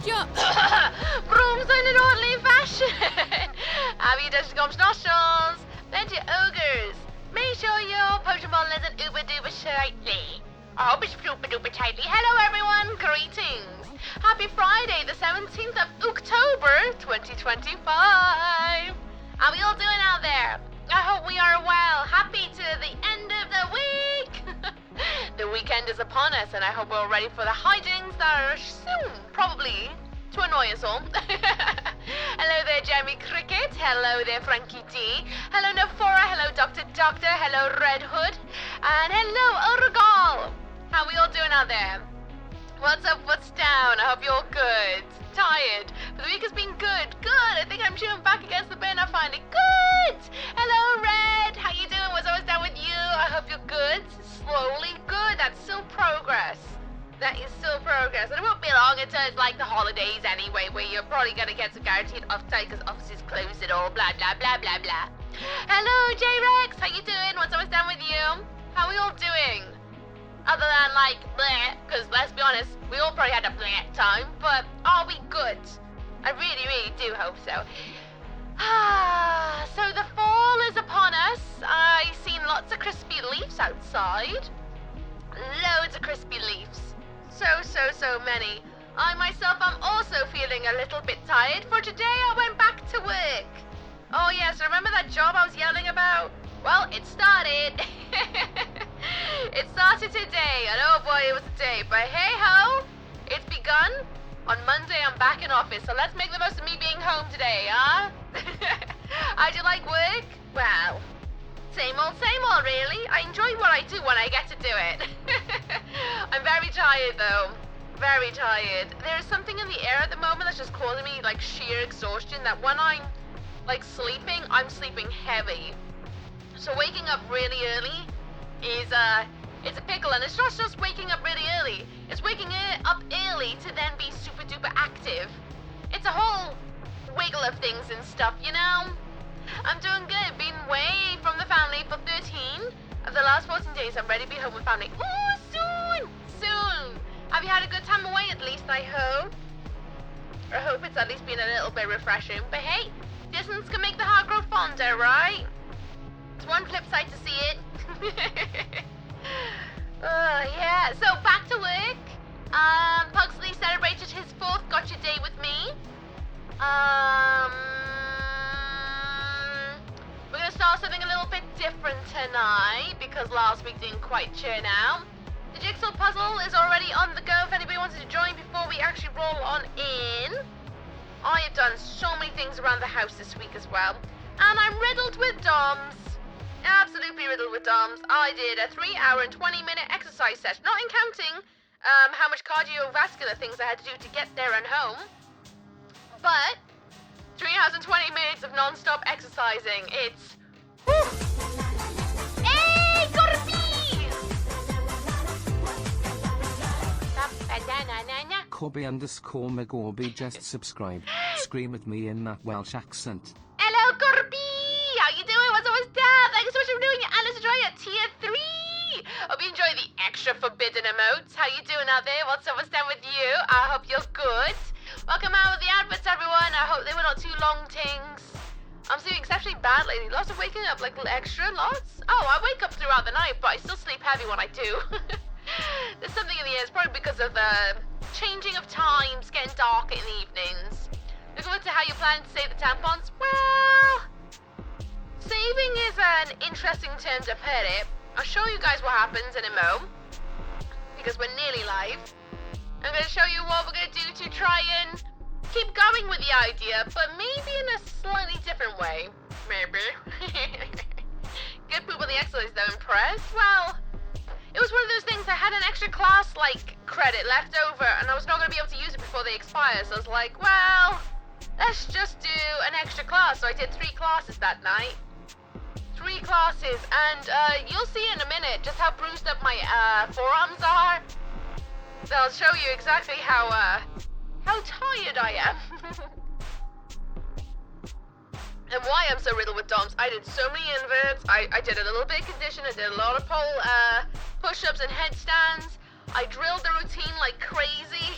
Shut Brooms in an orderly fashion. Have you touched Gom's nostrils? Plenty of ogres. Make sure your potion bottle isn't uber duper tightly. I hope it's super duper tightly. Hello everyone, greetings. Happy Friday, the 17th of October, 2025. How we all doing out there? I hope we are well. Happy to the end of the week. The weekend is upon us, and I hope we're all ready for the hijinks that are soon, probably, to annoy us all. Hello there, Jamie Cricket. Hello there, Frankie D. Hello, Nafora. Hello, Dr. Doctor. Hello, Red Hood. And hello, Urgal. How we all doing out there? What's up? What's down? I hope you're all good. Tired. But the week has been good. Good. I think I'm shooting back against the bin. I find it good. Hello, Red. How you doing? What's always down with you? I hope you're good. Slowly good. That's still progress. That is still progress. And it won't be long until it's like the holidays anyway, where you're probably going to get some guaranteed off time because offices closed and all blah, blah, blah, blah, blah. Hello, J-Rex. How you doing? What's always down with you? How are we all doing? Other than like bleh, because let's be honest, we all probably had a bleh time, but are we good? I really, really do hope so. So the fall is upon us. I've seen lots of crispy leaves outside. Loads of crispy leaves. So many. I myself am also feeling a little bit tired, for today I went back to work. Oh yes, remember that job I was yelling about? Well, it started. It started today, and oh boy, it was a day. But hey ho, it's begun. On Monday, I'm back in office, so let's make the most of me being home today, huh? How'd you like work? Well, same old, really. I enjoy what I do when I get to do it. I'm very tired, though. Very tired. There is something in the air at the moment that's just causing me, like, sheer exhaustion, that when I'm, like, sleeping, I'm sleeping heavy. So waking up really early is, it's a pickle, and it's not just waking up really early. It's waking up early to then be super duper active. It's a whole wiggle of things and stuff, you know? I'm doing good. Been away from the family for 13 of the last 14 days. I'm ready to be home with family. Ooh, soon. Have you had a good time away at least, I hope? I hope it's at least been a little bit refreshing. But hey, distance can make the heart grow fonder, right? It's one flip side to see it. Yeah, so back to work. Pugsley celebrated his 4th gotcha day with me. We're gonna start something a little bit different tonight because last week didn't quite churn out. The jigsaw puzzle is already on the go if anybody wanted to join before we actually roll on in. I have done so many things around the house this week as well, and I'm riddled with DOMs. Absolutely riddled with DOMs. I did a 3-hour and 20-minute exercise session, not in counting how much cardiovascular things I had to do to get there and home, but 3 hours and 20 minutes of non-stop exercising. It's whew. Hey, Gorby! Corby_McGorby just subscribed. Scream at me in that Welsh accent. Hello, Gorby! How you doing? What's always down? Thank you so much for doing it. And let's try at tier 3. Hope you enjoy the extra forbidden emotes. How you doing out there? What's always down with you? I hope you're good. Welcome out with the adverts, everyone. I hope they were not too long tings. I'm sleeping exceptionally bad lately. Lots of waking up, like extra lots. Oh, I wake up throughout the night, but I still sleep heavy when I do. There's something in the air. It's probably because of the changing of times, getting darker in the evenings. Looking forward to how you're planning to save the tampons. Well, saving is an interesting term to put it. I'll show you guys what happens in a mo, because we're nearly live. I'm going to show you what we're going to do to try and keep going with the idea, but maybe in a slightly different way. Maybe. Good poop on the exercise though, impressed? Well, it was one of those things, I had an extra class, like, credit left over, and I was not going to be able to use it before they expire, so I was like, well, let's just do an extra class. So I did 3 classes that night. 3 classes, and you'll see in a minute just how bruised up my forearms are. They'll show you exactly how tired I am. And why I'm so riddled with DOMs. I did so many inverts, I did a little bit of condition, I did a lot of pole push-ups and headstands. I drilled the routine like crazy.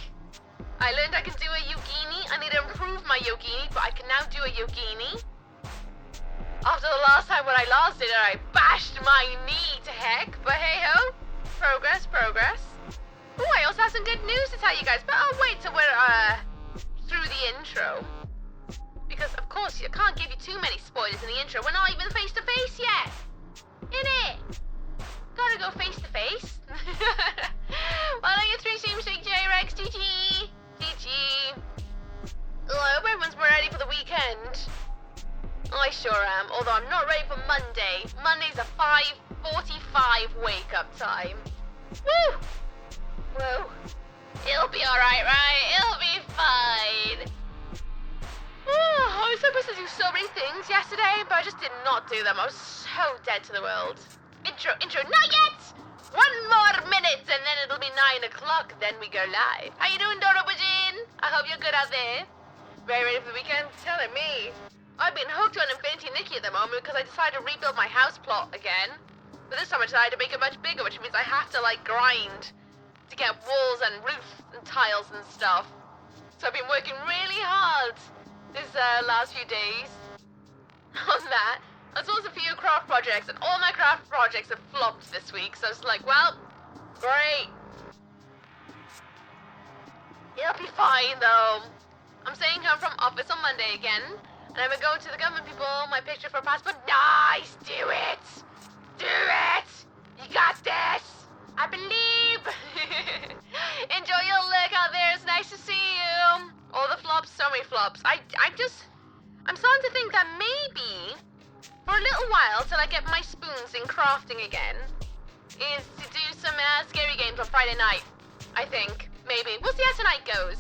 I learned I can do a yogini. I need to improve my yogini, but I can now do a yogini. After the last time when I lost it, I bashed my knee to heck. But hey ho, progress. Oh, I also have some good news to tell you guys, but I'll wait till we're through the intro. Because of course you can't give you too many spoilers in the intro. We're not even face to face yet. Innit? Gotta go face to face. Well, I get 3 streams, J-Rex, GG. Oh, I hope everyone's ready for the weekend. I sure am, although I'm not ready for Monday. Monday's a 5:45 wake-up time. Woo! Whoa. It'll be alright, right? It'll be fine. Oh, I was supposed to do so many things yesterday, but I just did not do them. I was so dead to the world. Intro, not yet! 1 more minute and then it'll be 9 o'clock, then we go live. How you doing, Dora Bajin? I hope you're good out there. Very ready for the weekend? Telling me. I've been hooked on Infinity Nikki at the moment because I decided to rebuild my house plot again. But this time I decided to make it much bigger, which means I have to like grind to get walls and roof and tiles and stuff. So I've been working really hard this last few days on that. As well as a few craft projects, and all my craft projects have flopped this week, so it's like, well, great. It'll be fine though. I'm staying home from office on Monday again, and I'm gonna go to the government people, my picture for a passport. Nice, do it! Do it! You got this! I believe! Enjoy your look out there, it's nice to see you. All the flops, so many flops. I'm starting to think that maybe, for a little while, till I get my spoons in crafting again, is to do some scary games on Friday night, I think. Maybe. We'll see how tonight goes.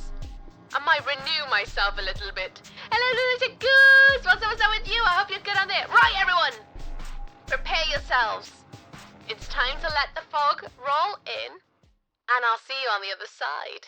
I might renew myself a little bit. Hello, Lunatic Goose! What's up with you? I hope you're good on there. Right, everyone! Prepare yourselves. It's time to let the fog roll in, and I'll see you on the other side.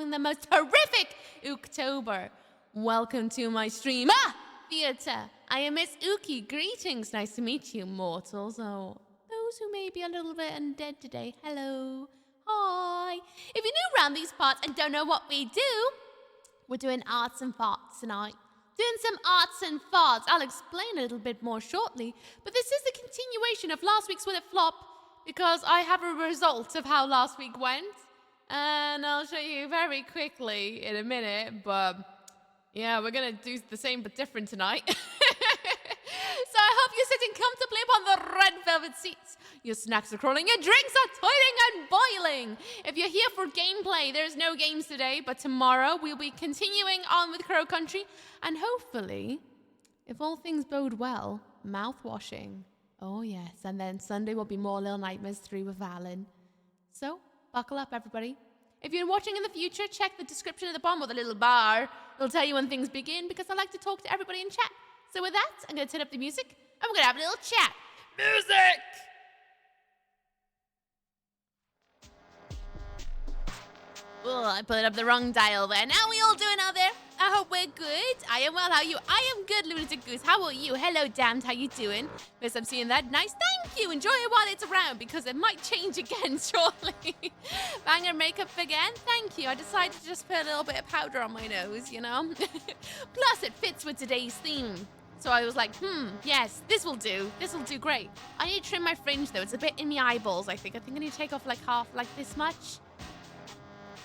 The most horrific October. Welcome to my stream. Theater. I am Miss Ookie. Greetings. Nice to meet you, mortals. Oh, those who may be a little bit undead today. Hello. Hi. If you're new around these parts and don't know what we do, we're doing arts and farts tonight. Doing some arts and farts. I'll explain a little bit more shortly, but this is the continuation of last week's Will It Flop, because I have a result of how last week went. And I'll show you very quickly in a minute, but yeah, we're gonna do the same but different tonight. So I hope you're sitting comfortably upon the red velvet seats. Your snacks are crawling, your drinks are toiling and boiling. If you're here for gameplay, there's no games today, but tomorrow we'll be continuing on with Crow Country, and hopefully, if all things bode well, mouth-washing. Oh yes, and then Sunday will be more Little Nightmares 3 with Alan. So, buckle up, everybody. If you're watching in the future, check the description at the bottom with a little bar. It'll tell you when things begin, because I like to talk to everybody in chat. So with that, I'm going to turn up the music, and we're going to have a little chat. Music! Oh, I put up the wrong dial there. How are we all doing out there? I hope we're good. I am well. How are you? I am good, Lunatic Goose. How are you? Hello, Damned. How you doing? First, I'm seeing that. Nice. Thank you. Enjoy it while it's around, because it might change again shortly. Banger makeup again. Thank you. I decided to just put a little bit of powder on my nose, you know. Plus, it fits with today's theme. So I was like, yes, this will do. This will do great. I need to trim my fringe, though. It's a bit in my eyeballs, I think. I think I need to take off like half, like this much.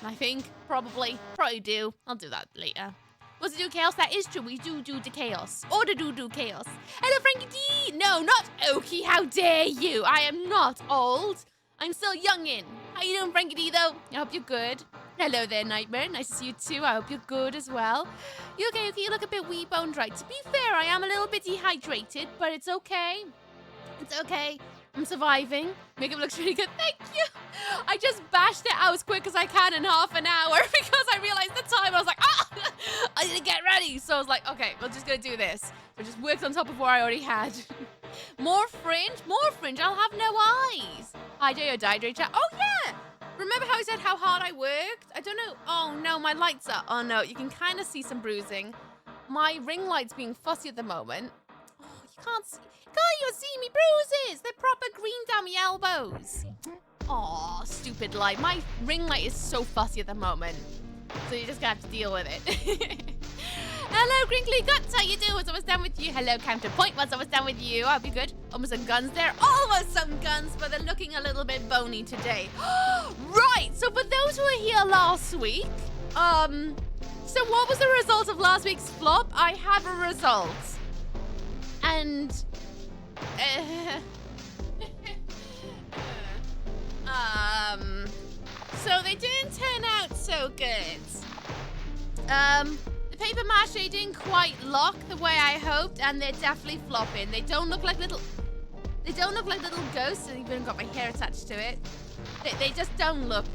I think, probably do. I'll do that later. Was it do chaos? That is true. We do the chaos. Or the do chaos. Hello, Frankie D. No, not Okie. How dare you? I am not old. I'm still youngin'. How you doing, Frankie D, though? I hope you're good. Hello there, Nightmare. Nice to see you, too. I hope you're good as well. You okay, Okie? You look a bit wee-boned, right? To be fair, I am a little bit dehydrated, but it's okay. It's okay. I'm surviving. Makeup looks really good. Thank you. I just bashed it out as quick as I can in half an hour because I realized the time. I was like, I need to get ready. So I was like, okay, we're just going to do this. So I just worked on top of what I already had. More fringe. I'll have no eyes. Hydrate or dihydrate. Oh, yeah. Remember how I said how hard I worked? I don't know. Oh, no, my lights are. Oh, no, you can kind of see some bruising. My ring light's being fussy at the moment. Oh, you can't see. Can't you see me bruises? They're proper green down my elbows. Aw, stupid light. My ring light is so fussy at the moment. So you just gotta have to deal with it. Hello, Crinkly Guts. How you doing? What's almost done with you? Hello, Counterpoint. What's almost done with you? I'll be good. Almost some guns there. Almost some guns, but they're looking a little bit bony today. Right. So for those who were here last week, so what was the result of last week's flop? I have a result. And so they didn't turn out so good. The paper mache didn't quite lock the way I hoped, and they're definitely flopping. They don't look like little ghosts. I even got my hair attached to it. They just don't look.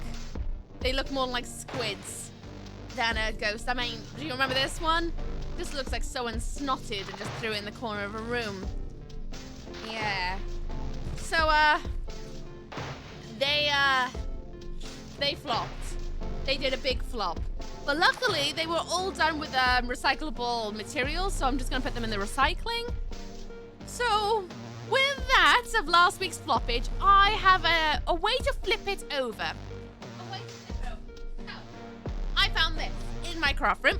They look more like squids than a ghost. I mean, do you remember this one? This looks like someone snotted and just threw it in the corner of a room. Yeah. So, they flopped. They did a big flop. But luckily, they were all done with recyclable materials, so I'm just gonna put them in the recycling. So, with that of last week's floppage, I have a way to flip it over. So, I found this in my craft room.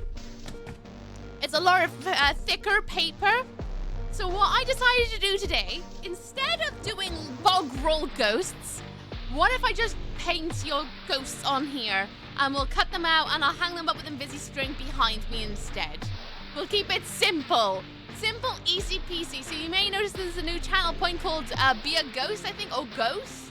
It's a lot of thicker paper. So what I decided to do today, instead of doing bog roll ghosts, what if I just paint your ghosts on here and we'll cut them out and I'll hang them up with invisi string behind me instead. We'll keep it simple. Simple, easy peasy. So you may notice there's a new channel point called Be a Ghost, I think, or Ghost.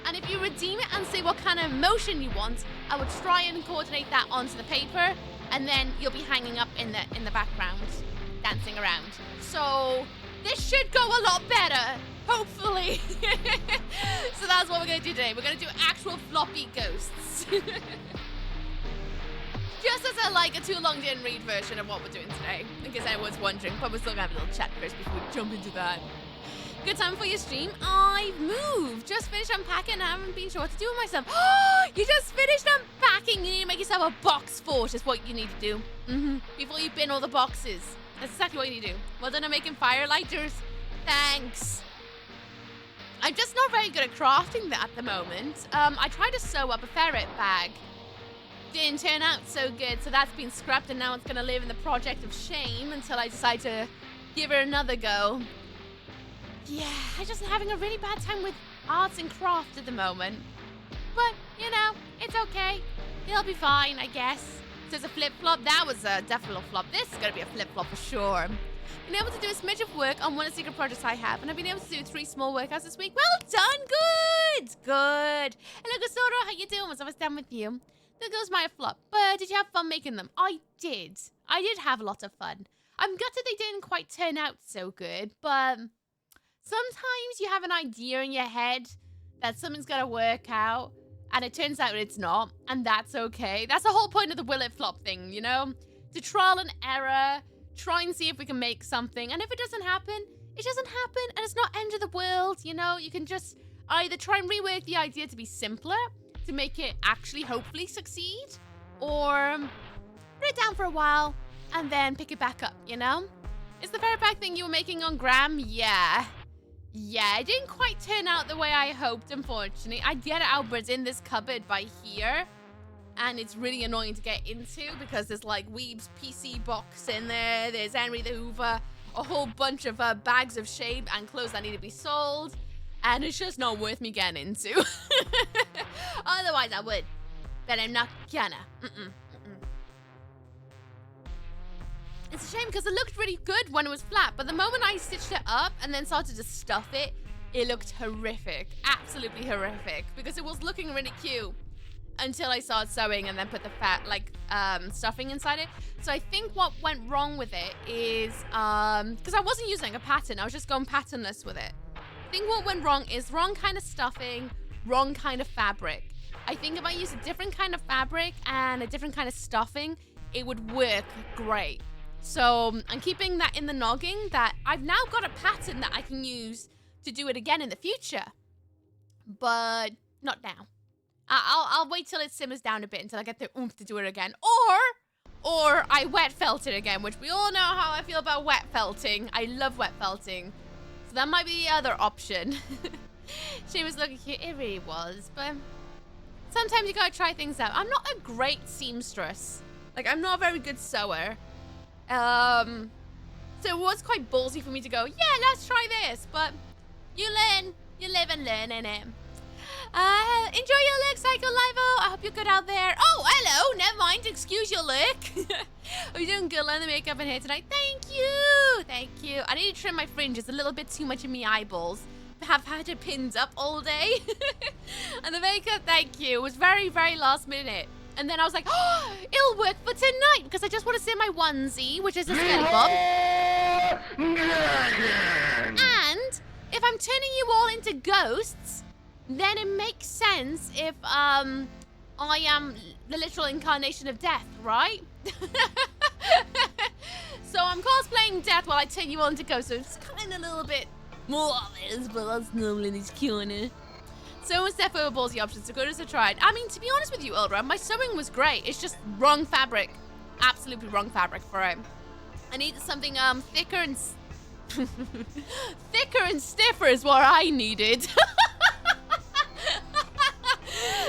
And if you redeem it and say what kind of motion you want, I would try and coordinate that onto the paper, and then you'll be hanging up in the background, dancing around. So this should go a lot better, hopefully. So that's what we're gonna do today. We're gonna do actual floppy ghosts. Just as a too long didn't read version of what we're doing today, in case anyone's wondering, but we're still gonna have a little chat first before we jump into that. Good time for your stream. I've moved. Just finished unpacking and I haven't been sure what to do with myself. Oh, you just finished unpacking. You need to make yourself a box fort is what you need to do. Before you bin all the boxes. That's exactly what you need to do. Well done on making firelighters. Thanks. I'm just not very good at crafting that at the moment. I tried to sew up a ferret bag. Didn't turn out so good, so that's been scrapped and now it's gonna live in the project of shame until I decide to give it another go. Yeah, I'm just having a really bad time with arts and crafts at the moment. But, you know, it's okay. It'll be fine, I guess. So it's a flip-flop. That was a definite flop. This is going to be a flip-flop for sure. Been able to do a smidge of work on one of the secret projects I have, and I've been able to do 3 small workouts this week. Well done, good, good. Hello, Gusoro, how you doing? What's almost done with you? There goes my flop, but did you have fun making them? I did have a lot of fun. I'm gutted they didn't quite turn out so good, but sometimes you have an idea in your head that something's gonna work out, and it turns out it's not, and that's okay. That's the whole point of the will it flop thing, you know? To trial and error, try and see if we can make something, and if it doesn't happen, it doesn't happen, and it's not end of the world, you know? You can just either try and rework the idea to be simpler, to make it actually hopefully succeed, or put it down for a while, and then pick it back up, you know? Is the ferret bag thing you were making on Gram? Yeah, it didn't quite turn out the way I hoped, unfortunately. I get it out, but it's in this cupboard by here. And it's really annoying to get into because there's like Weeb's PC box in there. There's Henry the Hoover, a whole bunch of bags of shape and clothes that need to be sold. And it's just not worth me getting into. Otherwise I would. But I'm not gonna. It's a shame because it looked really good when it was flat, but the moment I stitched it up and then started to stuff it, it looked horrific. Absolutely horrific, because it was looking really cute until I started sewing and then put the stuffing inside it. So I think what went wrong with it is, because I wasn't using a pattern, I was just going patternless with it. I think what went wrong is wrong kind of stuffing, wrong kind of fabric. I think if I used a different kind of fabric and a different kind of stuffing, it would work great. So I'm keeping that in the noggin that I've now got a pattern that I can use to do it again in the future, but not now. I'll wait till it simmers down a bit until I get the oomph to do it again, or I wet felt it again, which we all know how I feel about wet felting. I love wet felting, so that might be the other option. She was looking cute, it really was, but sometimes you gotta try things out. I'm not a great seamstress, like I'm not a very good sewer. So it was quite ballsy for me to go, yeah, let's try this, but you learn, you live and learn, innit? Enjoy your lurk, Psycho Livo. I hope you're good out there. Oh, hello, never mind, excuse your lurk. Are you doing good on the makeup in here tonight? Thank you, thank you. I need to trim my fringes, a little bit too much in my eyeballs. Have had it pinned up all day. And the makeup, thank you, was very, very last minute. And then I was like, oh, it'll work for tonight because I just want to see my onesie, which is a Skelly Bob. And if I'm turning you all into ghosts, then it makes sense if I am the literal incarnation of death, right? So I'm cosplaying death while I turn you all into ghosts. So it's kind of a little bit more obvious, but that's normally this corner. So was definitely a ballsy option, so good as I tried. I mean, to be honest with you, Ulra, my sewing was great. It's just wrong fabric. Absolutely wrong fabric for it. I needed something thicker and thicker and stiffer is what I needed.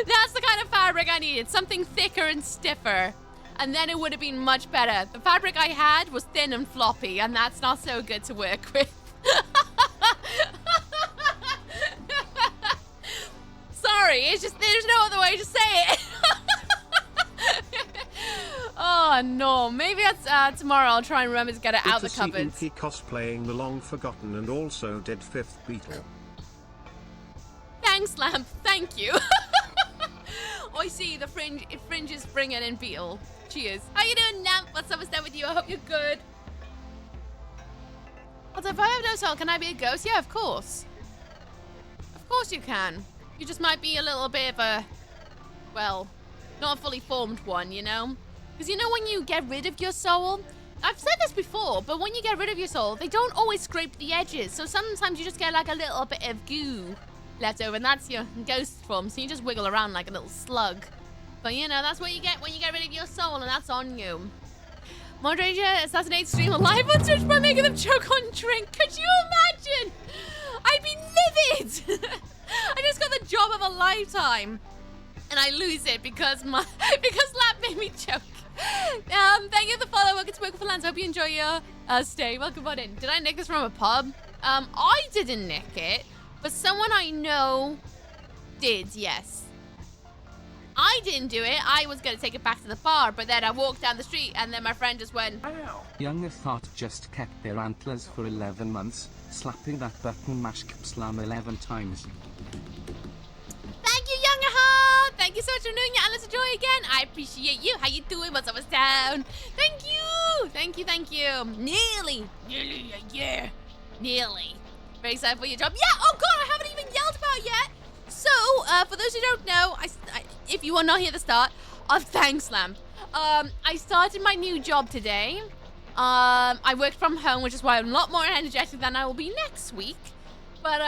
That's the kind of fabric I needed. Something thicker and stiffer. And then it would have been much better. The fabric I had was thin and floppy, and that's not so good to work with. Sorry, it's just, there's no other way to say it. Oh no, maybe that's tomorrow. I'll try and remember to get it out the cupboard. Good to see cosplaying the long forgotten and also dead fifth Beetle. Thanks, Lamp. Thank you. I see the fringe is bringing in Beetle. Cheers. How you doing, Lamp? What's up with you? I hope you're good. Also, if I have no soul, can I be a ghost? Yeah, of course. Of course you can. You just might be a little bit of a, well, not a fully formed one, you know? Because you know when you get rid of your soul, I've said this before, but when you get rid of your soul, they don't always scrape the edges. So sometimes you just get like a little bit of goo left over, and that's your ghost form. So you just wiggle around like a little slug. But you know, that's what you get when you get rid of your soul, and that's on you. Moderator assassinates stream live on Twitch by making them choke on drink. Could you imagine? I'd be livid. I just got the job of a lifetime, and I lose it because Lap made me choke. Thank you for the follow. Welcome to Work for Lance. Hope you enjoy your stay. Welcome on in. Did I nick this from a pub? I didn't nick it, but someone I know did. Yes. I didn't do it. I was going to take it back to the bar, but then I walked down the street and then my friend just went, ow. Younger thought just kept their antlers for 11 months, slapping that button mash slam 11 times. Thank you, Younger Heart. Thank you so much for doing your antlers to joy again. I appreciate you. How you doing? What's up, what's down? Thank you. Thank you, thank you. Nearly a year. Nearly. Very excited for your job. Yeah, oh God, I haven't even yelled about it yet. So, for those who don't know, if you are not here at the start, thanks, Lamp. I started my new job today. I worked from home, which is why I'm a lot more energetic than I will be next week. But,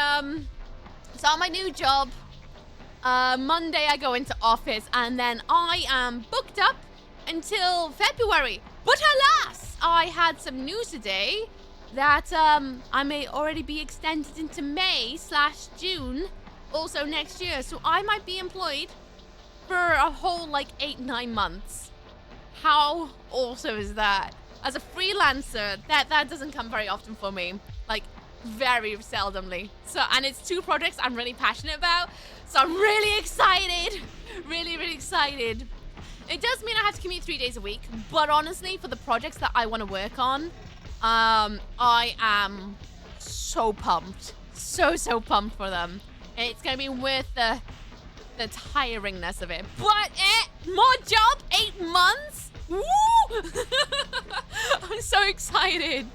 start my new job. Monday I go into office, and then I am booked up until February. But alas, I had some news today that I may already be extended into May/June. Also next year, so I might be employed for a whole like 8-9 months. How awesome is that? As a freelancer, that doesn't come very often for me, like very seldomly. So, and it's 2 projects I'm really passionate about, so I'm really excited, really excited. It does mean I have to commute 3 days a week, but honestly, for the projects that I want to work on, I am so pumped. So pumped for them. It's going to be worth the tiringness of it. But more job, 8 months. Woo! I'm so excited.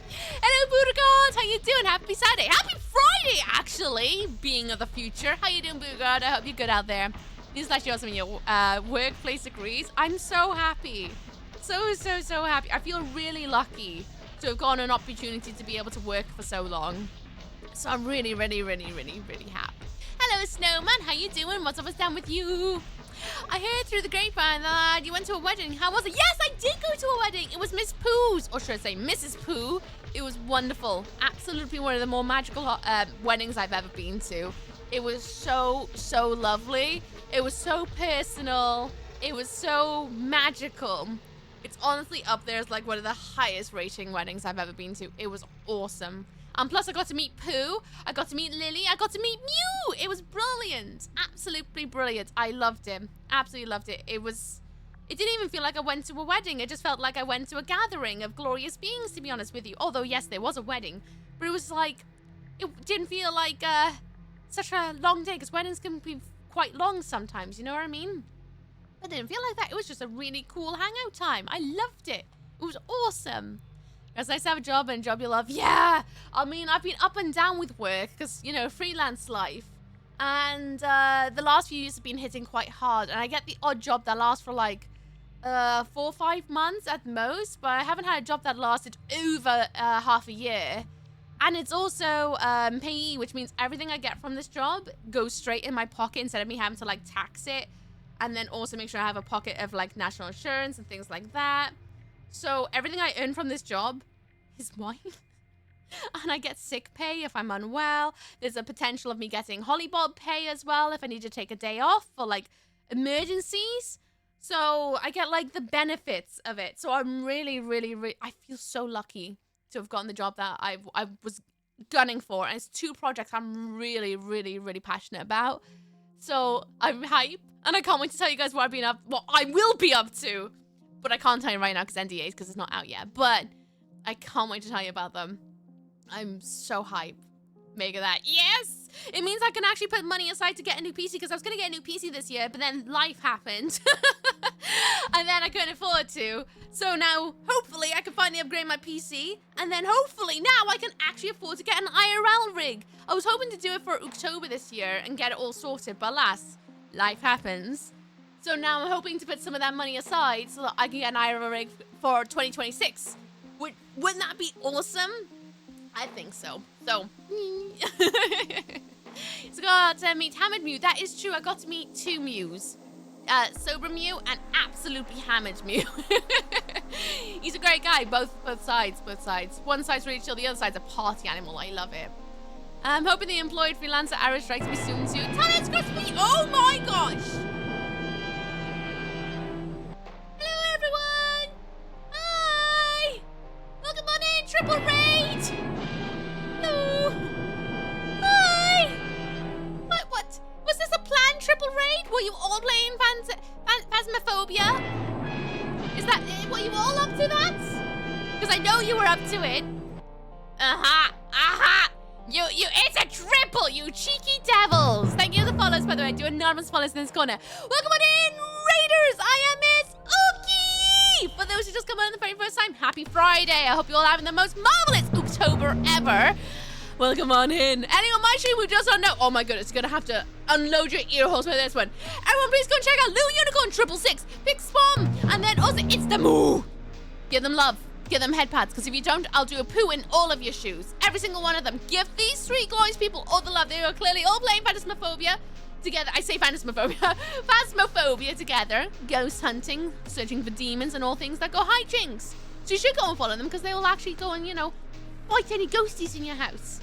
Hello, Budagard. How you doing? Happy Saturday. Happy Friday, actually. Being of the future. How you doing, Budagard? I hope you're good out there. This is actually awesome in your workplace degrees. I'm so happy. So happy. I feel really lucky to have gotten an opportunity to be able to work for so long. So I'm really happy. Hello, Snowman. How you doing? What's up? What's down with you? I heard through the grapevine that you went to a wedding. How was it? Yes, I did go to a wedding. It was Miss Pooh's, or should I say Mrs. Pooh. It was wonderful. Absolutely one of the more magical weddings I've ever been to. It was so lovely. It was so personal. It was so magical. It's honestly up there as like one of the highest rating weddings I've ever been to. It was awesome. Plus I got to meet Pooh. I got to meet Lily. I got to meet Mew. It was brilliant. Absolutely brilliant. I loved it. Absolutely loved it. It didn't even feel like I went to a wedding. It just felt like I went to a gathering of glorious beings, to be honest with you. Although, yes, there was a wedding. But it was like, it didn't feel like such a long day, because weddings can be quite long sometimes, you know what I mean? But it didn't feel like that. It was just a really cool hangout time. I loved it. It was awesome. It's nice to have a job and a job you love. Yeah. I mean, I've been up and down with work because, you know, freelance life. And the last few years have been hitting quite hard. And I get the odd job that lasts for like 4 or 5 months at most. But I haven't had a job that lasted over half a year. And it's also payee, which means everything I get from this job goes straight in my pocket instead of me having to like tax it. And then also make sure I have a pocket of like national insurance and things like that. So everything I earn from this job is mine. And I get sick pay if I'm unwell. There's a potential of me getting Hollybob pay as well if I need to take a day off for like emergencies. So I get like the benefits of it. So I'm really I feel so lucky to have gotten the job that I was gunning for. And it's 2 projects I'm really passionate about. So I'm hype. And I can't wait to tell you guys what I will be up to. But I can't tell you right now because NDAs, because it's not out yet. But I can't wait to tell you about them. I'm so hyped. Make of that. Yes! It means I can actually put money aside to get a new PC, because I was going to get a new PC this year, but then life happened. And then I couldn't afford to. So now, hopefully, I can finally upgrade my PC. And then hopefully, now I can actually afford to get an IRL rig. I was hoping to do it for October this year and get it all sorted, but alas, life happens. So now I'm hoping to put some of that money aside so that I can get an IRL rig for 2026. Wouldn't that be awesome? I think so. So, so got to meet Hammered Mew. That is true. I got to meet 2 Mews. Sober Mew and absolutely hammered Mew. He's a great guy. Both sides. One side's really chill. The other side's a party animal. I love it. I'm hoping the employed freelancer arrow strikes me soon too. Talent's crispy. Oh my gosh. Hello everyone. Hi. Welcome on in. Triple raid. Hello. Hi. What? Was this a planned triple raid? Were you all playing Phasmophobia? Is that, were you all up to that? Because I know you were up to it. It's a triple, you cheeky devils. Thank you for the follows, by the way. I do anonymous follows in this corner. Welcome on in, Raiders. I am Miss Ookie. For those who just come on the very first time, happy Friday. I hope you're all having the most marvelous October ever. Welcome on in. Anyone on my stream who does not know, oh my goodness, you're gonna have to unload your ear holes for this one. Everyone, please go and check out Lou Unicorn 666, Big Spom, and then also It's the Moo. Give them love. Give them head pads, because if you don't, I'll do a poo in all of your shoes. Every single one of them. Give these 3 glorious people all the love. They are clearly all playing Phasmophobia together. I say Phasmophobia. Phasmophobia together. Ghost hunting, searching for demons and all things that go hijinks. So you should go and follow them, because they will actually go and, you know, fight any ghosties in your house.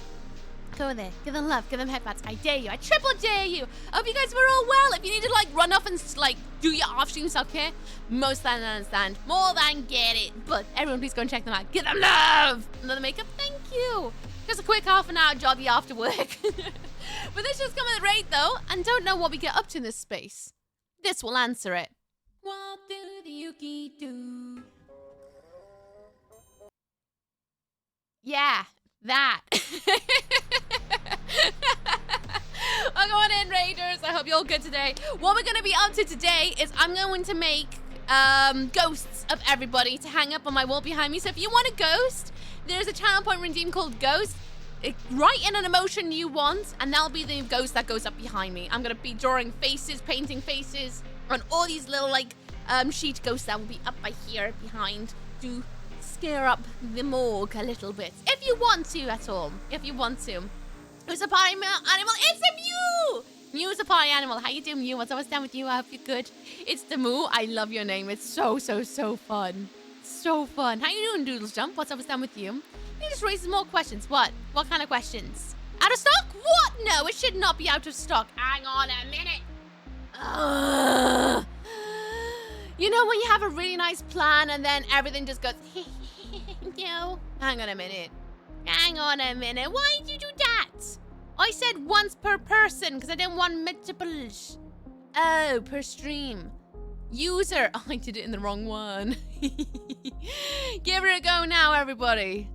Go in there. Give them love. Give them headpats. I dare you. I triple dare you. I hope you guys were all well. If you need to, like, run off and, like, do your off-stream self-care, most than understand. More than get it. But everyone, please go and check them out. Give them love. Another makeup. Thank you. Just a quick half-an-hour jobby after work. But this just come with a raid, though, and don't know what we get up to in this space. This will answer it. What do the Yuki do? Yeah, that. Welcome on in, Raiders. I hope you're all good today. What we're going to be up to today is I'm going to make ghosts of everybody to hang up on my wall behind me. So if you want a ghost, there's a channel point redeem called Ghost. Write in an emotion you want, and that'll be the ghost that goes up behind me. I'm going to be drawing faces, painting faces on all these little, like, sheet ghosts that will be up by here behind to scare up the morgue a little bit. If you want to at all. If you want to. Who's a party animal? It's a Mew! Mew's a party animal. How you doing, Mew? What's always down with you? I hope you're good. It's the Moo. I love your name. It's so fun. So fun. How you doing, Doodles Jump? What's always down with you? You just raise more questions. What? What kind of questions? Out of stock? What? No, it should not be out of stock. Hang on a minute. You know when you have a really nice plan and then everything just goes, no. Hang on a minute. Hang on a minute. Why did you do that? I said once per person because I didn't want multiples. Oh, per stream. User. Oh, I did it in the wrong one. Give it a go now, everybody.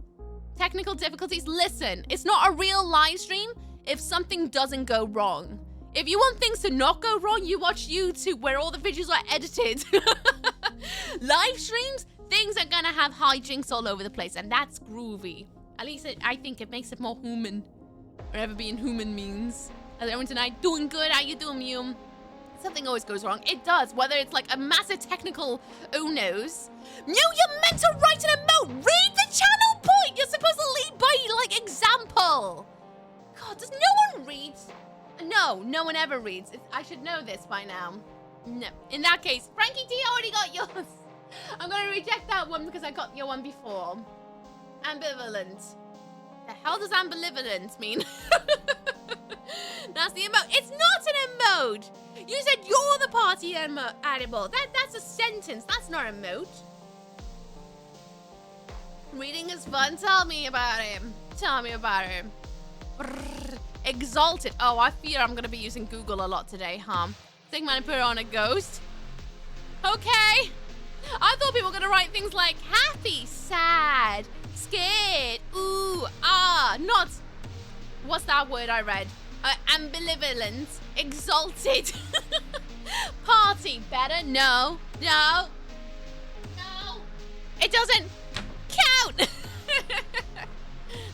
Technical difficulties. Listen, it's not a real live stream if something doesn't go wrong. If you want things to not go wrong, you watch YouTube where all the videos are edited. Live streams, things are gonna have hijinks all over the place, and that's groovy. At least I think it makes it more human. Whatever being human means. How's everyone tonight? Doing good? How you doing, Mew? Something always goes wrong. It does, whether it's like a massive technical oh-no's. Mew, you're meant to write an emote! Read the channel point! You're supposed to lead by, like, example! God, does no one read? No, no one ever reads. I should know this by now. No. In that case, Frankie T already got yours. I'm gonna reject that one because I got your one before. Ambivalent. The hell does ambivalent mean? That's the emote. It's not an emote! You said you're the party animal. That's a sentence. That's not a emote. Reading is fun. Tell me about him. Tell me about him. Brrr. Exalted. Oh, I fear I'm going to be using Google a lot today, huh? Think man, put on a ghost. Okay. I thought people were going to write things like happy, sad, scared, ooh, ah, not... What's that word I read? Ambivalent, exalted, party, better, no, no, no, it doesn't count.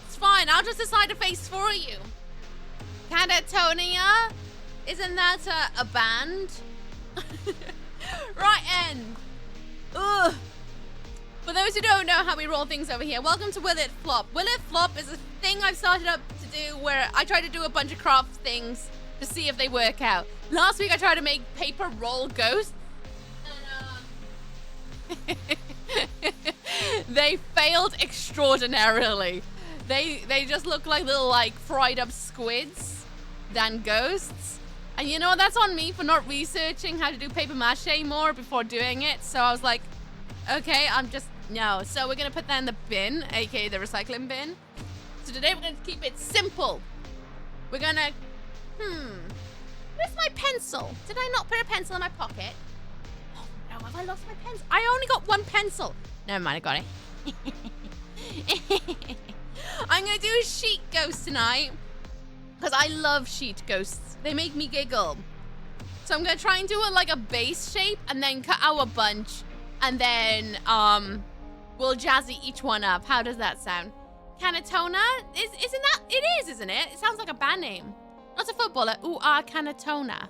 It's fine, I'll just decide a face for you. Catatonia, isn't that a band? Right end. Ugh. For those who don't know how we roll things over here, welcome to Will It Flop. Will It Flop is a thing I've started up to do where I try to do a bunch of craft things to see if they work out. Last week I tried to make paper roll ghosts. And, they failed extraordinarily. They just look like little, like, fried up squids than ghosts. And you know, that's on me for not researching how to do paper mache more before doing it. So I was like, okay, no. So we're going to put that in the bin, aka the recycling bin. So today we're going to keep it simple. We're going to, where's my pencil? Did I not put a pencil in my pocket? Oh no, have I lost my pencil? I only got one pencil. Never mind, I got it. I'm going to do a sheet ghost tonight because I love sheet ghosts. They make me giggle. So I'm going to try and do like a base shape and then cut out a bunch. And then we'll jazzy each one up. How does that sound? Canatona? Isn't that? It is, isn't it? It sounds like a band name. Not a footballer. Ooh, Canatona.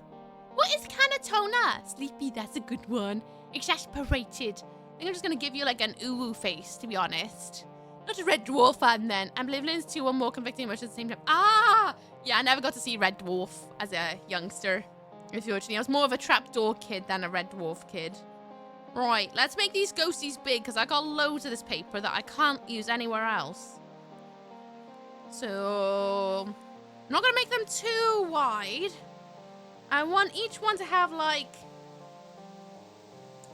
What is Canatona? Sleepy, that's a good one. Exasperated. I think I'm just going to give you like an ooh face, to be honest. Not a Red Dwarf fan then. Ambivalence 2 or more convicting emotions at the same time. Ah! Yeah, I never got to see Red Dwarf as a youngster. Unfortunately, I was more of a trapdoor kid than a Red Dwarf kid. Right, let's make these ghosties big because I got loads of this paper that I can't use anywhere else. So, I'm not going to make them too wide. I want each one to have like...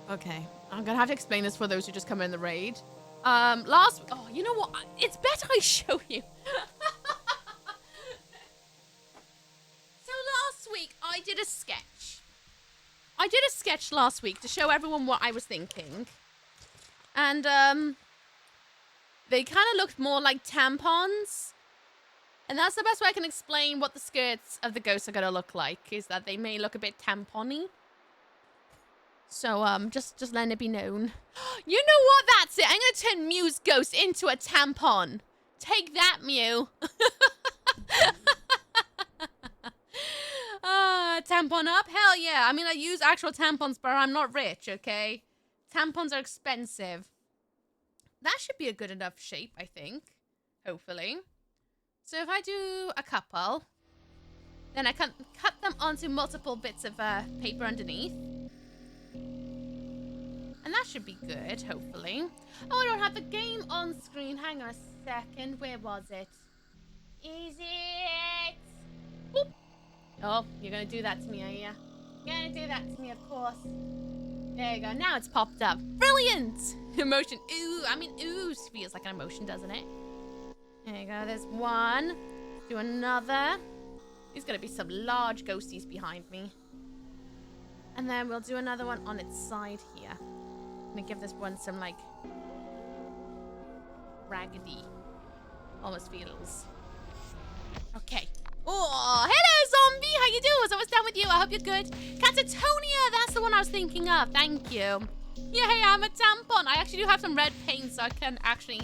Okay, I'm going to have to explain this for those who just come in the raid. Oh, you know what? It's better I show you. So last week I did a sketch. I did a sketch last week to show everyone what I was thinking. And, they kind of looked more like tampons. And that's the best way I can explain what the skirts of the ghosts are going to look like, is that they may look a bit tampon-y. So, just letting it be known. You know what? That's it. I'm going to turn Mew's ghost into a tampon. Take that, Mew. Tampon up? Hell yeah. I mean, I use actual tampons, but I'm not rich, okay? Tampons are expensive. That should be a good enough shape, I think. Hopefully. So if I do a couple, then I can cut them onto multiple bits of paper underneath. And that should be good, hopefully. Oh, I don't have the game on screen. Hang on a second. Where was it? Is it? Boop. Oh, you're going to do that to me, are you? You're going to do that to me, of course. There you go. Now it's popped up. Brilliant! Emotion. Ooh, I mean, ooh feels like an emotion, doesn't it? There you go. There's one. Do another. There's going to be some large ghosties behind me. And then we'll do another one on its side here. I'm going to give this one some, like, raggedy almost feels. Okay. Oh, hello, zombie. How you doing? So what's down with you? I hope you're good. Catatonia, that's the one I was thinking of. Thank you. Yeah, I'm a tampon. I actually do have some red paint, so I can actually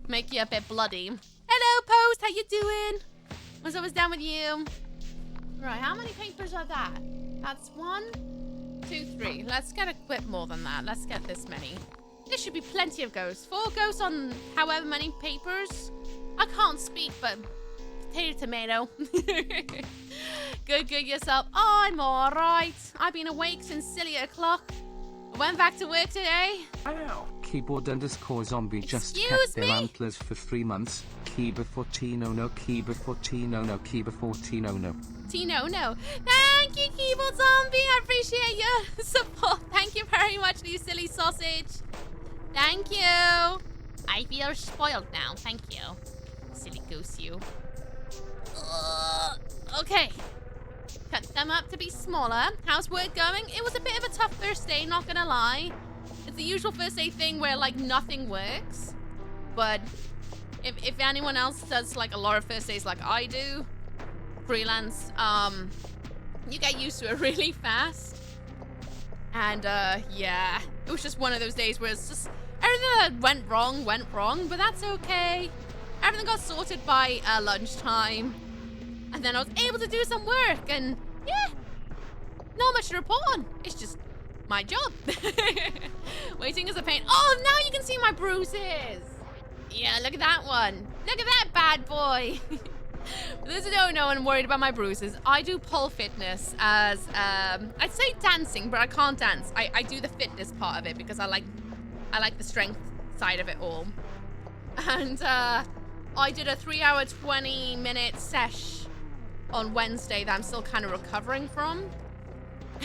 make you a bit bloody. Hello, Post. How you doing? What's down with you? Right, how many papers are that? That's 1, 2, 3. Let's get a bit more than that. Let's get this many. There should be plenty of ghosts. 4 ghosts on however many papers. I can't speak, but potato tomato. Good yourself. Oh, I'm alright. I've been awake since silly o'clock. I went back to work today. Keyboard_zombie just Excuse kept their me? antlers for 3 months. Keyboard 14 oh no, keyboard 14 oh no, keyboard 14 oh no. Tino, no. Thank you, Keyboard Zombie. I appreciate your support. Thank you very much, you silly sausage. Thank you. I feel spoiled now. Thank you. Silly goose, you. Okay. Cut them up to be smaller. How's work going? It was a bit of a tough first day, not gonna lie. It's the usual first day thing where, like, nothing works. But if anyone else does, like, a lot of first days like I do, freelance, you get used to it really fast. And, yeah. It was just one of those days where it's just everything that went wrong, but that's okay. Everything got sorted by lunchtime. And then I was able to do some work, and yeah, not much to report on. It's just my job. Waiting is a pain. Oh, now you can see my bruises. Yeah, look at that one. Look at that bad boy. For those who don't know and worried about my bruises, I do pole fitness as, I'd say dancing, but I can't dance. I do the fitness part of it because I like the strength side of it all. And I did a 3-hour, 20-minute sesh on Wednesday that I'm still kind of recovering from.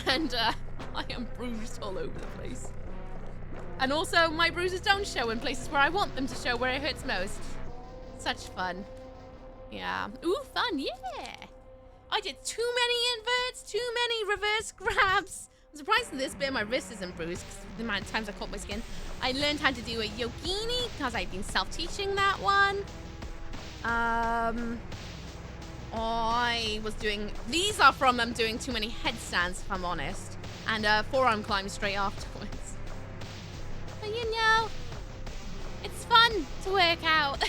And I am bruised all over the place. And also, my bruises don't show in places where I want them to show, where it hurts most. Such fun. Yeah. Ooh, fun, yeah. I did too many inverts, too many reverse grabs. I'm surprised that this bit of my wrist isn't bruised because the amount of times I caught my skin. I learned how to do a yogini because I've been self-teaching that one. I was doing, these are from doing too many headstands, if I'm honest. And forearm climb straight afterwards. But you know, it's fun to work out.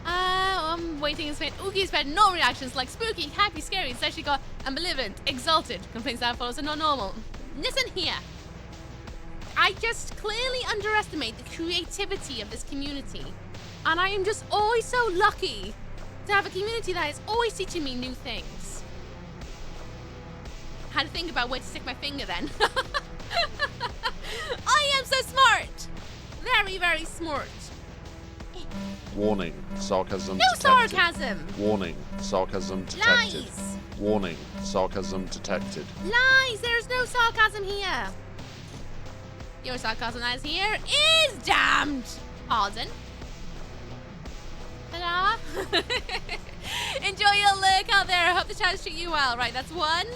I'm waiting in Spain. Oogie's had no reactions like spooky, happy, scary. It's actually got ambivalent, exalted. Complaints that follows are not normal. Listen here. I just clearly underestimate the creativity of this community. And I am just always so lucky to have a community that is always teaching me new things. I had to think about where to stick my finger then. I am so smart. Very, very smart. Warning, sarcasm No detected. sarcasm. Warning, sarcasm detected. Lies. Warning, sarcasm detected. Lies. There's no sarcasm here. Your sarcasm that is here is damned. Pardon. Ta-da. Enjoy your lurk out there. I hope the chats treat you well. Right, that's 1.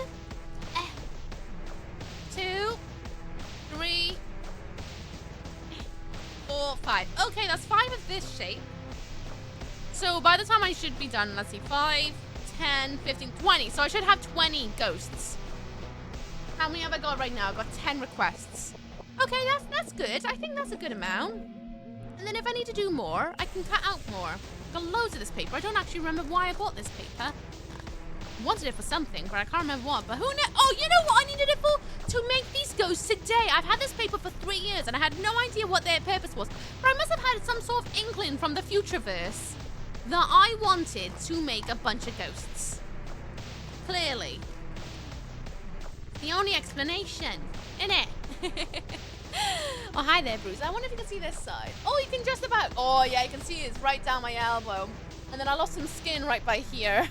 2, 3, 4, 5. Okay, that's 5 of this shape. So by the time I should be done, let's see, 5, 10, 15, 20. So I should have 20 ghosts. How many have I got right now? I've got 10 requests. Okay, that's good. I think that's a good amount. And then if I need to do more, I can cut out more. I've got loads of this paper. I don't actually remember why I bought this paper. I wanted it for something, but I can't remember what. But who knows? Oh, you know what I needed it for? To make these ghosts today. I've had this paper for 3 years, and I had no idea what their purpose was. But I must have had some sort of inkling from the Futureverse that I wanted to make a bunch of ghosts. Clearly. The only explanation, innit? Oh, hi there, Bruce. I wonder if you can see this side. Oh, you can just about. Oh, yeah, you can see it's right down my elbow. And then I lost some skin right by here.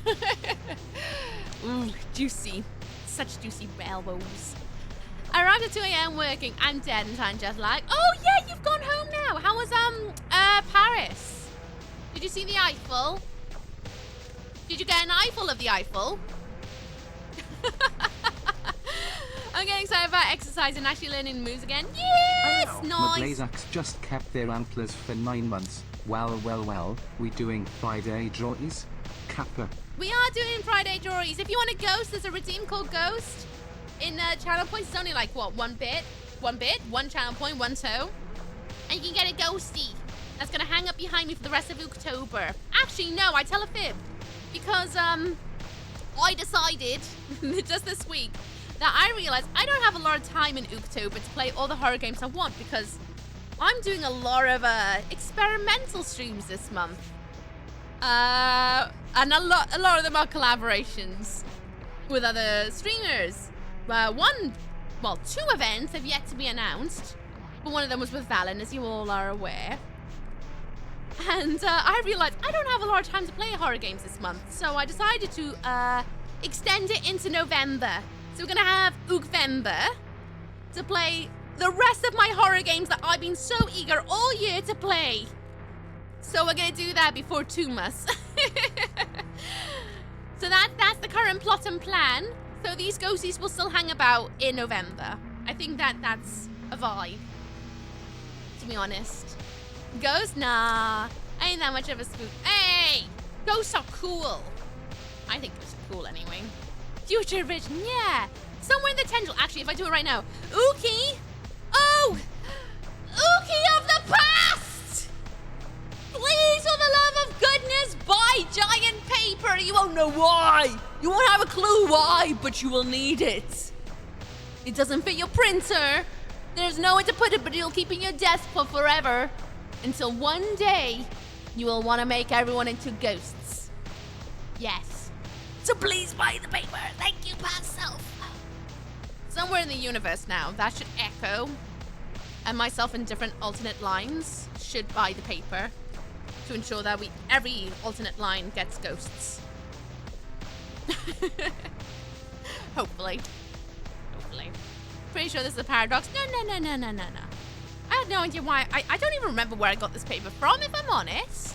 Ooh, juicy. Such juicy elbows. I arrived at 2 a.m. working. I'm dead and I'm just like, oh, yeah, you've gone home now. How was, Paris? Did you see the Eiffel? Did you get an eyeful of the Eiffel? I'm getting excited about exercise and actually learning moves again. Yes, nice. Blazaks just kept their antlers for 9 months. Well, we doing Friday joys? Kappa. We are doing Friday joys. If you want a ghost, there's a redeem code ghost in channel points. It's only like, what, one channel point, 1 toe. And you can get a ghosty that's going to hang up behind me for the rest of October. Actually, no, I tell a fib. Because, I decided, just this week, that I realized I don't have a lot of time in October to play all the horror games I want because I'm doing a lot of experimental streams this month. And a lot of them are collaborations with other streamers. 2 events have yet to be announced, but one of them was with Valen, as you all are aware. And I realized I don't have a lot of time to play horror games this month, so I decided to extend it into November. So we're gonna have Ookvember to play the rest of my horror games that I've been so eager all year to play. So we're gonna do that before Tumas. So that's the current plot and plan. So these ghosties will still hang about in November. I think that's a vibe, to be honest. Ghosts? Nah. I ain't that much of a spook. Hey! Ghosts are cool. I think ghosts are cool anyway. Future vision, yeah. Somewhere in the tendril. Actually, if I do it right now. Ookie! Oh! Ookie of the past! Please, for the love of goodness, buy giant paper. You won't know why. You won't have a clue why, but you will need it. It doesn't fit your printer. There's nowhere to put it, but it'll keep in your desk for forever. Until one day, you will want to make everyone into ghosts. Yes. So please buy the paper. Thank you, past self. Somewhere in the universe now, that should echo. And myself in different alternate lines should buy the paper to ensure that every alternate line gets ghosts. Hopefully. Pretty sure this is a paradox. No. I had no idea why. I don't even remember where I got this paper from, if I'm honest.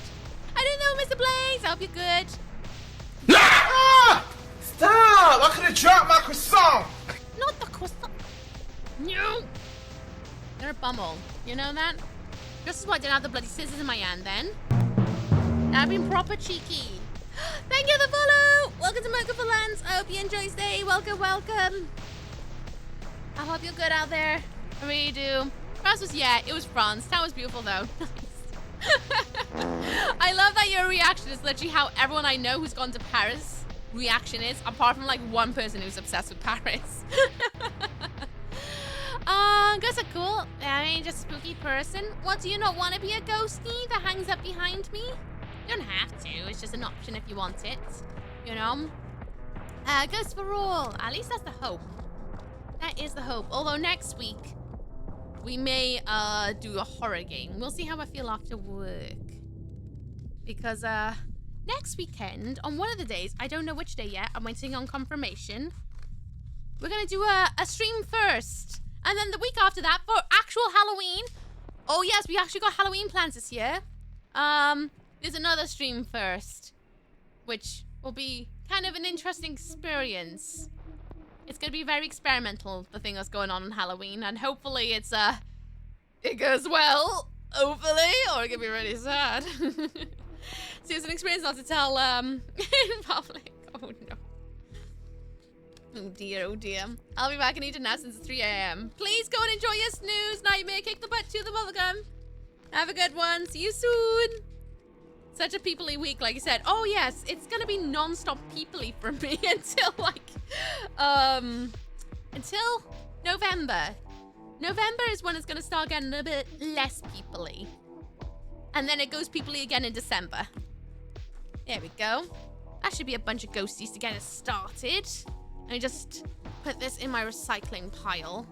I don't know, Mr. Blaze. I hope you're good. Ah! Stop! I could have dropped my croissant! Not the croissant. No! You're a bumhole. You know that? This is why I didn't have the bloody scissors in my hand then. That'd been proper cheeky. Thank you for the follow! Welcome to Mocha for Lance. I hope you enjoy stay. Welcome. I hope you're good out there. I really do. It was France. That was beautiful though. I love that your reaction is literally how everyone I know who's gone to Paris reaction is, apart from like one person who's obsessed with Paris. Ghosts are cool. I mean, just a spooky person. What, do you not want to be a ghostie that hangs up behind me? You don't have to. It's just an option if you want it. You know? Ghosts for all. At least that's the hope. That is the hope. Although next week, we may do a horror game. We'll see how I feel after work. Because next weekend, on one of the days, I don't know which day yet, I'm waiting on confirmation, we're going to do a stream first. And then the week after that, for actual Halloween. Oh yes, we actually got Halloween plans this year. There's another stream first, which will be kind of an interesting experience. It's gonna be very experimental, the thing that's going on Halloween, and hopefully it goes well, hopefully, or it could be really sad. See, it's an experience not to tell in public. Oh no. Oh dear, oh dear. I'll be back and eating now since it's 3 a.m. Please go and enjoy your snooze, nightmare. Kick the butt to the bubblegum. Have a good one. See you soon. Such a people-y week, like I said. Oh yes, it's gonna be non-stop people-y for me until like, until November. November is when it's gonna start getting a little bit less people-y. And then it goes people-y again in December. There we go. That should be a bunch of ghosties to get us started. Let me just put this in my recycling pile.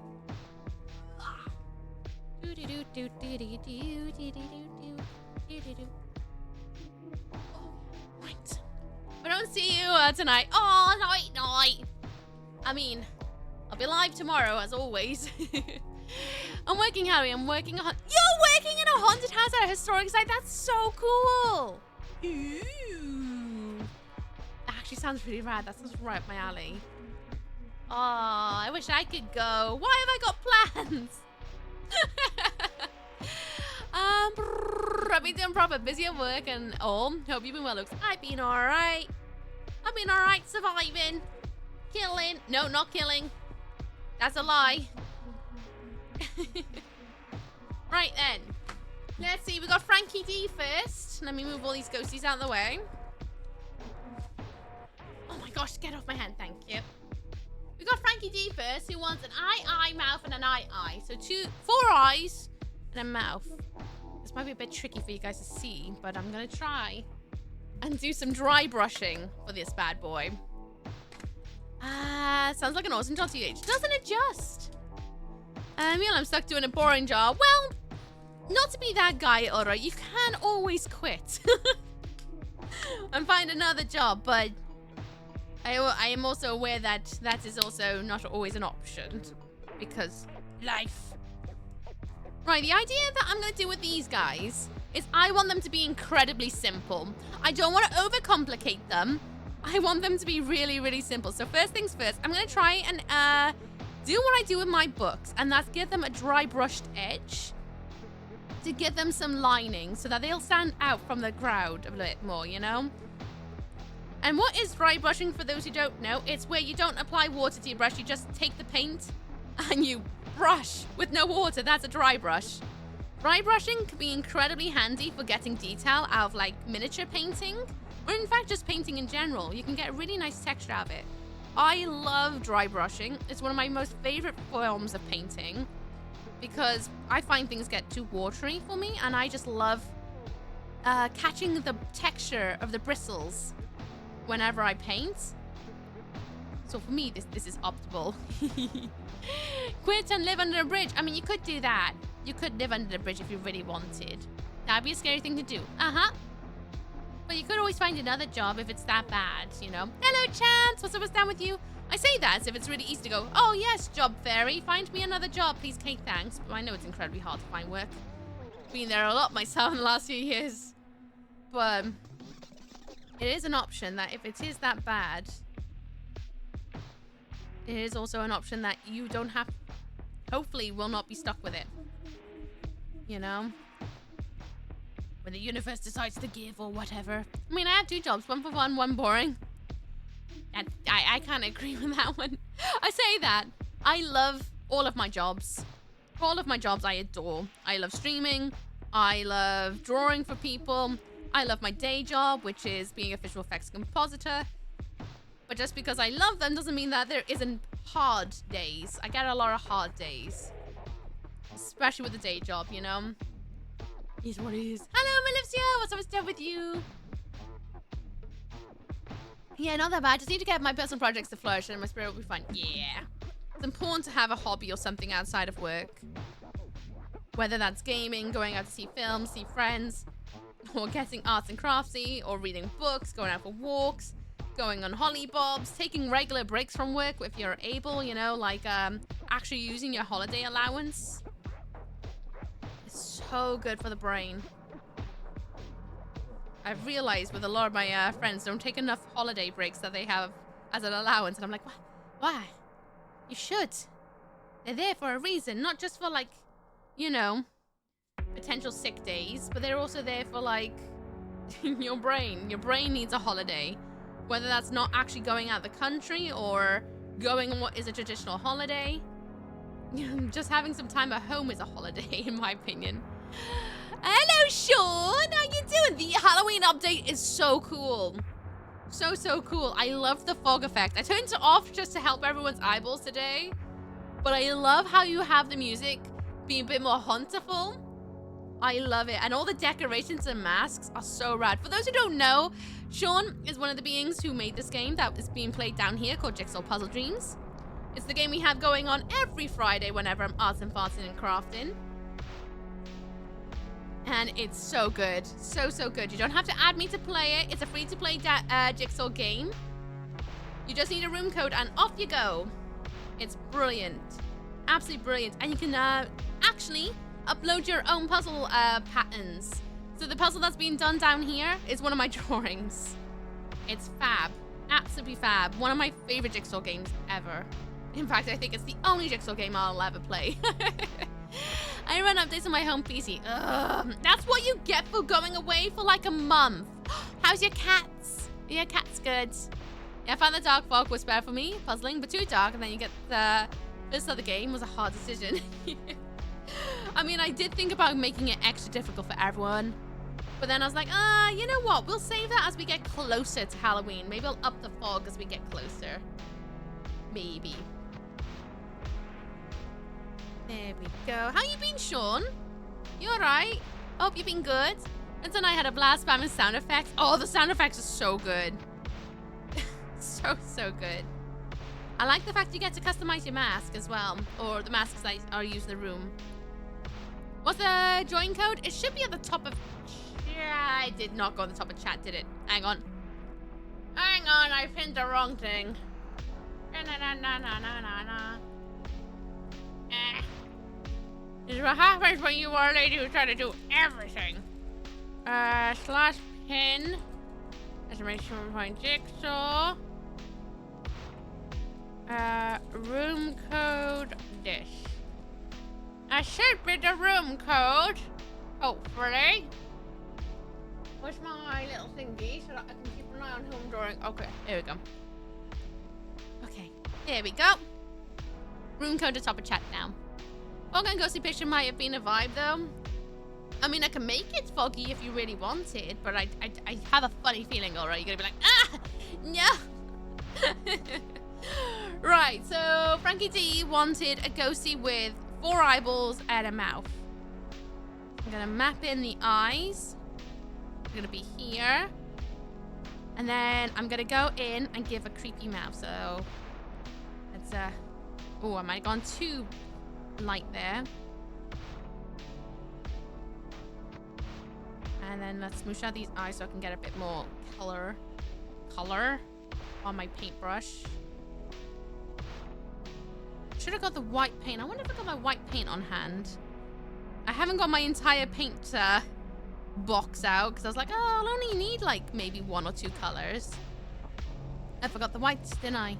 Right. We don't see you tonight. Oh, night. I mean, I'll be live tomorrow as always. I'm working, Harry. I'm working on. You're working in a haunted house at a historic site. That's so cool. Ooh. That actually sounds really rad. That sounds right up my alley. Oh, I wish I could go. Why have I got plans? I've been doing proper busy at work and all. Hope you've been well, Luke. I've been alright. Surviving. Killing. No, not killing. That's a lie. Right then. Let's see. We got Frankie D first. Let me move all these ghosties out of the way. Oh my gosh, get off my hand. Thank you. We got Frankie D first, who wants an eye, mouth, and an eye. So 4 eyes and a mouth. This might be a bit tricky for you guys to see, but I'm gonna try and do some dry brushing for this bad boy. Sounds like an awesome job, TH. Doesn't it just? I'm stuck doing a boring job. Well, not to be that guy, Ora. You can always quit and find another job, but I am also aware that that is also not always an option because life. Right, the idea that I'm going to do with these guys is I want them to be incredibly simple. I don't want to overcomplicate them. I want them to be really, really simple. So first things first, I'm going to try and do what I do with my books, and that's give them a dry brushed edge to give them some lining so that they'll stand out from the crowd a bit more, you know? And what is dry brushing, for those who don't know? It's where you don't apply water to your brush. You just take the paint and you brush with no water. That's a dry brush. Dry brushing can be incredibly handy for getting detail out of like miniature painting, or in fact just painting in general. You can get a really nice texture out of it. I love dry brushing. It's one of my most favorite forms of painting because I find things get too watery for me, and I just love catching the texture of the bristles whenever I paint. So for me, this is optimal. Quit and live under a bridge. I mean, you could do that. You could live under the bridge if you really wanted. That'd be a scary thing to do. But you could always find another job if it's that bad, you know. Hello, Chance. What's down with you? I say that as if it's really easy to go, oh yes, job fairy, find me another job, please, Kate, thanks. But I know it's incredibly hard to find work. Been there a lot myself in the last few years. But it is an option that if it is that bad, it is also an option that you don't have, hopefully will not be stuck with it. You know? When the universe decides to give or whatever. I mean, I have 2 jobs, one for fun, one boring. And I kind of agree with that one. I say that. I love all of my jobs. All of my jobs I adore. I love streaming. I love drawing for people. I love my day job, which is being a visual effects compositor. But just because I love them doesn't mean that there isn't hard days. I get a lot of hard days. Especially with the day job, you know? Is what it is. Hello, Melissa. What's up with you? Yeah, not that bad. Just need to get my personal projects to flourish and my spirit will be fine. Yeah. It's important to have a hobby or something outside of work. Whether that's gaming, going out to see films, see friends, or getting arts and craftsy, or reading books, going out for walks, going on hollybobs, taking regular breaks from work if you're able, you know, like actually using your holiday allowance. It's so good for the brain. I've realized with a lot of my friends don't take enough holiday breaks that they have as an allowance, and I'm like, why? You should. They're there for a reason, not just for like, you know, potential sick days, but they're also there for like your brain. Your brain needs a holiday, whether that's not actually going out of the country or going on what is a traditional holiday. Just having some time at home is a holiday, in my opinion. Hello, Sean. How you doing? The Halloween update is so cool. So cool. I love the fog effect. I turned it off just to help everyone's eyeballs today. But I love how you have the music be a bit more haunterful. I love it. And all the decorations and masks are so rad. For those who don't know, Sean is one of the beings who made this game that is being played down here called Jigsaw Puzzle Dreams. It's the game we have going on every Friday whenever I'm arts and farting and crafting. And it's so good. So good. You don't have to add me to play it. It's a free-to-play Jigsaw game. You just need a room code and off you go. It's brilliant. Absolutely brilliant. And you can actually upload your own puzzle patterns. So the puzzle that's being done down here is one of my drawings. It's fab. Absolutely fab. One of my favorite Jigsaw games ever. In fact, I think it's the only Jigsaw game I'll ever play. I run updates on my home PC. Ugh, that's what you get for going away for like a month. How's your cats? Your cat's good. Yeah, I found the dark fog was bad for me, puzzling, but too dark, and then you get the first other game was a hard decision. I mean, I did think about making it extra difficult for everyone, but then I was like, you know what? We'll save that as we get closer to Halloween. Maybe I'll up the fog as we get closer. Maybe. There we go. How you been, Sean? You alright? Hope you've been good. And then I had a blast spamming sound effects. Oh, the sound effects are so good. so good. I like the fact you get to customize your mask as well. Or the masks that are used in the room. What's the join code? It should be at the top of... Yeah, I did not go on the top of chat, did it? Hang on. Hang on, I pinned the wrong thing. This is what happens when you are a lady who try to do everything. Slash pin. Exclamation point jigsaw. Room code this. I should be the room code. Hopefully. Where's my little thingy so that I can keep an eye on who I'm drawing? Okay, there we go. Okay, there we go. Room code at top of chat now. Fog and ghostly picture might have been a vibe though. I mean, I can make it foggy if you really want it, but I have a funny feeling already. You're gonna be like, no. Right, so Frankie D wanted a ghosty with 4 eyeballs and a mouth. I'm gonna map in the eyes. I'm gonna be here. And then I'm gonna go in and give a creepy mouth. So let's oh, I might have gone too light there. And then let's smoosh out these eyes so I can get a bit more color on my paintbrush. Should have got the white paint. I wonder if I got my white paint on hand. I haven't got my entire paint box out because I was like, oh, I'll only need like maybe 1 or 2 colors. I forgot the whites, didn't I?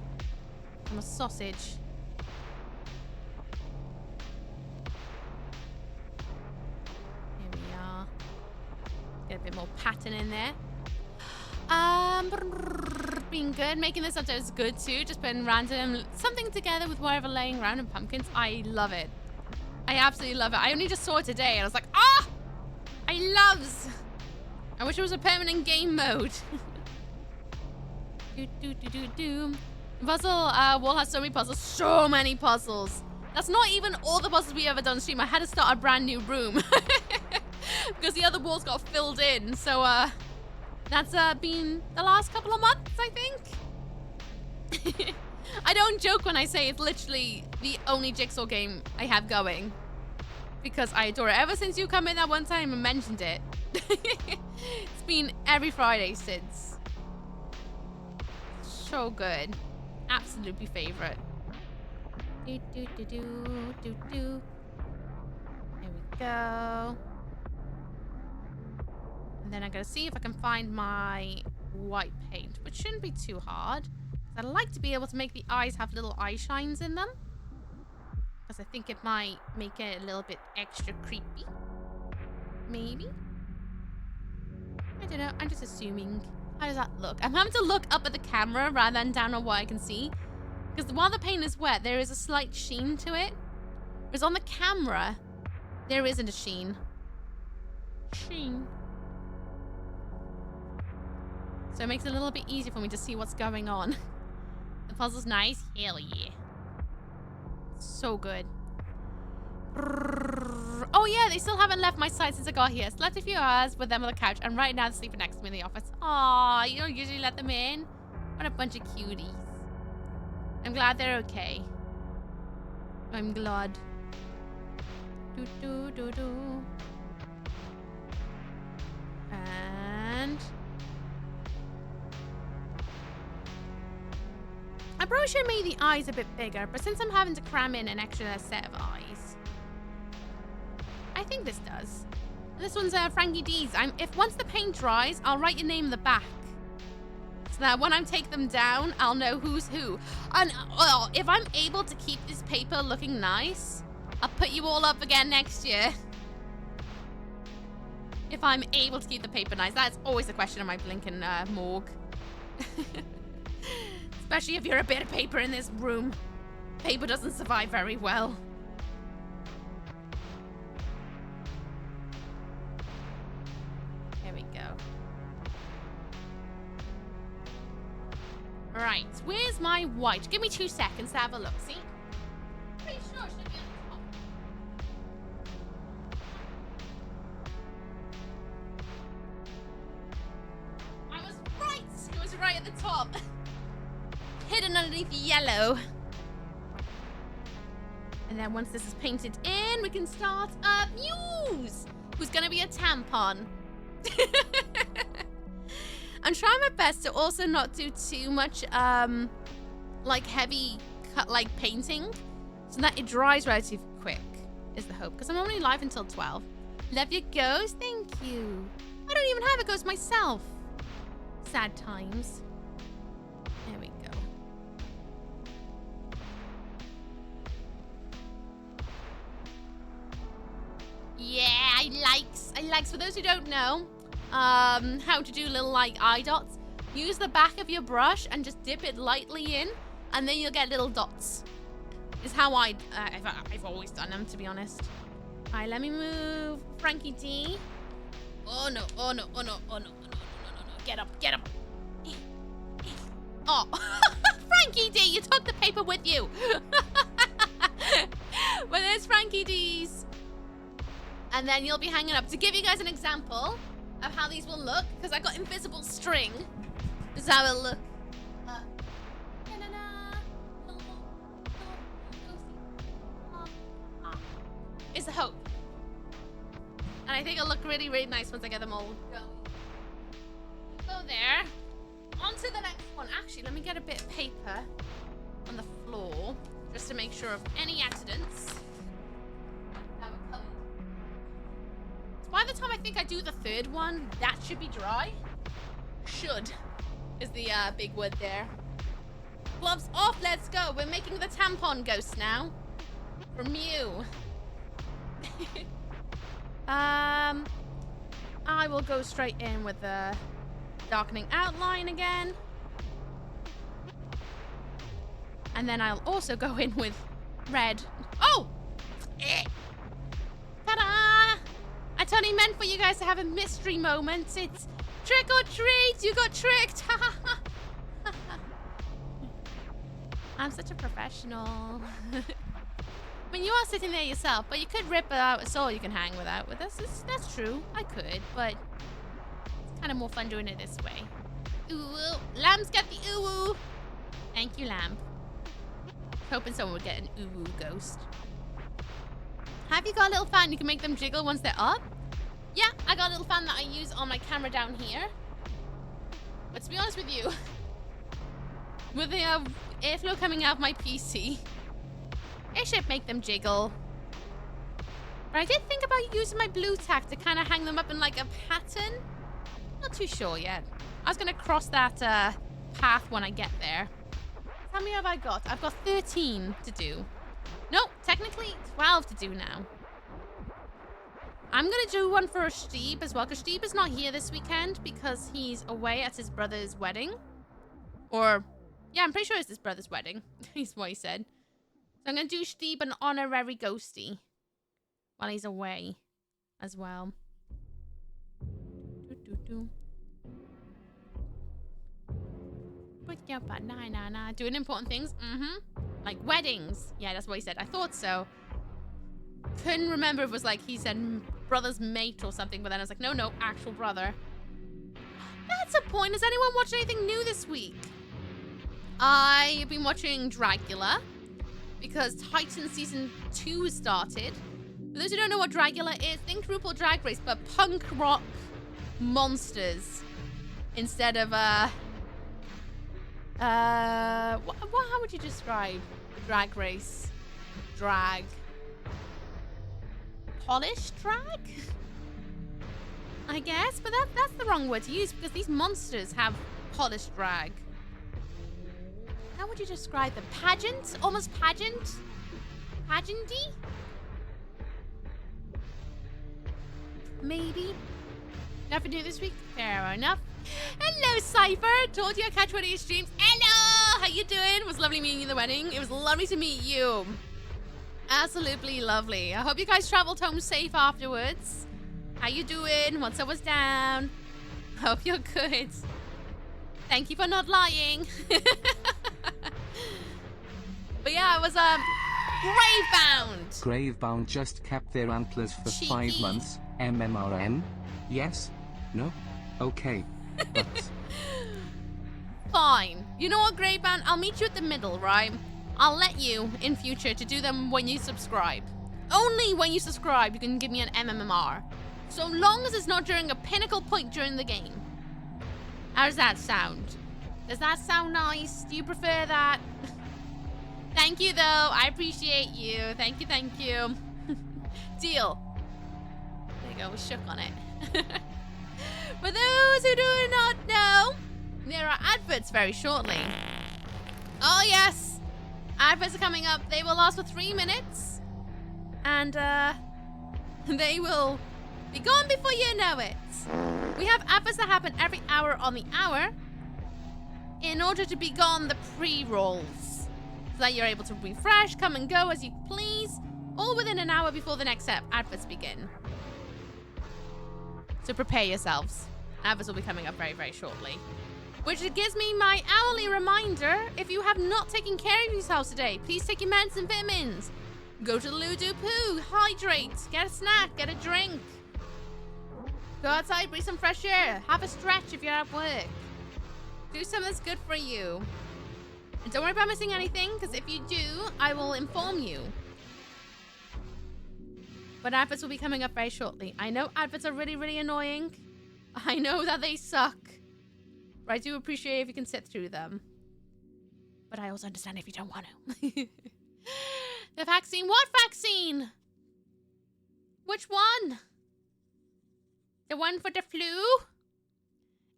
I'm a sausage. Here we are. Get a bit more pattern in there. Being good. Making this update is good too. Just putting random something together with whatever laying around and pumpkins. I love it. I absolutely love it. I only just saw it today and I was like, ah! I loves. I wish it was a permanent game mode. Puzzle wall has so many puzzles. So many puzzles. That's not even all the puzzles we ever done stream. I had to start a brand new room. Because the other walls got filled in. So that's been the last couple of months, I think. I don't joke when I say it's literally the only Jigsaw game I have going. Because I adore it. Ever since you come in that one time and mentioned it. It's been every Friday since. So good. Absolutely favorite. There we go. And then I gotta see if I can find my white paint, which shouldn't be too hard. I'd like to be able to make the eyes have little eye shines in them. Because I think it might make it a little bit extra creepy. Maybe? I don't know. I'm just assuming. How does that look? I'm having to look up at the camera rather than down on what I can see. Because while the paint is wet, there is a slight sheen to it. Whereas on the camera, there isn't a sheen. Sheen. So it makes it a little bit easier for me to see what's going on. The puzzle's nice. Hell yeah. So good. Oh yeah, they still haven't left my side since I got here. Slept a few hours with them on the couch, and right now they're sleeping next to me in the office. Aw, you don't usually let them in. What a bunch of cuties. I'm glad they're okay. I'm glad. Do do do do. And I probably should have made the eyes a bit bigger, but since I'm having to cram in an extra set of eyes, I think this does. This one's Frankie D's. If once the paint dries, I'll write your name in the back, so that when I take them down, I'll know who's who. And if I'm able to keep this paper looking nice, I'll put you all up again next year. If I'm able to keep the paper nice, that's always the question in my blinking morgue. Especially if you're a bit of paper in this room. Paper doesn't survive very well. There we go. Right, where's my white? Give me 2 seconds to have a look, see? Pretty sure it should be on the top. I was right! It was right at the top. Hidden underneath yellow. And then once this is painted in, we can start Muse, who's gonna be a tampon. I'm trying my best to also not do too much like heavy cut like painting, so that it dries relatively quick is the hope, because I'm only live until 12. Love your ghost, thank you. I don't even have a ghost myself. Sad times. There we go. Yeah, I likes. For those who don't know how to do little like eye dots, use the back of your brush and just dip it lightly in, and then you'll get little dots. Is how I've always done them, to be honest. All right, let me move Frankie D. Oh no, oh no, oh no, oh no, oh no, no, no, no. Get up, get up. Oh, Frankie D, you took the paper with you. Well, there's Frankie D's. And then you'll be hanging up. To give you guys an example of how these will look, because I got invisible string, this is how it'll look. Is the hope. And I think it'll look really, really nice once I get them all going. Go there. On to the next one. Actually, let me get a bit of paper on the floor just to make sure of any accidents. By the time I think I do the third one, that should be dry. Should is the big word there. Gloves off, let's go. We're making the tampon ghost now. From you. I will go straight in with the darkening outline again. And then I'll also go in with red. Oh! Ta-da! I totally meant for you guys to have a mystery moment. It's trick or treat. You got tricked. I'm such a professional. I mean, you are sitting there yourself, but you could rip out a soul you can hang without with us. That's true. I could, but it's kind of more fun doing it this way. Ooh, Lamb's got the ooh. Thank you, Lamb. Hoping someone would get an ooh ghost. Have you got a little fan you can make them jiggle once they're up? Yeah, I got a little fan that I use on my camera down here. But to be honest with you, with the airflow coming out of my PC, it should make them jiggle. But I did think about using my blue tack to kind of hang them up in like a pattern. Not too sure yet. I was going to cross that path when I get there. How many have I got? I've got 13 to do. No, technically 12 to do now. I'm going to do one for Steve as well, because Steve is not here this weekend because he's away at his brother's wedding. Or, yeah, I'm pretty sure it's his brother's wedding. Is what he said. So I'm going to do Steve an honorary ghosty while he's away as well. Put your banana. Doing important things. Like weddings. Yeah, that's what he said. I thought so. Couldn't remember if it was like he said brother's mate or something, but then I was like, no, actual brother. That's a point. Has anyone watched anything new this week? I've been watching Dragula because Titan Season 2 started. For those who don't know what Dragula is, think RuPaul Drag Race, but punk rock monsters instead of how would you describe Drag Race? Drag. Polished drag? I guess, but that's the wrong word to use because these monsters have polished drag. How would you describe them? Pageant? Almost pageant? Pageanty? Maybe. Nothing new this week? Fair enough. Hello, Cypher. Told you I'd catch one of your streams. Hello! How you doing? It was lovely meeting you at the wedding. It was lovely to meet you. Absolutely lovely. I hope you guys traveled home safe afterwards. How you doing? What's up, what's down? Hope you're good. Thank you for not lying. But yeah, I was gravebound. Gravebound just kept their antlers for Cheeky. 5 months. MMRM? Yes? No? Okay. But Fine. You know what, Gravebound? I'll meet you at the middle, right? I'll let you, in future, to do them when you subscribe. Only when you subscribe, you can give me an MMR. So long as it's not during a pinnacle point during the game. How does that sound? Does that sound nice? Do you prefer that? Thank you, though. I appreciate you. Thank you, thank you. Deal. There you go. We shook on it. For those who do not know, there are adverts very shortly. Oh, yes. Adverts are coming up. They will last for 3 minutes. And they will be gone before you know it. We have adverts that happen every hour on the hour in order to be gone the pre-rolls. So that you're able to refresh, come and go as you please, all within an hour before the next adverts begin. So prepare yourselves. Adverts will be coming up very, very shortly. Which gives me my hourly reminder, if you have not taken care of yourselves today, please take your meds and vitamins. Go to the loo-doo-poo, hydrate, get a snack, get a drink. Go outside, breathe some fresh air, have a stretch if you're at work. Do something that's good for you. And don't worry about missing anything, because if you do, I will inform you. But adverts will be coming up very shortly. I know adverts are really, really annoying. I know that they suck. But I do appreciate if you can sit through them. But I also understand if you don't want to. The vaccine? What vaccine? Which one? The one for the flu?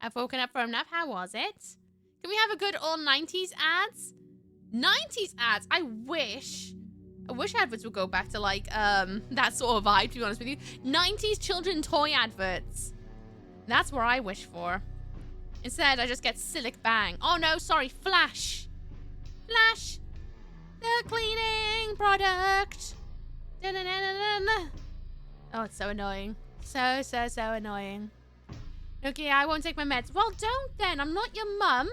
I've woken up from nap. How was it? Can we have a good all 90s ads? 90s ads? I wish adverts would go back to like that sort of vibe, to be honest with you. 90s children toy adverts. That's what I wish for. Instead, I just get Silic Bang. Oh no, sorry, Flash. Flash. The cleaning product. Da-da-da-da-da. Oh, it's so annoying. So annoying. Okay, I won't take my meds. Well, don't then. I'm not your mum.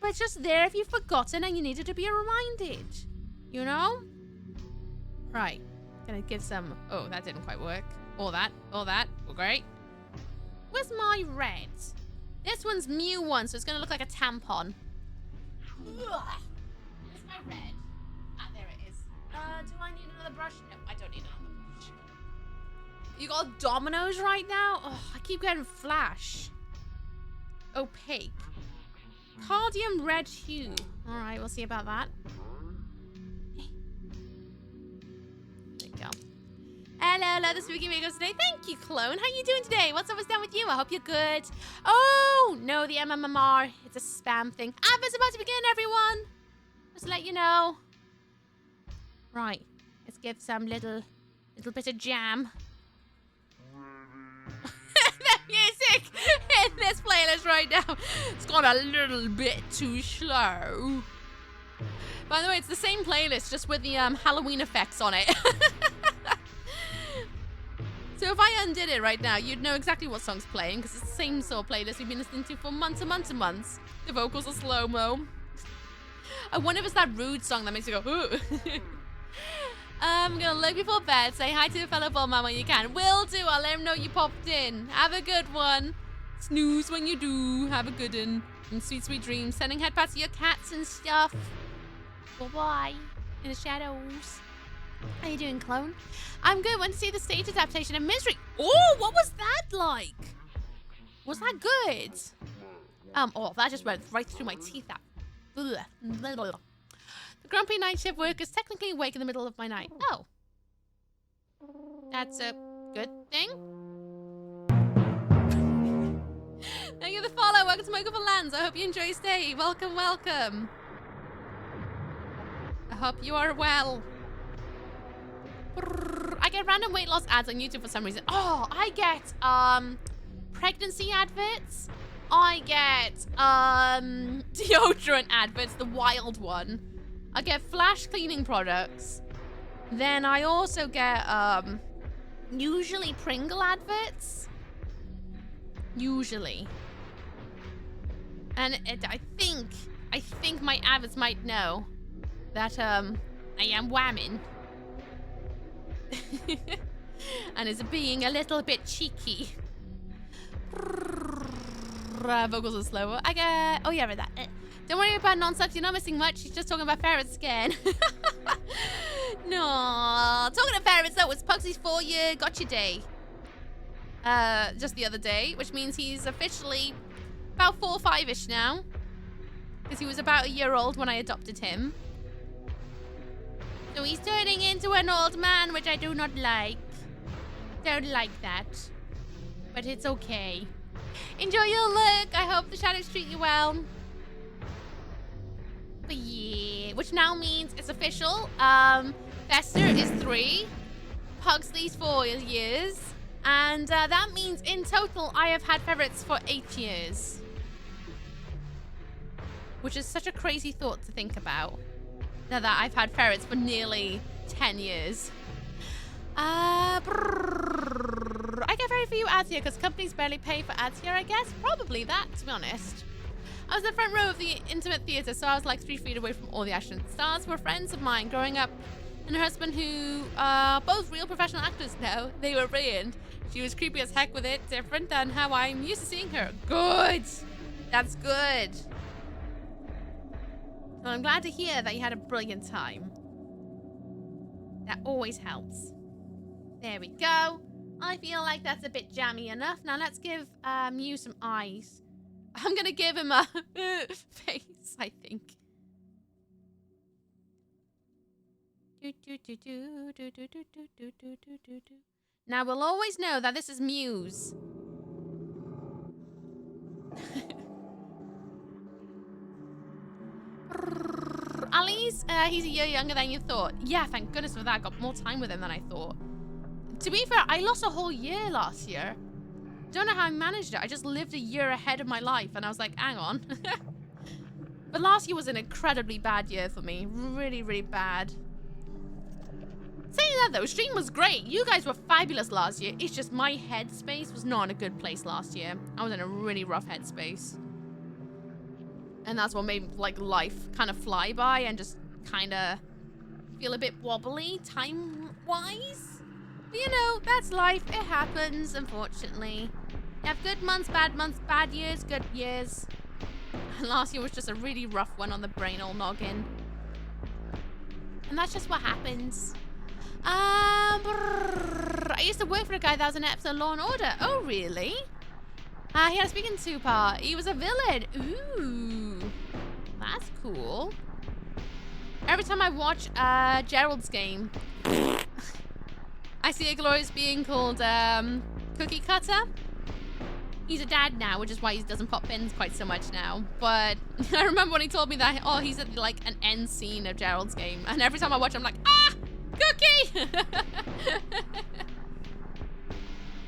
But it's just there if you've forgotten and you needed to be reminded. You know? Right. Gonna give some... Oh, that didn't quite work. All that. Well, great. Where's my red? This one's Mew one, so it's gonna look like a tampon. Where's my red? Ah, there it is. Do I need another brush? No, I don't need another brush. You got Dominoes right now? Oh, I keep getting Flash. Opaque. Cardium red hue. Alright, we'll see about that. There you go. Hello, this is Spooky Amigos today. Thank you, Clone. How you doing today? What's up, what's down with you? I hope you're good. Oh, no, the MMR. It's a spam thing. Advert's about to begin, everyone. you know. Right. Let's give some little bit of jam. The music in this playlist right now, it's gone a little bit too slow. By the way, it's the same playlist, just with the Halloween effects on it. So if I undid it right now, you'd know exactly what song's playing, because it's the same sort of playlist we've been listening to for months and months and months. The vocals are slow-mo. I wonder if it's that Rude song that makes you go, ooh. I'm gonna look before bed, say hi to a fellow ball man when you can. Will do, I'll let him know you popped in. Have a good one. Snooze when you do. Have a good one. And sweet, sweet dreams. Sending head pats to your cats and stuff. Bye-bye. In the shadows. How you doing, clone? I'm good. Went to see the stage adaptation of Misery. Oh, what was that like? Was that good? Oh, that just went right through my teeth. The grumpy night shift worker is technically awake in the middle of my night. Oh. That's a good thing. Thank you for the follow. Welcome to Mocha for Lands. I hope you enjoy your stay. Welcome, welcome. I hope you are well. I get random weight loss ads on YouTube for some reason. Oh, I get pregnancy adverts. I get deodorant adverts, the wild one. I get flash cleaning products. Then I also get usually Pringle adverts. Usually. And I think my adverts might know that I am whamming. And is being a little bit cheeky. Vocals are slower. I get. Oh yeah, read that. Don't worry about nonsense. You're not missing much. She's just talking about ferrets again. No, talking to ferrets though. It's Pugsy's 4-year gotcha day. Just the other day, which means he's officially about 4 or 5-ish now, because he was about a year old when I adopted him. So he's turning into an old man, which I do not like. Don't like that. But it's okay. Enjoy your look. I hope the shadows treat you well. But yeah, which now means it's official. Fester is 3. Pugsley's 4 years. And that means in total, I have had ferrets for 8 years. Which is such a crazy thought to think about. Now that I've had ferrets for nearly 10 years. I get very few ads here because companies barely pay for ads here, I guess. Probably that, to be honest. I was in the front row of the intimate theater, so I was like 3 feet away from all the action. Stars were friends of mine growing up, and her husband, who are both real professional actors now. They were brilliant. She was creepy as heck with it, different than how I'm used to seeing her. Good. That's good. So I'm glad to hear that you had a brilliant time. That always helps. There we go. I feel like that's a bit jammy enough. Now let's give Mew some eyes. I'm gonna give him a face, I think. Now we'll always know that this is Mew's. At least he's a year younger than you thought. Yeah, thank goodness for that. I got more time with him than I thought. To be fair, I lost a whole year last year. Don't know how I managed it. I just lived a year ahead of my life, and I was like, hang on. But last year was an incredibly bad year for me. Really, really bad. Saying that though, stream was great. You guys were fabulous last year. It's just my headspace was not in a good place last year. I was in a really rough headspace. And that's what made like life kind of fly by and just kind of feel a bit wobbly time-wise. But you know, that's life. It happens, unfortunately. You have good months, bad years, good years. And last year was just a really rough one on the brain old noggin. And that's just what happens. I used to work for a guy that was an episode of Law and Order. Oh, really? He had a speaking to part. He was a villain. Ooh. That's cool. Every time I watch Gerald's game, I see a glorious being called Cookie Cutter. He's a dad now, which is why he doesn't pop in quite so much now. But I remember when he told me that, oh, he's at like an end scene of Gerald's game. And every time I watch, I'm like, ah, Cookie!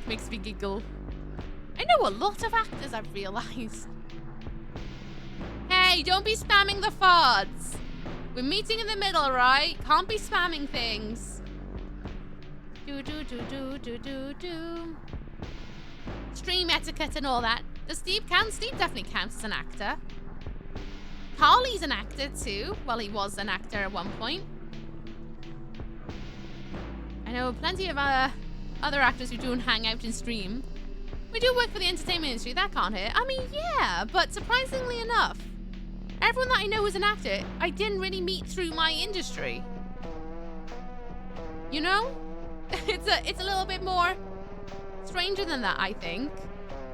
Makes me giggle. I know a lot of actors, I've realized. Hey, don't be spamming the VODs. We're meeting in the middle, right? Can't be spamming things. Do. Stream etiquette and all that. Does Steve count? Steve definitely counts as an actor. Carly's an actor too. Well, he was an actor at one point. I know plenty of other actors who don't hang out and stream. We do work for the entertainment industry, that can't hurt. I mean, yeah, but surprisingly enough, everyone that I know who's an actor, I didn't really meet through my industry. You know? It's a little bit more stranger than that, I think.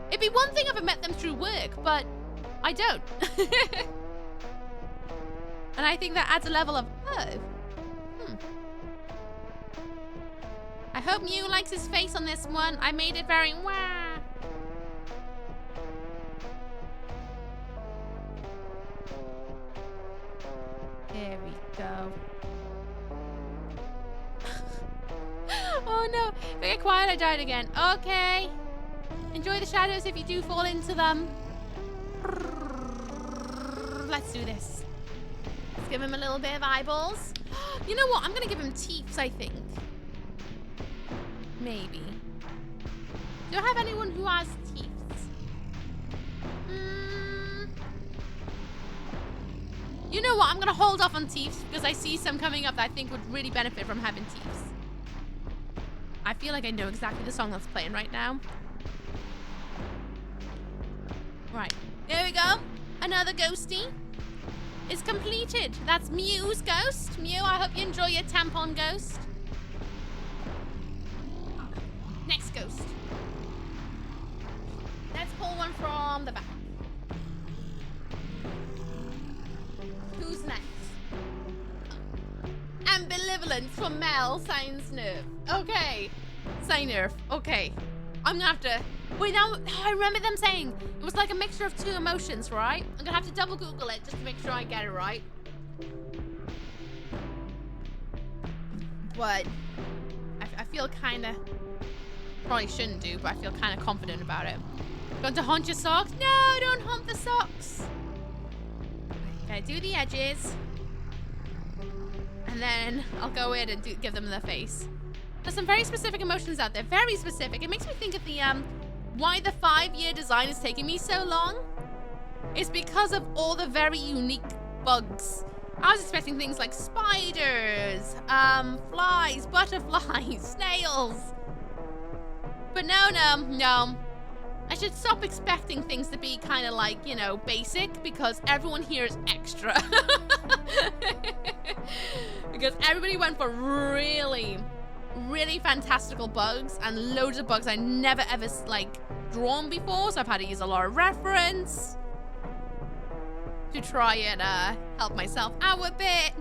It'd be one thing if I met them through work, but I don't. And I think that adds a level of, I hope Mew likes his face on this one. I made it very wah. There we go. Oh no, if I get quiet, I died again. Okay. Enjoy the shadows if you do fall into them. Let's do this. Let's give him a little bit of eyeballs. You know what? I'm gonna give him teeth, I think. Maybe. Do I have anyone who has teeth? You know what? I'm gonna hold off on teeth because I see some coming up that I think would really benefit from having teeth. I feel like I know exactly the song that's playing right now. Right. There we go. Another ghosty is completed. That's Mew's ghost. Mew, I hope you enjoy your tampon ghost. Next ghost. Let's pull one from the back. Who's next? Ambivalent from Mel, Science Nerve. Okay. Science Nerve. Okay. I'm gonna have to... Wait, now I remember them saying it was like a mixture of two emotions, right? I'm gonna have to double Google it just to make sure I get it right. But I feel kind of... Probably shouldn't do, but I feel kind of confident about it. Going to haunt your socks? No, don't haunt the socks. Okay, do the edges. And then I'll go in and give them the face. There's some very specific emotions out there. Very specific. It makes me think of the, why the 5-year design is taking me so long. It's because of all the very unique bugs. I was expecting things like spiders, flies, butterflies, snails. But no. I should stop expecting things to be kind of like, you know, basic because everyone here is extra. Because everybody went for really fantastical bugs and loads of bugs I never ever like drawn before, so I've had to use a lot of reference to try and help myself out a bit.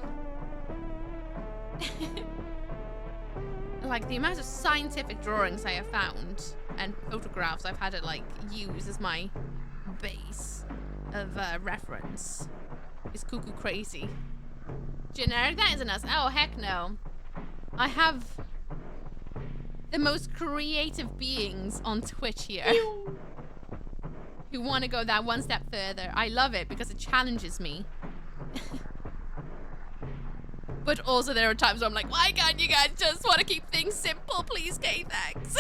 Like the amount of scientific drawings I have found and photographs I've had to like use as my base of reference is cuckoo crazy. Generic? That isn't us. Oh heck no. I have the most creative beings on Twitch here who want to go that one step further. I love it because it challenges me. But also there are times where I'm like, why can't you guys just want to keep things simple? Please, Kay, thanks.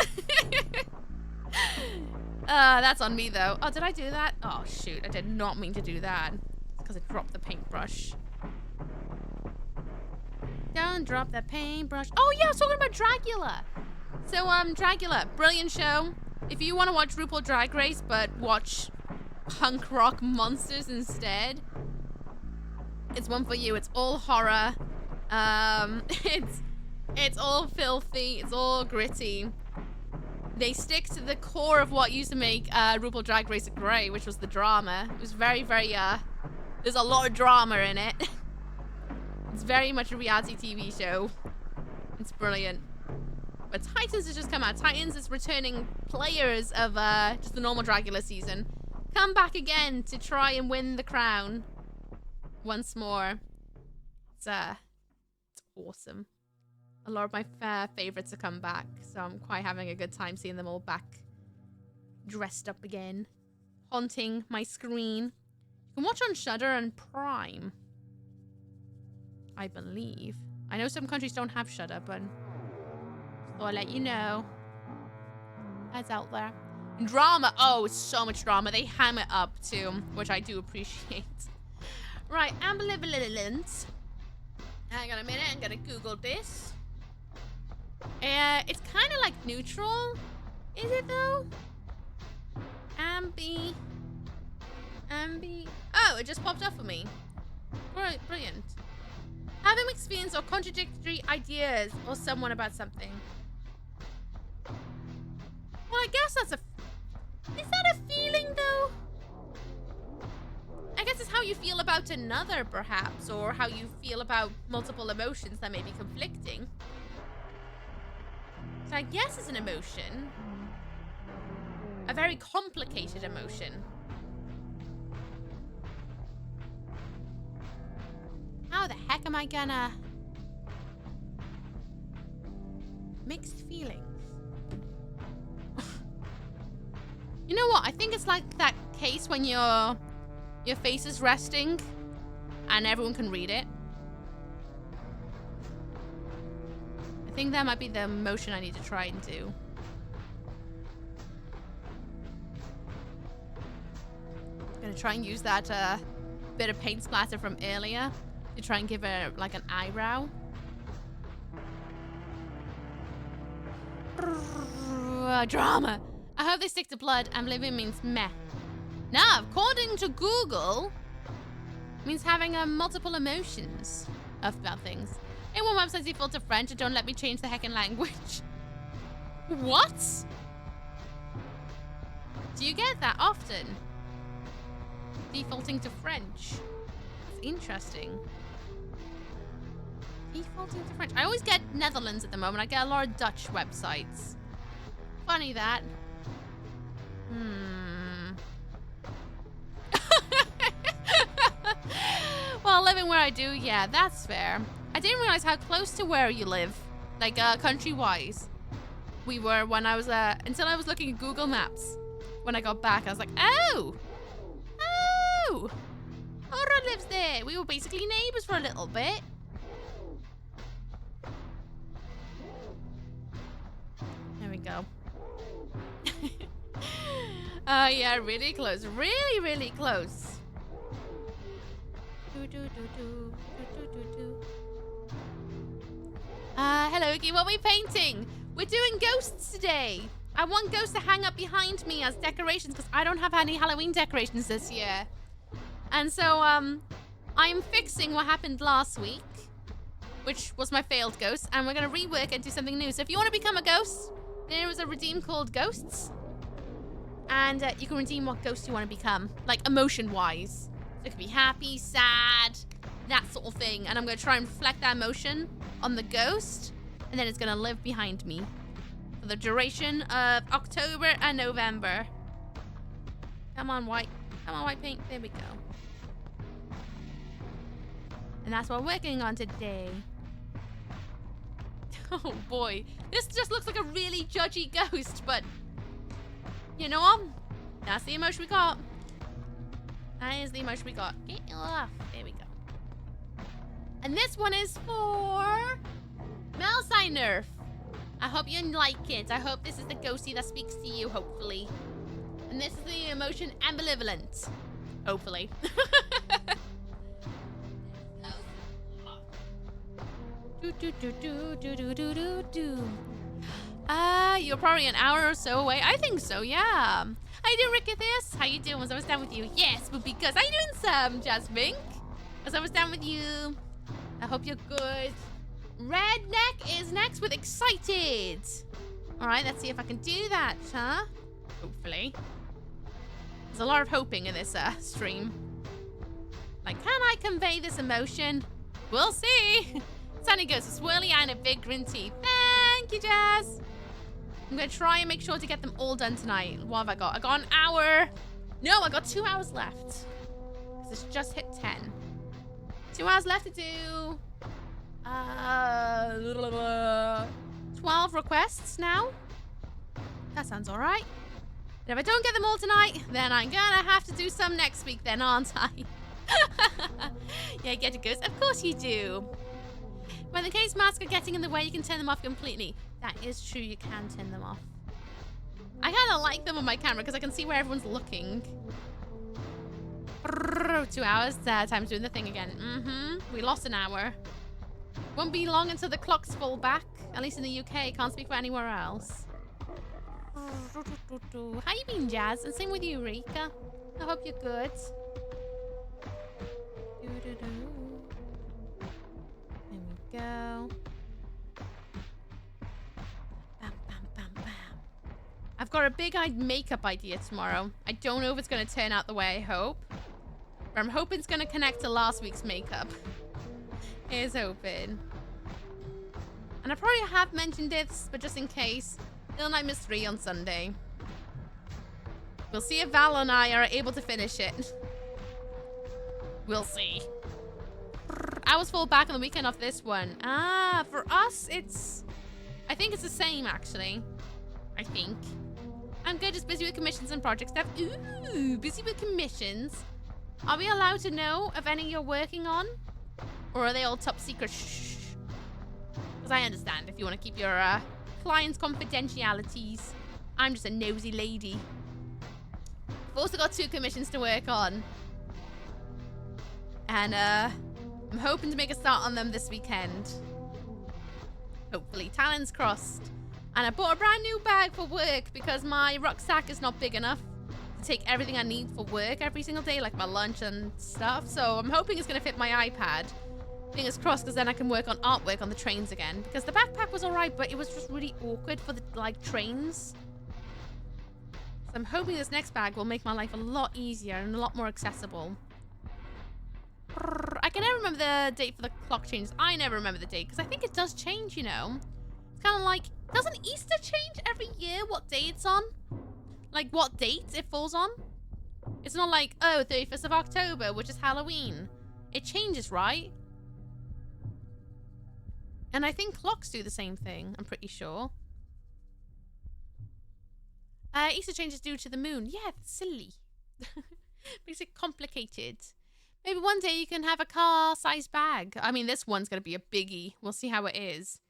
That's on me though. Oh, did I do that? Oh shoot, I did not mean to do that. It's because I dropped the paintbrush. Don't drop the paintbrush. Oh yeah, I was talking about Dragula. So Dragula, brilliant show. If you want to watch RuPaul Drag Race but watch punk rock monsters instead, it's one for you. It's all horror. It's all filthy. It's all gritty. They stick to the core of what used to make RuPaul Drag Race great, which was the drama. It was very there's a lot of drama in it. It's very much a reality TV show. It's brilliant. But Titans has just come out. Titans is returning players of just the normal Dracula season. Come back again to try and win the crown once more. It's awesome. A lot of my favorites have come back, so I'm quite having a good time seeing them all back dressed up again, haunting my screen. You can watch on Shudder and Prime, I believe. I know some countries don't have Shudder, but I'll let you know. That's out there. Drama. Oh, it's so much drama. They ham it up too, which I do appreciate. Right, ambivalent. Hang on a minute. I'm gonna Google this. It's kind of like neutral. Is it though? Ambi. Oh, it just popped up for me. Brilliant. Having experience or contradictory ideas or someone about something. Well, I guess that's is that a feeling though? I guess it's how you feel about another, perhaps, or how you feel about multiple emotions that may be conflicting. So I guess it's an emotion. A very complicated emotion. How the heck am I gonna... Mixed feelings. You know what? I think it's like that case when your face is resting and everyone can read it. I think that might be the motion I need to try and do. I'm gonna try and use that bit of paint splatter from earlier to try and give it like an eyebrow. Drama. I hope they stick to blood and living means meh. Now, according to Google, means having multiple emotions about things. In one website default to French and don't let me change the heckin' language. What? Do you get that often? Defaulting to French. That's interesting. Defaulting to French. I always get Netherlands at the moment. I get a lot of Dutch websites. Funny that. Well, living where I do, yeah, that's fair. I didn't realize how close to where you live, like country-wise, we were when I was until I was looking at Google Maps. When I got back, I was like, oh, Aura lives there. We were basically neighbors for a little bit. There we go. Yeah, really close. Really, really close. Hello, Iggy. What are we painting? We're doing ghosts today. I want ghosts to hang up behind me as decorations because I don't have any Halloween decorations this year. And so, I'm fixing what happened last week, which was my failed ghost, and we're going to rework and do something new. So if you want to become a ghost, there is a redeem called Ghosts. And you can redeem what ghost you want to become, like emotion-wise. So it could be happy, sad, that sort of thing. And I'm going to try and reflect that emotion on the ghost. And then it's going to live behind me for the duration of October and November. Come on, white. Come on, white paint. There we go. And that's what we're working on today. Oh, boy. This just looks like a really judgy ghost, but... You know what? That's the emotion we got. That is the emotion we got. Get off. There we go. And this one is for Melsai Nerf. I hope you like it. I hope this is the ghostie that speaks to you, hopefully. And this is the emotion ambivalent. Hopefully. You're probably an hour or so away. I think so, yeah. How you doing, Rickethus? How you doing? Was I was down with you? Yes, but because how you doing, Sam Jasmine? Was I was down with you? I hope you're good. Redneck is next with excited. All right, let's see if I can do that, huh? Hopefully. There's a lot of hoping in this stream. Like, can I convey this emotion? We'll see. Sunny goes a swirly and a big green tea. Thank Thank you, Jazz. I'm going to try and make sure to get them all done tonight. What have I got? I got an hour. No, I got 2 hours left. Because it's just hit 10. 2 hours left to do 12 requests now. That sounds all right. And if I don't get them all tonight, then I'm gonna have to do some next week then, aren't I? Yeah, get a ghost. Of course you do. When the case masks are getting in the way, you can turn them off completely. That is true, you can turn them off. I kind of like them on my camera because I can see where everyone's looking. 2 hours, time's doing the thing again. We lost an hour. Won't be long until the clocks fall back, at least in the UK. Can't speak for anywhere else. How you been, Jazz? And same with you, Rika. I hope you're good. There we go. Bam, bam, bam, bam. I've got a big-eyed makeup idea tomorrow. I don't know if it's going to turn out the way I hope. But I'm hoping it's going to connect to last week's makeup. Here's hoping. And I probably have mentioned this, but just in case, Little Nightmares 3 on Sunday. We'll see if Val and I are able to finish it. We'll see. Hours fall back on the weekend off this one. Ah, for us, I think it's the same, actually. I think. I'm good, just busy with commissions and project stuff. Ooh, busy with commissions. Are we allowed to know of any you're working on? Or are they all top secret? Shh. Because I understand if you want to keep your clients' confidentialities. I'm just a nosy lady. I've also got 2 commissions to work on. And I'm hoping to make a start on them this weekend. Hopefully. Talons crossed. And I bought a brand new bag for work because my rucksack is not big enough to take everything I need for work every single day, like my lunch and stuff. So I'm hoping it's going to fit my iPad. Fingers crossed, because then I can work on artwork on the trains again. Because the backpack was alright, but it was just really awkward for the trains. So I'm hoping this next bag will make my life a lot easier and a lot more accessible. I can never remember the date for the clock changes. I never remember the date, because I think it does change, you know. It's kind of like, doesn't Easter change every year what day it's on? Like what date it falls on? It's not like, oh, 31st of October, which is Halloween. It changes, right? And I think clocks do the same thing, I'm pretty sure. Easter changes due to the moon. Yeah, it's silly. Makes it complicated. Maybe one day you can have a car-sized bag. I mean, this one's going to be a biggie. We'll see how it is.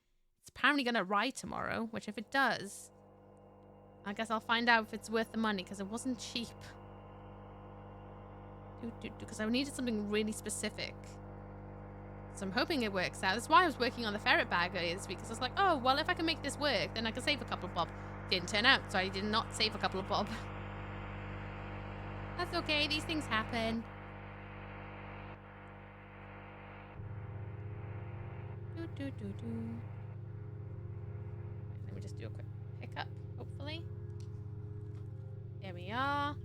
It's apparently going to ride tomorrow, which if it does, I guess I'll find out if it's worth the money, because it wasn't cheap. Because I needed something really specific. So I'm hoping it works out. That's why I was working on the ferret bag earlier this week, because I was like, oh, well, if I can make this work, then I can save a couple of bob. Didn't turn out, so I did not save a couple of bob. That's okay, these things happen. Let me just do a quick pickup, hopefully. There we are.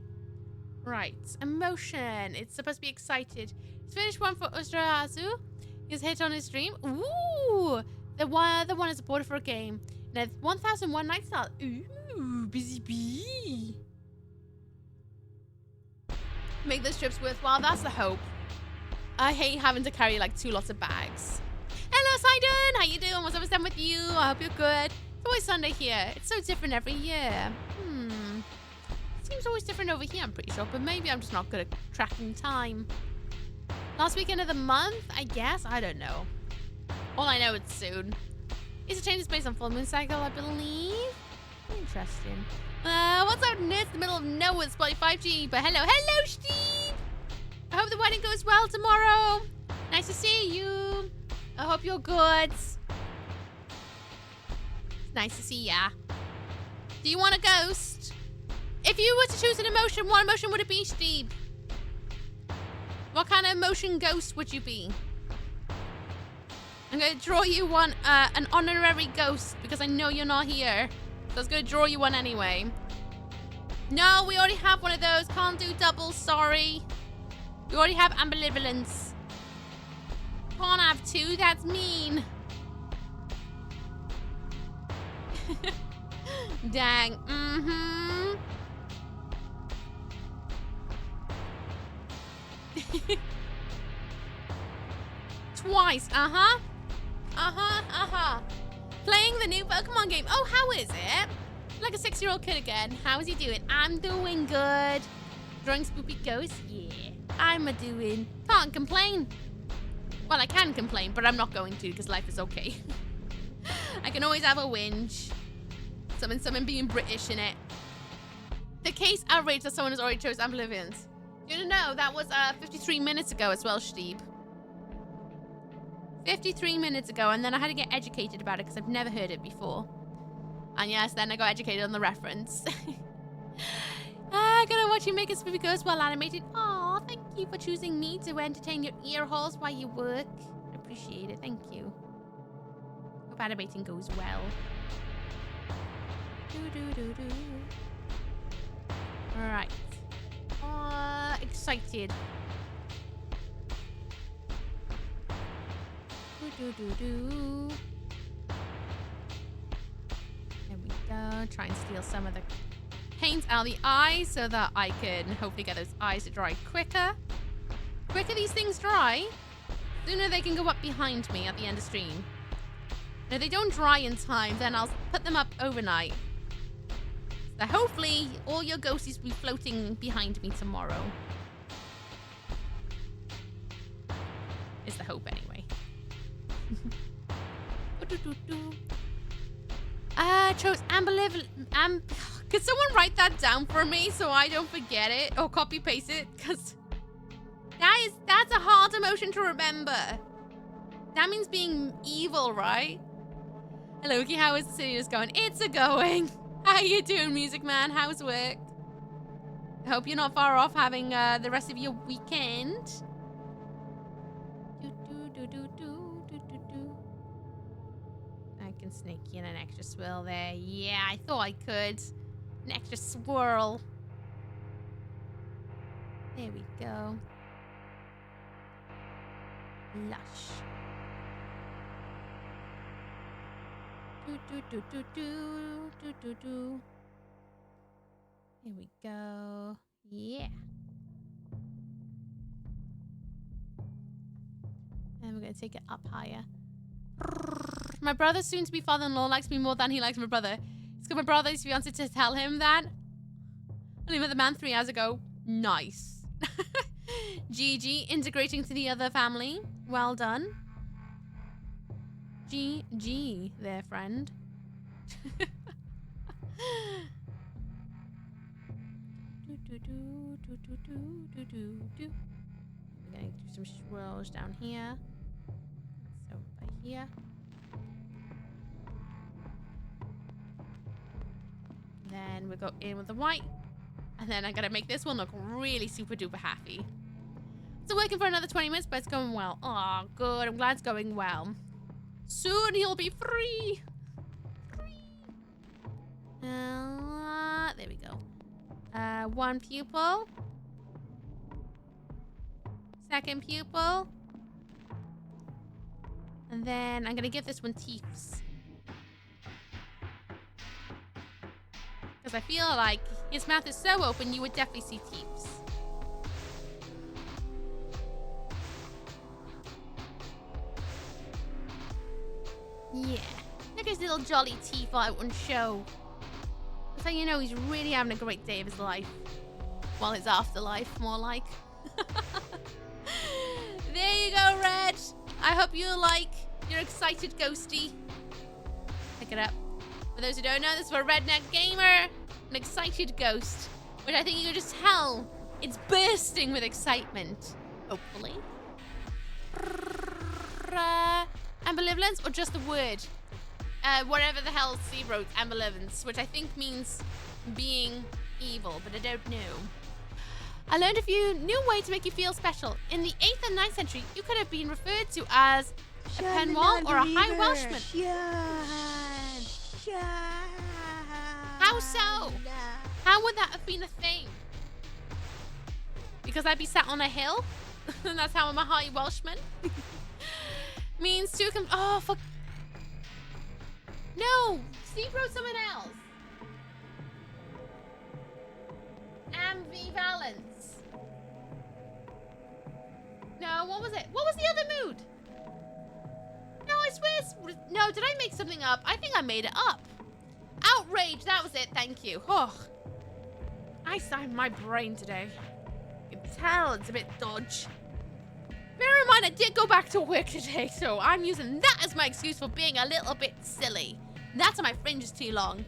Right, emotion. It's supposed to be excited. He's finished one for Ustrazu. He's hit on his stream. Ooh! The one is supported for a game. Now, 1001 night style. Ooh, busy bee. Make those trips worthwhile. That's the hope. I hate having to carry like 2 lots of bags. Hello, Sidon. How you doing? What's up with you? I hope you're good. It's always Sunday here. It's so different every year. Seems always different over here, I'm pretty sure. But maybe I'm just not good at tracking time. Last weekend of the month, I guess? I don't know. All I know, it's soon. It's a change is based on full moon cycle, I believe. Interesting. What's up, nerds? The middle of nowhere, Spotty 5G. But hello, Steve. I hope the wedding goes well tomorrow. Nice to see you. I hope you're good. It's nice to see ya. Do you want a ghost? If you were to choose an emotion, what emotion would it be, Steve? What kind of emotion ghost would you be? I'm going to draw you one, an honorary ghost, because I know you're not here. So I was going to draw you one anyway. No, we already have one of those. Can't do doubles, sorry. We already have ambivalence. Can't have 2, that's mean. Dang. Mm-hmm. Twice. Uh-huh. Playing the new Pokemon game. Oh, how is it? Like a 6-year-old kid again. How is he doing? I'm doing good. Drawing spoopy ghosts? Yeah. I'm a-doing. Can't complain. Well, I can complain, but I'm not going to because life is okay. I can always have a whinge. Something being British in it. The case outrage that someone has already chose Ambivalence. You know, that was 53 minutes ago as well, Steve. 53 minutes ago, and then I had to get educated about it because I've never heard it before. And yes, then I got educated on the reference. I'm gonna watch you make a spoopy ghost well animated. Aw, thank you for choosing me to entertain your ear holes while you work. I appreciate it, thank you. Hope animating goes well. Alright. Excited. There we go. Try and steal some of the paint out of the eyes so that I can hopefully get those eyes to dry quicker. Quicker these things dry, sooner they can go up behind me at the end of stream. And if they don't dry in time, then I'll put them up overnight. So hopefully all your ghosties will be floating behind me tomorrow. Is the hope anyway. Chose ambivalent. Could someone write that down for me so I don't forget it or copy paste it? Because that's a hard emotion to remember. That means being evil, right? Hello, Loki. How is the city just going? It's a going. How you doing, Music Man? How's work? I hope you're not far off having the rest of your weekend. I can sneak in an extra swirl there. Yeah, I thought I could. An extra swirl. There we go. Lush. Here we go. Yeah. And we're going to take it up higher. My brother's soon-to-be father-in-law likes me more than he likes my brother. He's got my brother's fiance to tell him that. I only met the man 3 hours ago. Nice. GG, integrating to the other family. Well done. GG there, friend. We're going to do some swirls down here. So by here. Then we'll go in with the white. And then I'm going to make this one look really super duper happy. It's working for another 20 minutes, but it's going well. Oh, good. I'm glad it's going well. Soon he'll be free. There we go. One pupil. Second pupil. And then I'm going to give this one teeths. Because I feel like his mouth is so open, you would definitely see teeths. Yeah. Look at his little jolly teeth out on show. That's how you know he's really having a great day of his life. Well, his afterlife, more like. There you go, Red. I hope you like your excited ghosty. Pick it up. For those who don't know, this is for Redneck Gamer. An excited ghost. Which I think you can just tell. It's bursting with excitement. Hopefully. Ambivalence or just the word? Whatever the hell Steve wrote, ambivalence, which I think means being evil, but I don't know. I learned a few new ways to make you feel special. In the 8th and 9th century, you could have been referred to as a Penwall or a High Welshman. How so? How would that have been a thing? Because I'd be sat on a hill? And that's how I'm a High Welshman? Means to oh, fuck. No! Steve wrote someone else. Ambivalence. No, what was it? What was the other mood? No, I swear. No, did I make something up? I think I made it up. Outrage. That was it. Thank you. Oh, I signed my brain today. You can tell it's a bit dodge. Bear in mind, I did go back to work today, so I'm using that as my excuse for being a little bit silly. That's why my fringe is too long.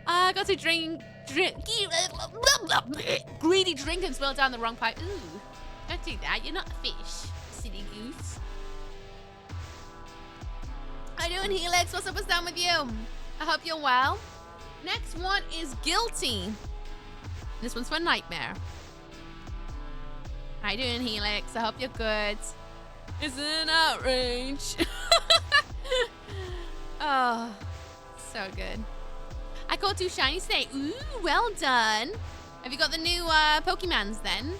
I got to drink, greedy drink and spill down the wrong pipe. Ooh, don't do that. You're not a fish, silly goose. How you doing, Helix? What's up? What's down with you? I hope you're well. Next one is guilty. This one's for Nightmare. How you doing, Helix? I hope you're good. It's an outrage. Oh, so good. I caught 2 shinies today. Ooh, well done. Have you got the new Pokemons then?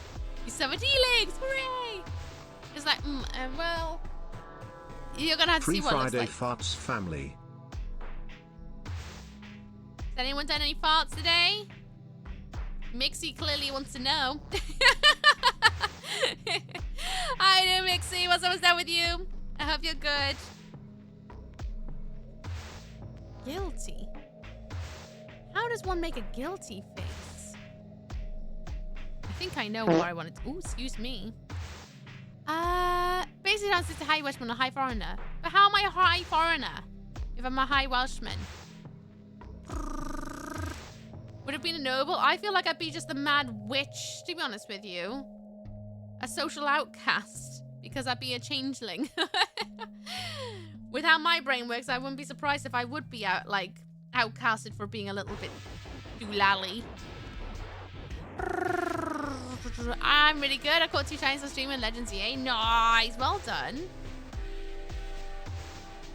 You summoned Helix. Hooray! It's like, well, you're gonna have to see what it looks like. Free Friday farts family. Has anyone done any farts today? Mixie clearly wants to know. Hi there, Mixie. What's up with you? I hope you're good. Guilty? How does one make a guilty face? I think I know what I wanted to. Ooh, excuse me. Basically, I said to High Welshman or High Foreigner. But how am I a High Foreigner if I'm a High Welshman? Would it be a noble? I feel like I'd be just a mad witch, to be honest with you. A social outcast, because I'd be a changeling. With how my brain works, I wouldn't be surprised if I would be outcasted for being a little bit doolally. I'm really good. I caught 2 shinies on stream in Legends EA. Nice, well done.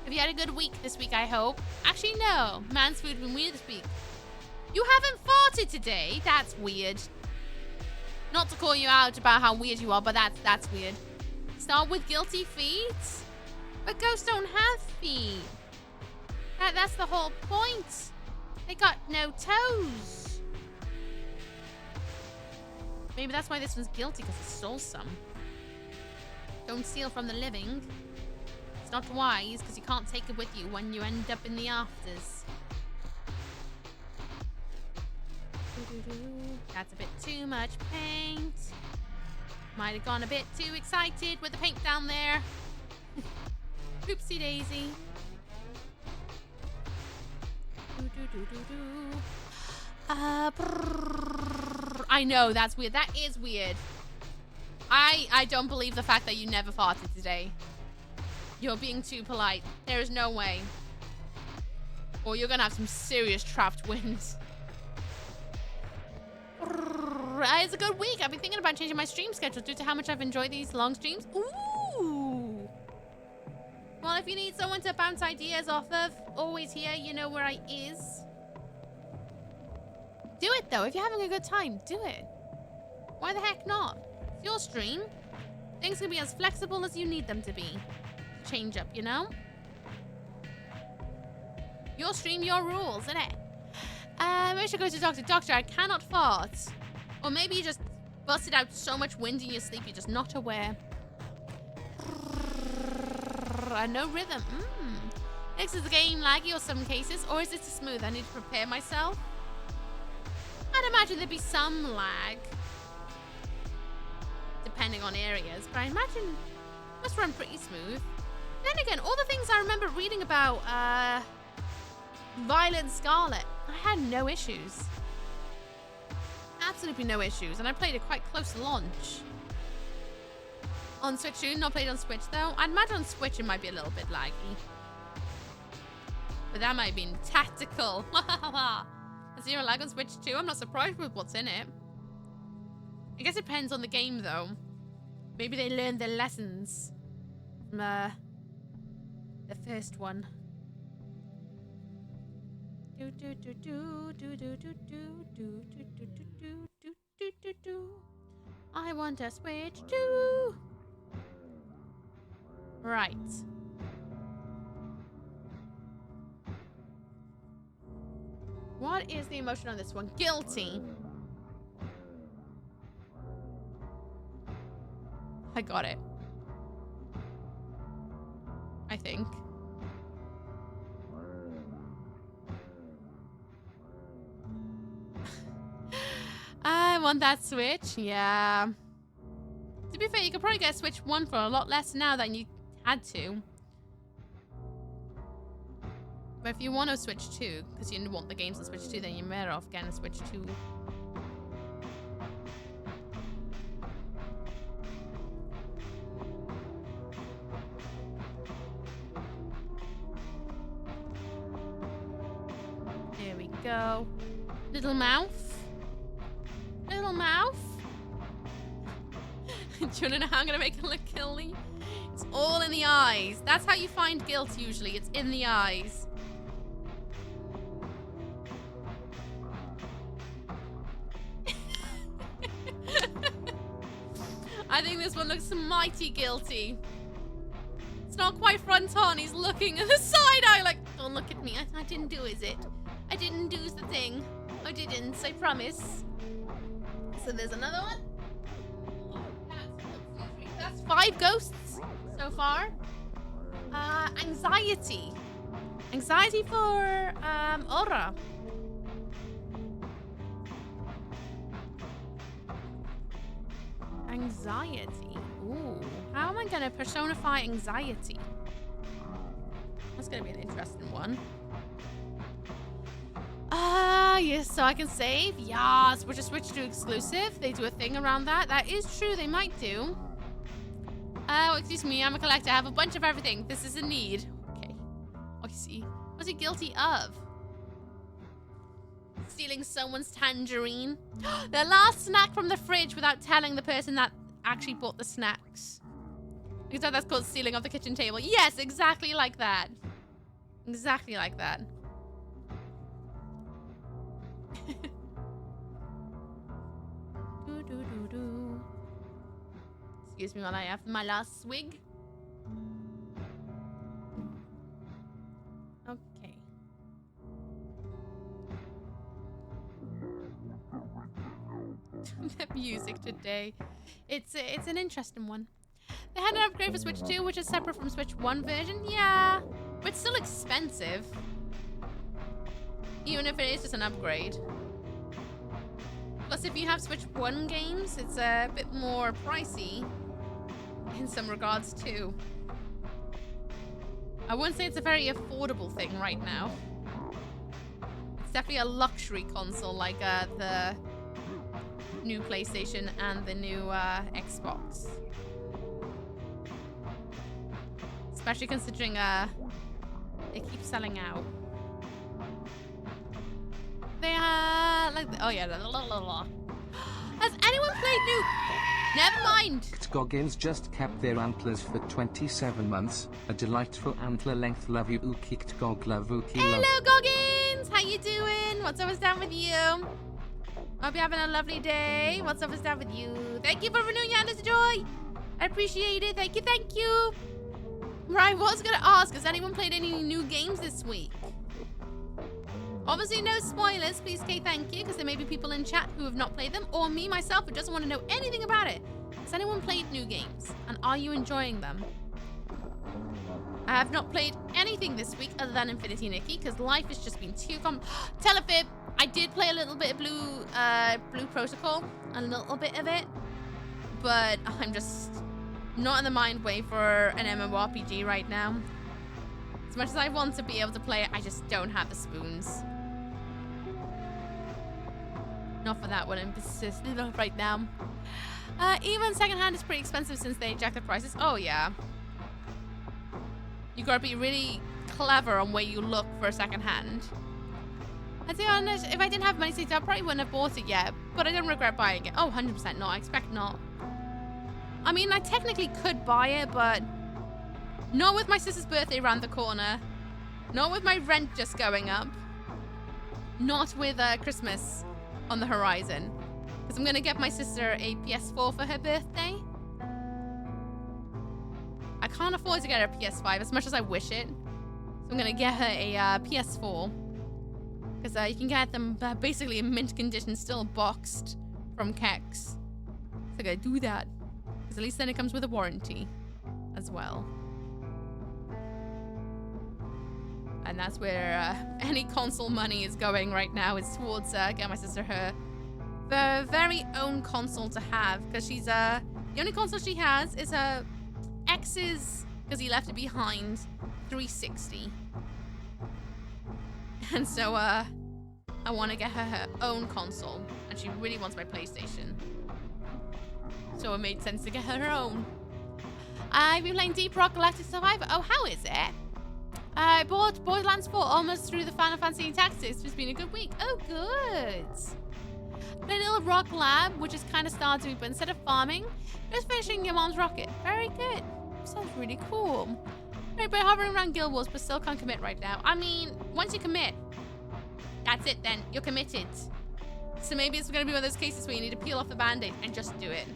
Have you had a good week this week, I hope? Actually, no. Man's food been weird this week. You haven't farted today? That's weird. Not to call you out about how weird you are, but that's weird. Start with guilty feet? But ghosts don't have feet. That's the whole point. They got no toes. Maybe that's why this one's guilty, because it stole some. Don't steal from the living. It's not wise, because you can't take it with you when you end up in the afters. That's a bit too much paint. Might have gone a bit too excited with the paint down there. Oopsie daisy. I know, that's weird. That is weird. I don't believe the fact that you never farted today. You're being too polite. There is no way. Or you're gonna have some serious trapped winds. It's a good week. I've been thinking about changing my stream schedule due to how much I've enjoyed these long streams. Ooh. Well, if you need someone to bounce ideas off of, always here, you know where I is. Do it, though. If you're having a good time, do it. Why the heck not? It's your stream. Things can be as flexible as you need them to be. Change up, you know? Your stream, your rules, innit? Maybe I should go to doctor. Doctor, I cannot fart. Or maybe you just busted out so much wind in your sleep you're just not aware. No rhythm. Next, is the game laggy or some cases? Or is it too smooth? I need to prepare myself. I'd imagine there'd be some lag. Depending on areas. But I imagine it must run pretty smooth. Then again, all the things I remember reading about Violet Scarlet, I had no issues. Absolutely no issues. And I played it quite close to launch. On Switch too, not played on Switch though. I'd imagine on Switch it might be a little bit laggy. But that might have been tactical. Zero lag on Switch too. I'm not surprised with what's in it. I guess it depends on the game though. Maybe they learned their lessons from the first one. I want a Switch too. Right. What is the emotion on this one? Guilty. I got it. I think. I want that Switch. Yeah. To be fair, you could probably get a Switch 1 for a lot less now than you had to. But if you want a Switch 2, because you want the games on Switch 2, then you're better off getting a Switch 2. There we go. Little mouth. Little mouth. Do you want to know how I'm going to make it look guilty? It's all in the eyes. That's how you find guilt usually. It's in the eyes. I think this one looks mighty guilty. It's not quite front on. He's looking at the side eye like, don't look at me. I didn't do it, is it? I didn't do the thing. I didn't, I promise. So there's another one. That's 5 ghosts so far. Anxiety. Anxiety for Aura. Anxiety. Ooh. How am I going to personify anxiety? That's going to be an interesting one. Yes, so I can save. Yes, we're just switched to exclusive. They do a thing around that. That is true, they might do. Oh, excuse me, I'm a collector. I have a bunch of everything. This is a need. Okay. I see. What's he guilty of? Stealing someone's tangerine. Their last snack from the fridge without telling the person that actually bought the snacks. Except that's called stealing off the kitchen table. Yes, exactly like that. Exactly like that. Excuse me while I have my last swig. Okay. The music today. It's an interesting one. They had an upgrade for Switch 2, which is separate from Switch 1 version. Yeah, but it's still expensive. Even if it is just an upgrade. Plus, if you have Switch 1 games, it's a bit more pricey in some regards too. I wouldn't say it's a very affordable thing right now. It's definitely a luxury console like the new PlayStation and the new Xbox. Especially considering they keep selling out. They like oh yeah. Has anyone played new? Never mind. Goggins just kept their antlers for 27 months. A delightful antler length. Love you, Ookikt Gog. Love Ookie. Hello, Goggins. How you doing? What's up down with you? Hope you're having a lovely day. What's up down with you? Thank you for renewing your Anders Joy. I appreciate it. Thank you. Thank you. Right, I was gonna ask, has anyone played any new games this week? Obviously, no spoilers, please, Kay, thank you, because there may be people in chat who have not played them, or me, myself, who doesn't want to know anything about it. Has anyone played new games, and are you enjoying them? I have not played anything this week other than Infinity Nikki, because life has just been too Telefib, I did play a little bit of Blue Protocol, a little bit of it, but I'm just not in the mind way for an MMORPG right now. As much as I want to be able to play it, I just don't have the spoons. Not for that one, I'm persistent right now. Even secondhand is pretty expensive since they jacked the prices. Oh yeah. You gotta be really clever on where you look for a secondhand. I'd be honest, if I didn't have money saved, I probably wouldn't have bought it yet, but I don't regret buying it. Oh, 100% not, I expect not. I mean, I technically could buy it, but not with my sister's birthday around the corner. Not with my rent just going up. Not with Christmas on the horizon. Because I'm going to get my sister a PS4 for her birthday. I can't afford to get her a PS5 as much as I wish it. So I'm going to get her a PS4. Because you can get them basically in mint condition, still boxed from Kex. So I gotta do that. Because at least then it comes with a warranty as well. And that's where any console money is going right now, is towards getting my sister her very own console to have. Because she's the only console she has is her ex's, because he left it behind, 360. And so I want to get her own console, and she really wants my PlayStation. So it made sense to get her own. I've been playing Deep Rock Galactic Survivor. Oh, how is it? I bought Borderlands 4 almost through the Final Fantasy Tactics. It's been a good week. Oh, good. Played a little Rock Lab, which is kind of starting, but instead of farming, just finishing your mom's rocket. Very good. Sounds really cool. Right, but hovering around Guild Wars, but still can't commit right now. I mean, once you commit, that's it then. You're committed. So maybe it's going to be one of those cases where you need to peel off the Band-Aid and just do it.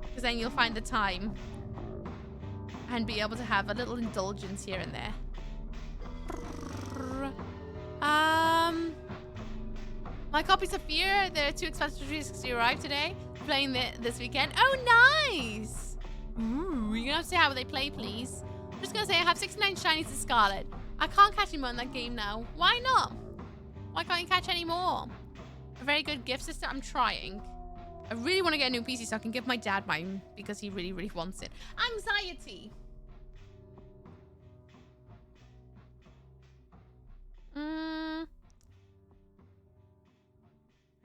Because then you'll find the time and be able to have a little indulgence here and there. My copies of Fear, the 2 expansion 360 arrived today. Playing this weekend. Oh, nice! Ooh, you're gonna have to say how they play, please. I'm just gonna say I have 69 shinies to Scarlet. I can't catch any more in that game now. Why not? Why can't you catch any more? A very good gift system. I'm trying. I really want to get a new PC so I can give my dad mine because he really wants it. Anxiety.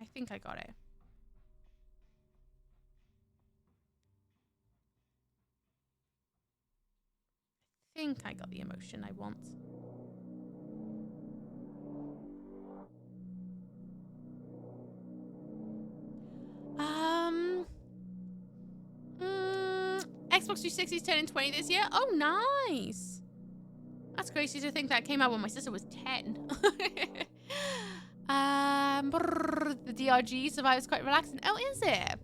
I think I got it. I think I got the emotion I want. Xbox 360 is turning 20 this year. Oh, nice. That's crazy to think that came out when my sister was 10. The DRG survives quite relaxing. Oh, is it?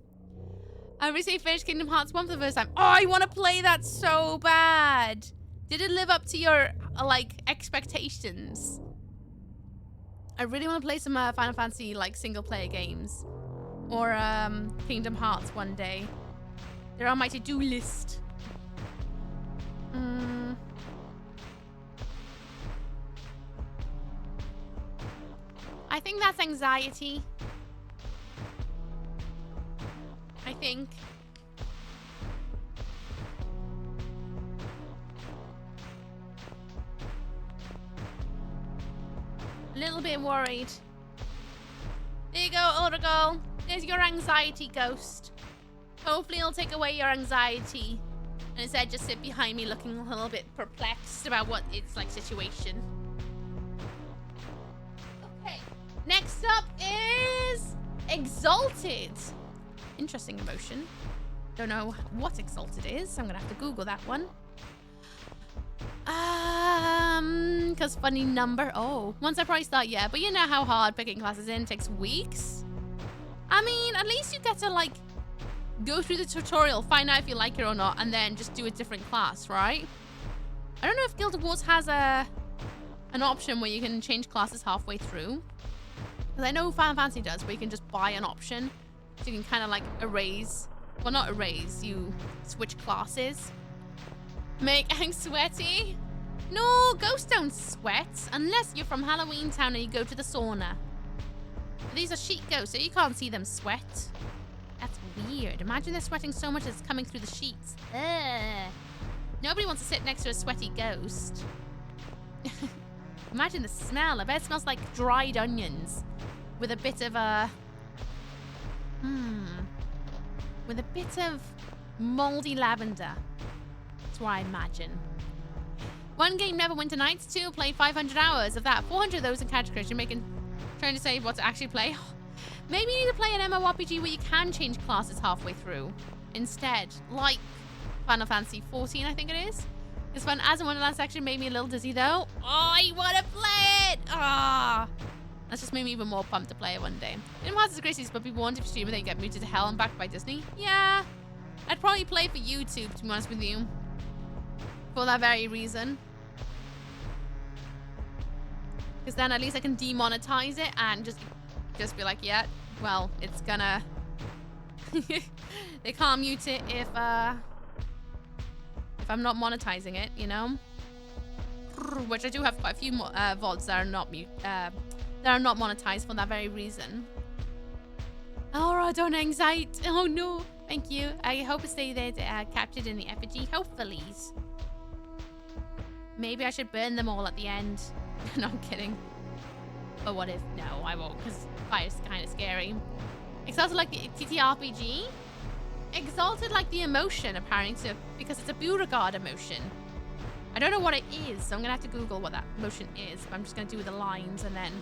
I recently finished Kingdom Hearts 1 for the first time. Oh, I want to play that so bad. Did it live up to your, like, expectations? I really want to play some Final Fantasy, like, single-player games. Or, Kingdom Hearts one day. They're on my to-do list. I think that's anxiety. I think. A little bit worried. There you go, older girl. There's your anxiety ghost. Hopefully it'll take away your anxiety. And instead just sit behind me looking a little bit perplexed about what it's like situation. Okay. Next up is Exalted. Interesting emotion. Don't know what Exalted is. I'm gonna have to Google that one. Cause funny number. Oh, once I probably start, yeah. But you know how hard picking classes in takes weeks. I mean, at least you get to like go through the tutorial, find out if you like it or not, and then just do a different class, right? I don't know if Guild Wars has an option where you can change classes halfway through. Because I know Final Fantasy does, where you can just buy an option. So you can kind of like erase. Well, not erase, you switch classes. Make Ang sweaty? No, ghosts don't sweat. Unless you're from Halloween Town and you go to the sauna. But these are sheet ghosts, so you can't see them sweat. That's weird. Imagine they're sweating so much it's coming through the sheets. Ugh. Nobody wants to sit next to a sweaty ghost. Imagine the smell. I bet it smells like dried onions. With a bit of with a bit of moldy lavender. That's what I imagine. One game, Neverwinter Nights. 2, play 500 hours of that. 400 of those in Catch Crash. You're trying to say what to actually play. Maybe you need to play an MMORPG where you can change classes halfway through instead, like Final Fantasy 14, I think it is. It's fun. As in Wonderland section made me a little dizzy though. Oh, I want to play it! Ah, that's just made me even more pumped to play it one day. Kingdom Hearts is a great series, but people want to stream and then get muted to hell and backed by Disney. Yeah, I'd probably play for YouTube, to be honest with you, for that very reason. Because then at least I can demonetize it and just be like, yeah, well, it's gonna... They can't mute it if I'm not monetizing it, you know? Which I do have quite a few VODs that are not monetized for that very reason. Oh, don't anxiety. Oh no, thank you. I hope it stays there captured in the effigy. Hopefully. Maybe I should burn them all at the end. No, I'm kidding. But what if? No, I won't, because fire's kind of scary. Exalted like the TTRPG. Exalted like the emotion, apparently, because it's a Beauregard emotion. I don't know what it is, so I'm gonna have to Google what that emotion is. But I'm just gonna do the lines and then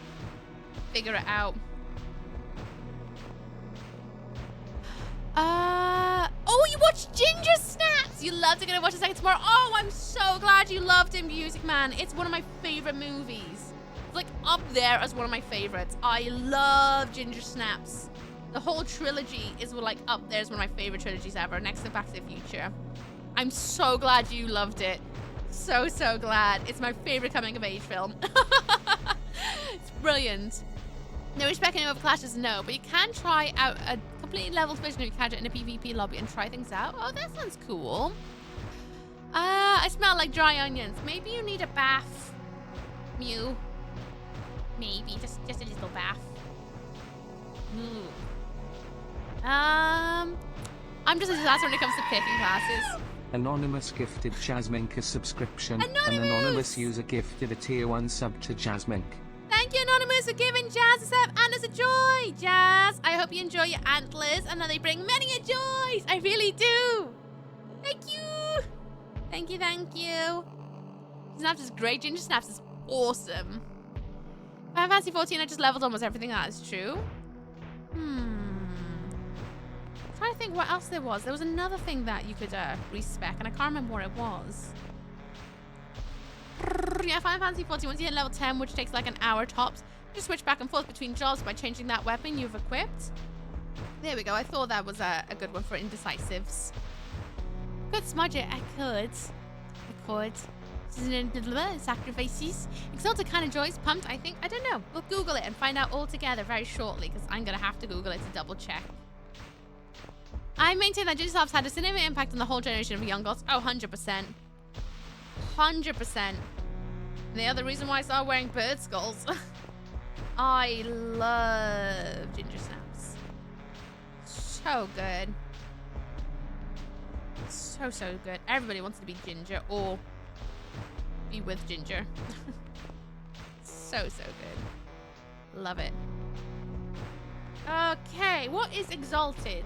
figure it out. Oh, you watched Ginger Snaps! You loved it. Gonna watch a second tomorrow. Oh, I'm so glad you loved it, Music Man. It's one of my favorite movies. It's like up there as one of my favorites. I love Ginger Snaps. The whole trilogy is like up there as one of my favorite trilogies ever, next to Back to the Future. I'm so glad you loved it. So glad. It's my favorite coming of age film. It's brilliant. No respecting over clashes, no, but you can try out a completely leveled version of your character in a PvP lobby and try things out. Oh, that sounds cool. I smell like dry onions. Maybe you need a bath, Mew. Maybe just a little bath. Ooh. I'm just a disaster when it comes to picking classes. Anonymous gifted Jasmink a subscription. Anonymous! An anonymous user gifted a tier 1 sub to Jasmink. Thank you, Anonymous, for giving Jazz a sub and as a joy. Jazz, I hope you enjoy your antlers and that they bring many a joys. I really do. Thank you. Thank you, thank you. Snaps is great. Ginger Snaps is awesome. Final Fantasy 14, I just leveled almost everything. That is true. I'm trying to think what else there was. There was another thing that you could respec, and I can't remember what it was. Yeah, Final Fantasy 14, once you hit level 10, which takes like an hour tops, you switch back and forth between jobs by changing that weapon you've equipped. There we go. I thought that was a good one for indecisives. Could smudge it. I could. Sacrifices. Exalted kind of joys. Pumped, I think. I don't know. We'll Google it and find out all together very shortly, because I'm going to have to Google it to double check. I maintain that Ginger Snaps had a significant impact on the whole generation of young girls. Oh, 100%. 100%. The other reason why I started wearing bird skulls. I love Ginger Snaps. So good. So good. Everybody wants to be Ginger or be with Ginger. So good. Love it. Okay, what is Exalted?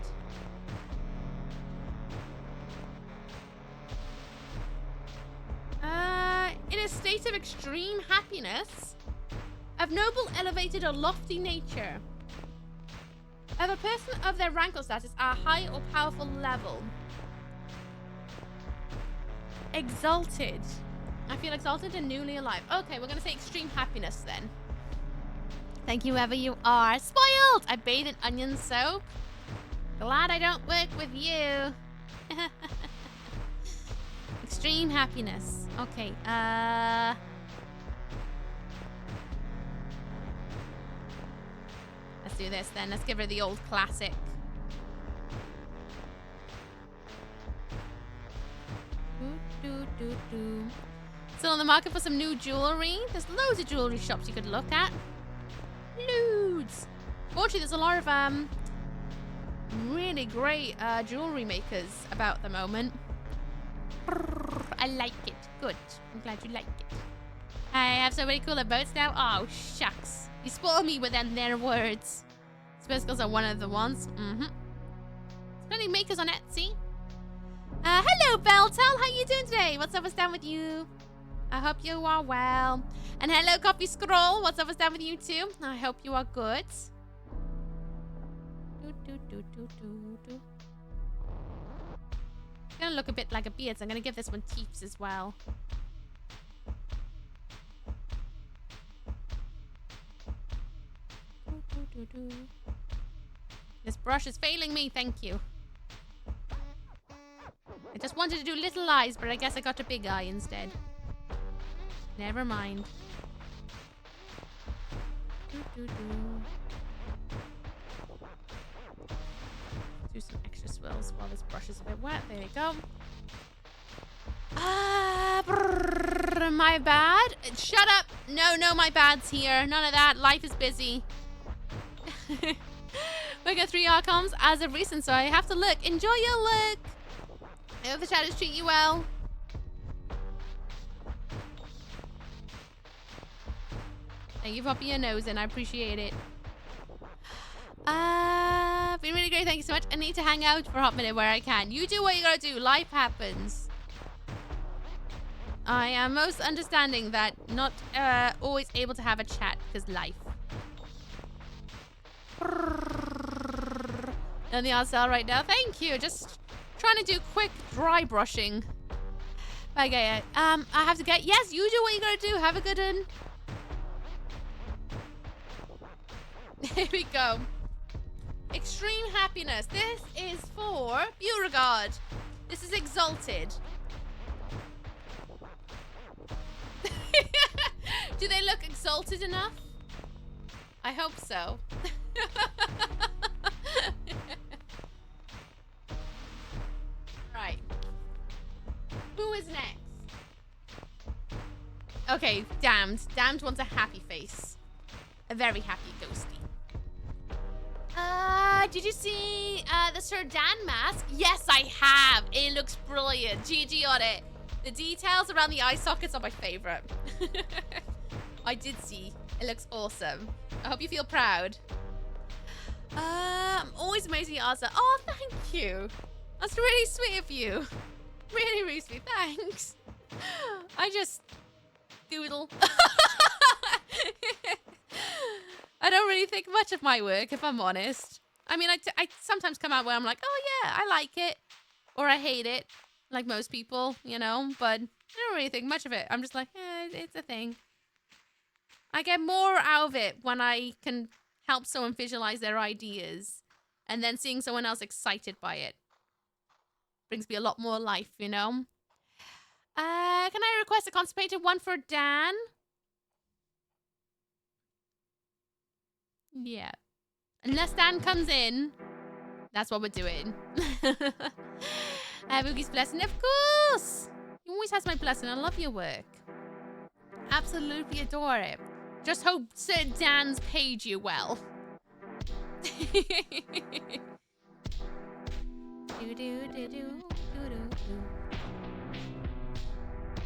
In a state of extreme happiness, of noble, elevated, or lofty nature, of a person of their rank or status at a high or powerful level. Exalted. I feel exalted and newly alive. Okay, we're gonna say extreme happiness then. Thank you, whoever you are. Spoiled! I bathe in onion soap. Glad I don't work with you. Extreme happiness. Okay, let's do this then. Let's give her the old classic. Still on the market for some new jewelry. There's loads of jewelry shops you could look at. Loads. Fortunately, there's a lot of really great jewelry makers about at the moment. I like it. Good. I'm glad you like it. I have so many cooler boats now. Oh, shucks. You spoil me with their words. Spiracles are one of the ones. There's plenty of makers on Etsy. Hello, Beltel. How you doing today? What's up? What's down with you? I hope you are well. And hello, Coffee Scroll. What's up? What's down with you too? I hope you are good. It's gonna look a bit like a beard, so I'm gonna give this one teeps as well. This brush is failing me, thank you. I just wanted to do little eyes, but I guess I got a big eye instead. Never mind. Do some extra swirls while this brush is a bit wet. There we go. My bad. Shut up. No, my bad's here. None of that. Life is busy. We got 3 outcomes as of recent, so I have to look. Enjoy your look. I hope the shadows treat you well. Thank you for popping your nose in. I appreciate it. Been really great. Thank you so much. I need to hang out for a hot minute where I can. You do what you gotta do. Life happens. I am most understanding that not always able to have a chat because life. On the RSL right now. Thank you. Just trying to do quick dry brushing. Okay. I have to get. Yes, you do what you gotta do. Have a good one. Here we go. Extreme happiness. This is for Beauregard. This is exalted. Do they look exalted enough? I hope so. Right. Who is next? Okay, Damned. Damned wants a happy face. A very happy ghosty. Did you see the Sir Dan mask? Yes, I have. It looks brilliant. GG on it. The details around the eye sockets are my favorite. I did see. It looks awesome. I hope you feel proud. I'm always amazing at Arthur. Oh, thank you. That's really sweet of you. Really, really sweet. Thanks. I just doodle. I don't really think much of my work, if I'm honest. I mean, I sometimes come out where I'm like, oh yeah, I like it. Or I hate it. Like most people, you know. But I don't really think much of it. I'm just like, it's a thing. I get more out of it when I can help someone visualize their ideas. And then seeing someone else excited by it. Brings me a lot more life, you know. Can I request a constipated one for Dan? Yeah. Unless Dan comes in, that's what we're doing. Boogie's blessing, of course. He always has my blessing. I love your work. Absolutely adore it. Just hope Sir Dan's paid you well. I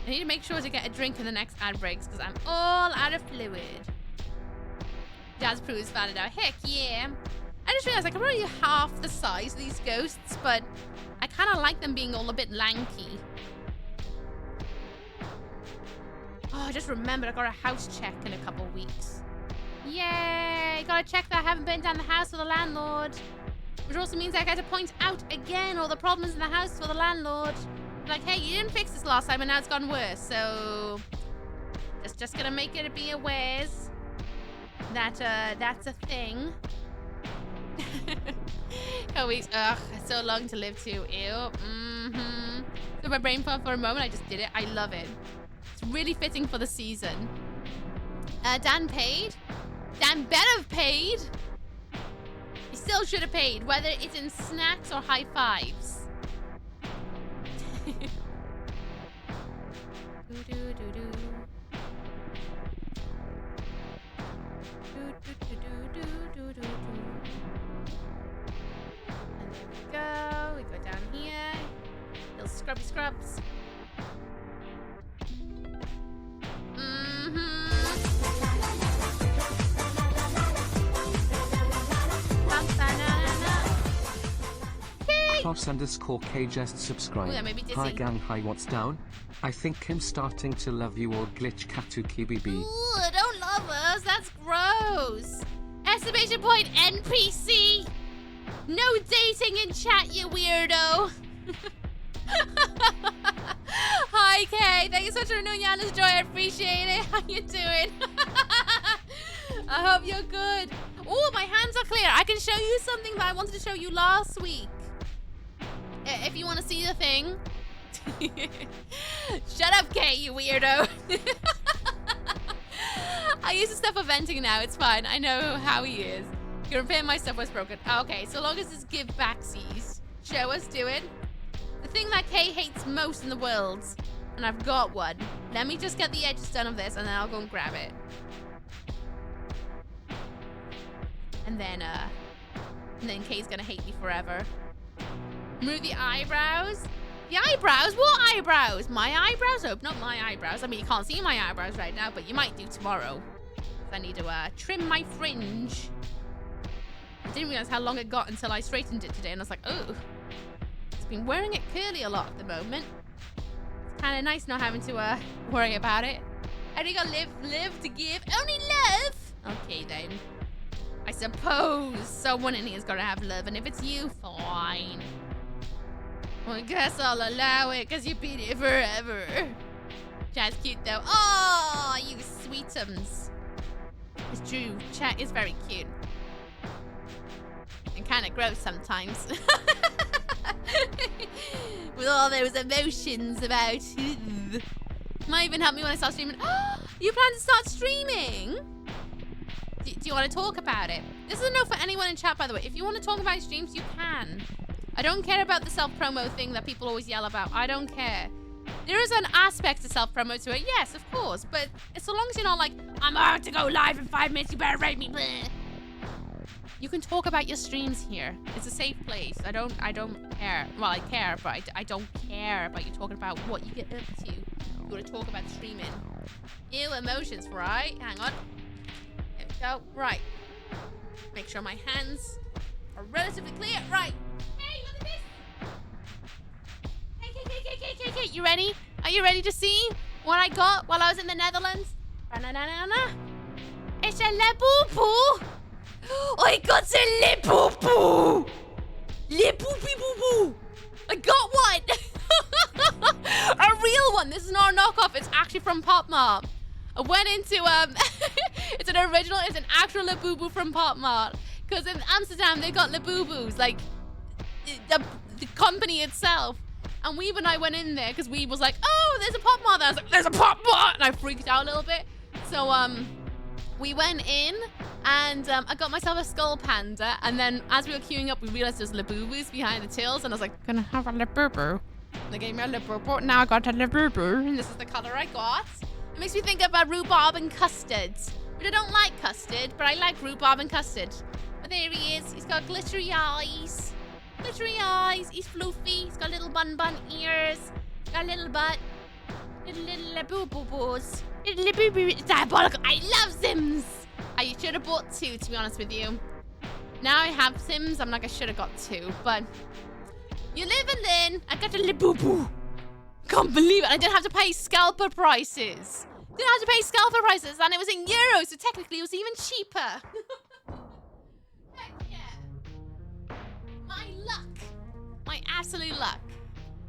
need to make sure to get a drink in the next ad breaks because I'm all out of fluid. Jazz Proves found it out. Heck yeah. I just realized I can probably half the size of these ghosts, but I kind of like them being all a bit lanky. Oh, I just remembered I got a house check in a couple weeks. Yay! Gotta check that I haven't been down the house for the landlord. Which also means I get to point out again all the problems in the house for the landlord. Like, hey, you didn't fix this last time and now it's gone worse, so... Just gonna make it be awares that, that's a thing. Oh, weeks. Ugh, so long to live to. Ew. So my brain fell for a moment. I just did it. I love it. It's really fitting for the season. Dan paid. Dan better have paid. He still should have paid, whether it's in snacks or high fives. And there we go down here. Little scrubby scrubs. Cross_K just subscribe. Ooh, that made me dizzy. Hi gang, hi, what's down? I think I'm starting to love you all, glitch katuki BB. Ooh, don't love us. That's gross. Exclamation point NPC. No dating in chat, you weirdo. Hi, Kay. Thank you so much for renewing Yana's joy. I appreciate it. How you doing? I hope you're good. Oh, my hands are clear. I can show you something that I wanted to show you last week. If you want to see the thing. Shut up, Kay, you weirdo. I use the stuff for venting now. It's fine. I know how he is. You can repair my stuff was broken. Okay, so long as it's give backsies. Show us, do it. The thing that Kay hates most in the world. And I've got one. Let me just get the edges done of this and then I'll go and grab it. And then Kay's gonna hate me forever. Remove the eyebrows. The eyebrows? What eyebrows? My eyebrows? Oh, not my eyebrows. I mean, you can't see my eyebrows right now, but you might do tomorrow. I need to trim my fringe. I didn't realize how long it got until I straightened it today, and I was like, oh. It's been wearing it curly a lot at the moment. It's kind of nice not having to worry about it. Only got live to give. Only love? Okay, then. I suppose someone in here's got to have love, and if it's you, fine. Well, I guess I'll allow it, because you've been here forever. Chat's cute, though. Oh, you sweetums. It's true. Chat is very cute. And kind of gross sometimes. With all those emotions about... Might even help me when I start streaming. You plan to start streaming? Do you want to talk about it? This is a note for anyone in chat, by the way. If you want to talk about streams, you can. I don't care about the self-promo thing that people always yell about. I don't care. There is an aspect to self-promo to it. Yes, of course. But so long as you're not like, I'm about to go live in 5 minutes, you better rate me. Bleh. You can talk about your streams here. It's a safe place. I don't care. Well, I care, but I don't care about you talking about what you get up to. You want to talk about streaming. Ew, emotions, right? Hang on. There we go. Right. Make sure my hands are relatively clear. Right. Hey, look at this. Hey. You ready? Are you ready to see what I got while I was in the Netherlands? It's a Labubu. I got a Labubu. Labubu. I got one. A real one. This is not a knockoff. It's actually from Pop Mart. I went into it's an original. It's an actual Labubu from Pop Mart. Because in Amsterdam they got Labubus, like the company itself. And Weeb and I went in there because Weeb was like, "Oh, there's a Pop Mart." I was like, "There's a Pop Mart," and I freaked out a little bit. So we went in and I got myself a skull panda. And then as we were queuing up, we realized there's Labubus behind the tills, and I was like, "Gonna have a Labubu." They gave me a Labubu. Now I got a Labubu, and this is the color I got. It makes me think about rhubarb and custard. But I don't like custard, but I like rhubarb and custard. But there he is. He's got glittery eyes. Glittery eyes. He's floofy. He's got little bun ears. Got a little butt. Little Labubus. Little Labubu. It's diabolical. I love Sims. I should have bought 2, to be honest with you. Now I have Sims. I'm like, I should have got 2, but you live and learn. I got a Labubu. Can't believe it. I didn't have to pay scalper prices. Didn't have to pay scalper prices, and it was in euros, so technically it was even cheaper. Heck yeah. My luck. My absolute luck.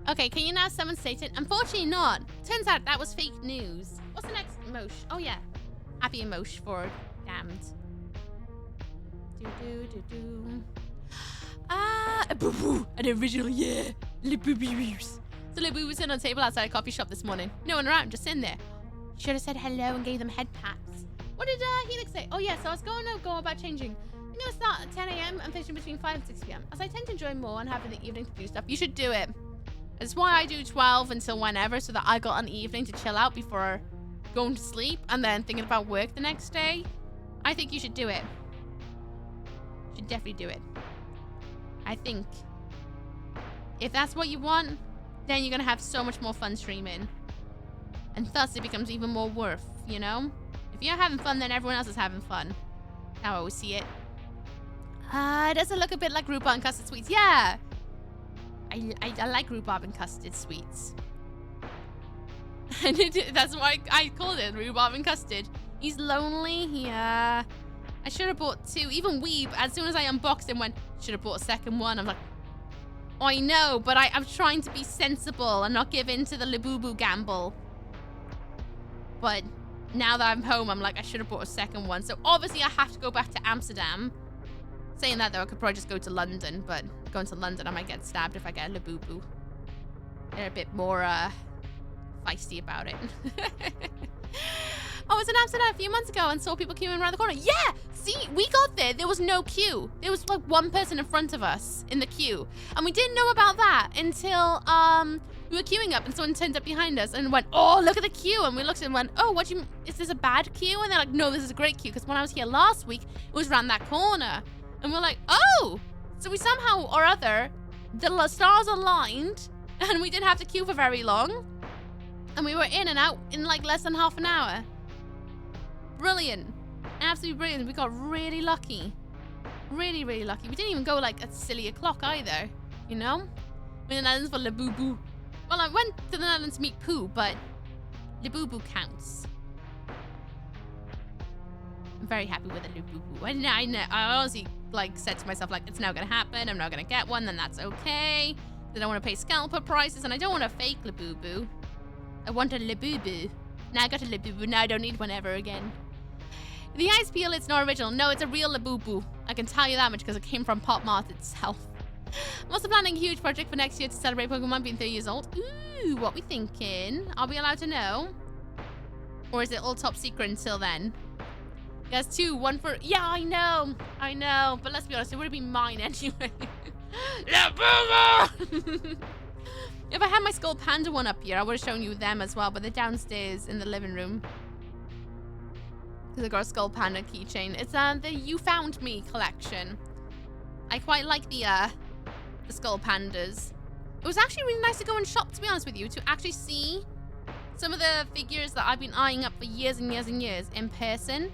Okay, can you now summon Satan? Unfortunately not. Turns out that was fake news. What's the next emotion? Oh yeah. Happy emotion for damned. Boo-boo. An original, yeah. Labubus. So Labu was sitting on a table outside a coffee shop this morning. No one around, just in there. Should have said hello and gave them head pats. What did Helix say? Oh yeah, so I was going to go about changing. I'm going to start at 10 a.m. and finishing between 5 and 6 p.m. as I tend to enjoy more and have in the evening to do stuff. You should do it. It's why I do 12 until whenever, so that I got an evening to chill out before going to sleep and then thinking about work the next day. I think you should do it. You should definitely do it. I think if that's what you want, then you're going to have so much more fun streaming. And thus it becomes even more worth, you know? If you're having fun, then everyone else is having fun. How I always see it. Does it look a bit like rhubarb and custard sweets? Yeah. I like rhubarb and custard sweets. And that's why I called it rhubarb and custard. He's lonely. Yeah. I should have bought 2. Even Weeb, as soon as I unboxed him, went, should have bought a second one. I'm like, I know, but I'm trying to be sensible and not give in to the Labubu gamble. But now that I'm home, I'm like, I should have bought a second one. So obviously I have to go back to Amsterdam. Saying that though, I could probably just go to London, but going to London, I might get stabbed if I get a Labubu. They're a bit more feisty about it. I was in Amsterdam a few months ago and saw people queuing around the corner. Yeah! See, we got there was no queue. There was like one person in front of us in the queue. And we didn't know about that until we were queuing up and someone turned up behind us and went, oh, look at the queue. And we looked and went, oh, is this a bad queue? And they're like, no, this is a great queue. Because when I was here last week, it was around that corner. And we're like, oh! So we somehow or other, the stars aligned and we didn't have to queue for very long. And we were in and out in like less than half an hour. Brilliant. Absolutely brilliant. We got really lucky. Really, really lucky. We didn't even go like at silly o'clock either. You know? We went to the Netherlands for Le Boo Boo. Well, I went to the Netherlands to meet Pooh, but Le Boo Boo counts. I'm very happy with the Le Boo Boo. I honestly like said to myself, like, it's not gonna happen. I'm not gonna get one, then that's okay. I don't want to pay scalper prices, and I don't want a fake Le Boo Boo. I want a Le Boo Boo. Now I got a Le Boo Boo. Now I don't need one ever again. The ice peel, it's not original. No, it's a real Le Boo Boo. I can tell you that much because it came from Pop Mart itself. I'm also planning a huge project for next year to celebrate Pokemon being 30 years old. Ooh, what we thinking? Are we allowed to know? Or is it all top secret until then? There's two, one for... Yeah, I know. But let's be honest, it would be mine anyway. Le Boo Boo! If I had my Skull Panda one up here, I would have shown you them as well, but they're downstairs in the living room. Because I got a Skull Panda keychain. It's the You Found Me collection. I quite like the Skull Pandas. It was actually really nice to go and shop, to be honest with you, to actually see some of the figures that I've been eyeing up for years and years and years in person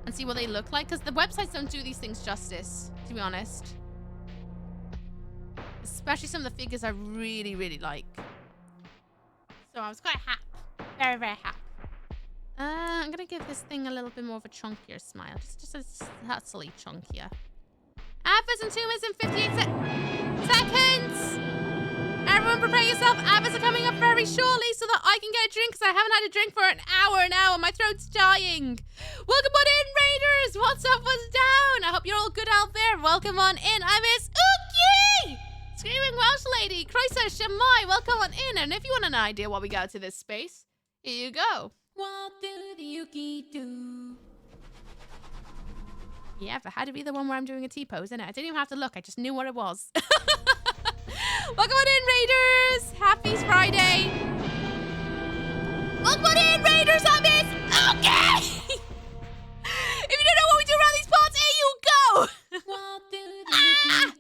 and see what they look like, because the websites don't do these things justice, to be honest. Especially some of the figures I really, really like. So I was quite happy. Very, very happy. I'm gonna give this thing a little bit more of a chunkier smile. Just a hustly chunkier. Adverts in 2 minutes and 58 seconds! Everyone prepare yourself. Adverts are coming up very shortly so that I can get a drink, because I haven't had a drink for an hour now and my throat's dying. Welcome on in, Raiders! What's up, what's down? I hope you're all good out there. Welcome on in. I'm missooky! Screaming Welsh Lady. Croeso Shamai. Welcome on in. And if you want an idea what we got to this space, here you go. What do the Yuki do? Yeah, but it had to be the one where I'm doing a T-pose, innit? I didn't even have to look. I just knew what it was. Welcome on in, Raiders. Happy Friday. Welcome on in, Raiders. I miss. Okay. If you don't know what we do around these parts, here you go. What do the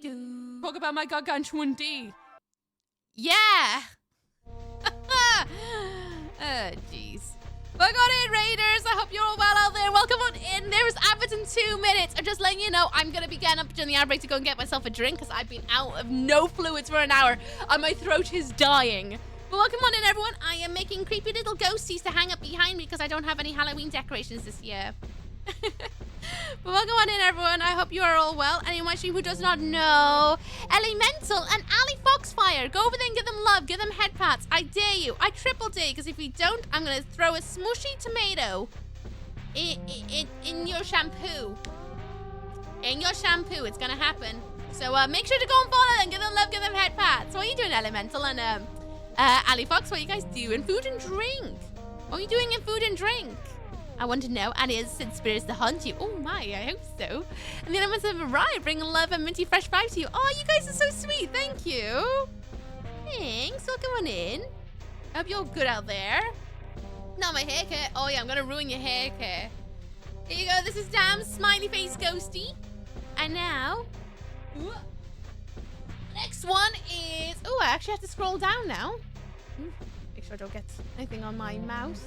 do? Talk about my gargantuan D. Yeah. Oh, jeez. Welcome on in, Raiders. I hope you're all well out there. Welcome on in. There's adverts in 2 minutes. I'm just letting you know I'm going to be getting up during the ad break to go and get myself a drink because I've been out of no fluids for an hour and my throat is dying. But welcome on in, everyone. I am making creepy little ghosties to hang up behind me because I don't have any Halloween decorations this year. But welcome on in, everyone. I hope you are all well. Anyone who does not know, Elemental and Ali Foxfire, go over there and give them love, give them head pats. I dare you. I triple dare, because if you don't, I'm gonna throw a smushy tomato in your shampoo. In your shampoo, it's gonna happen. So make sure to go and follow them, give them love, give them head pats. What are you doing, Elemental and Ali Fox? What are you guys doing? Food and drink. What are you doing in food and drink? I want to know. And it sent spirits to haunt you. Oh my, I hope so. And the elements have arrived, bringing love and minty fresh vibes to you. Oh, you guys are so sweet. Thank you. Thanks. Welcome on in. I hope you're good out there. Not my haircut. Oh yeah, I'm gonna ruin your haircut. Here you go. This is Damn Smiley Face Ghosty. And now, next one is. Oh, I actually have to scroll down now. Make sure I don't get anything on my mouse.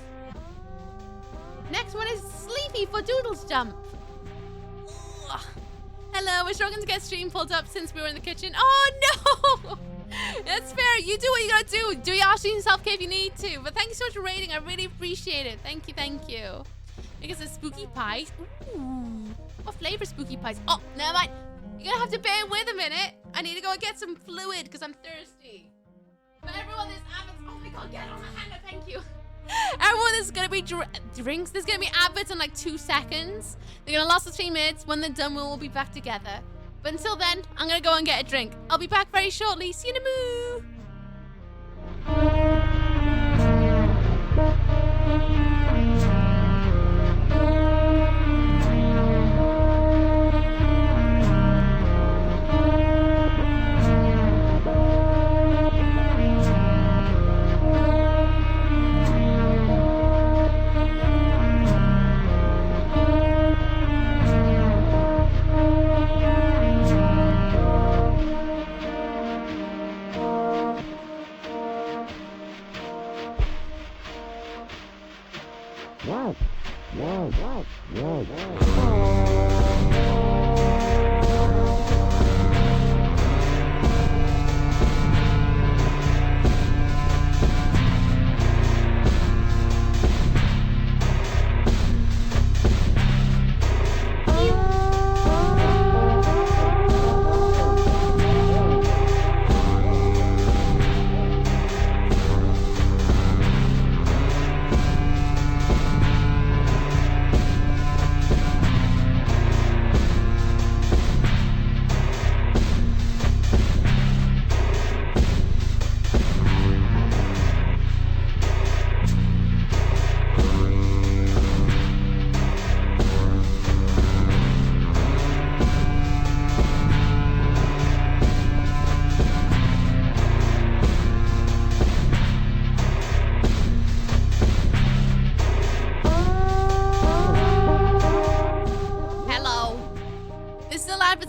Next one is Sleepy for Doodles Jump. Ugh. Hello, we're struggling to get stream pulled up since we were in the kitchen. Oh no! That's fair. You do what you gotta do. Do your stream self-care if you need to. But thank you so much for rating. I really appreciate it. Thank you, thank you. I guess it's spooky pies. Ooh. What flavor spooky pies? Oh, never mind. You're gonna have to bear with a minute. I need to go and get some fluid because I'm thirsty. But everyone, there's adverts. Oh my god, get on my hand. Thank you. Everyone, there's gonna be drinks. There's gonna be adverts in like 2 seconds. They're gonna last for 3 minutes. When they're done, we'll all be back together. But until then, I'm gonna go and get a drink. I'll be back very shortly. See you in a moo.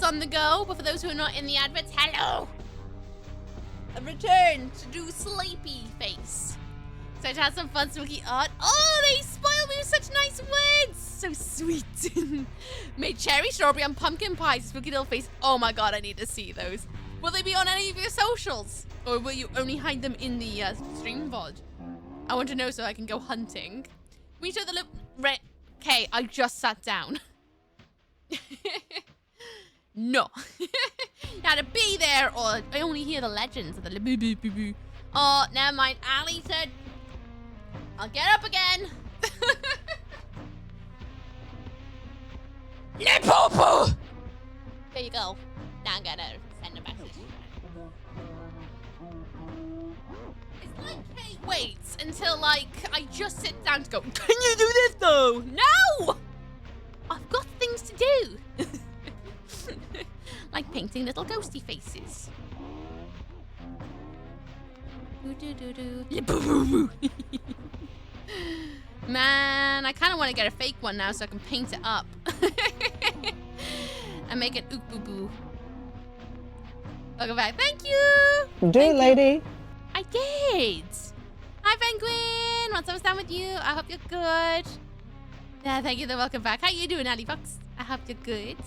On the go, but for those who are not in the adverts, hello! A return to do sleepy face. So to have some fun spooky art. Oh, they spoiled me with such nice words! So sweet. Made cherry, strawberry, and pumpkin pie. Spooky little face. Oh my god, I need to see those. Will they be on any of your socials? Or will you only hide them in the stream VOD? I want to know so I can go hunting. We show the look. Okay, I just sat down. No. You had to be there, or I only hear the legends of the boo boo boo boo. Oh, never mind. Ali said, I'll get up again. Le poo. There you go. Now I'm gonna send a message. It's like Kate waits until, like, I just sit down to go, can you do this though? No! I've got things to do. Like painting little ghosty faces. Man, I kind of want to get a fake one now so I can paint it up. And make it ook boo boo. Welcome back. Thank you. Do it, lady. I did. Hi, Penguin. What's up, Stan, with you? I hope you're good. Yeah, thank you. Welcome back. How you doing, Ali Fox? I hope you're good.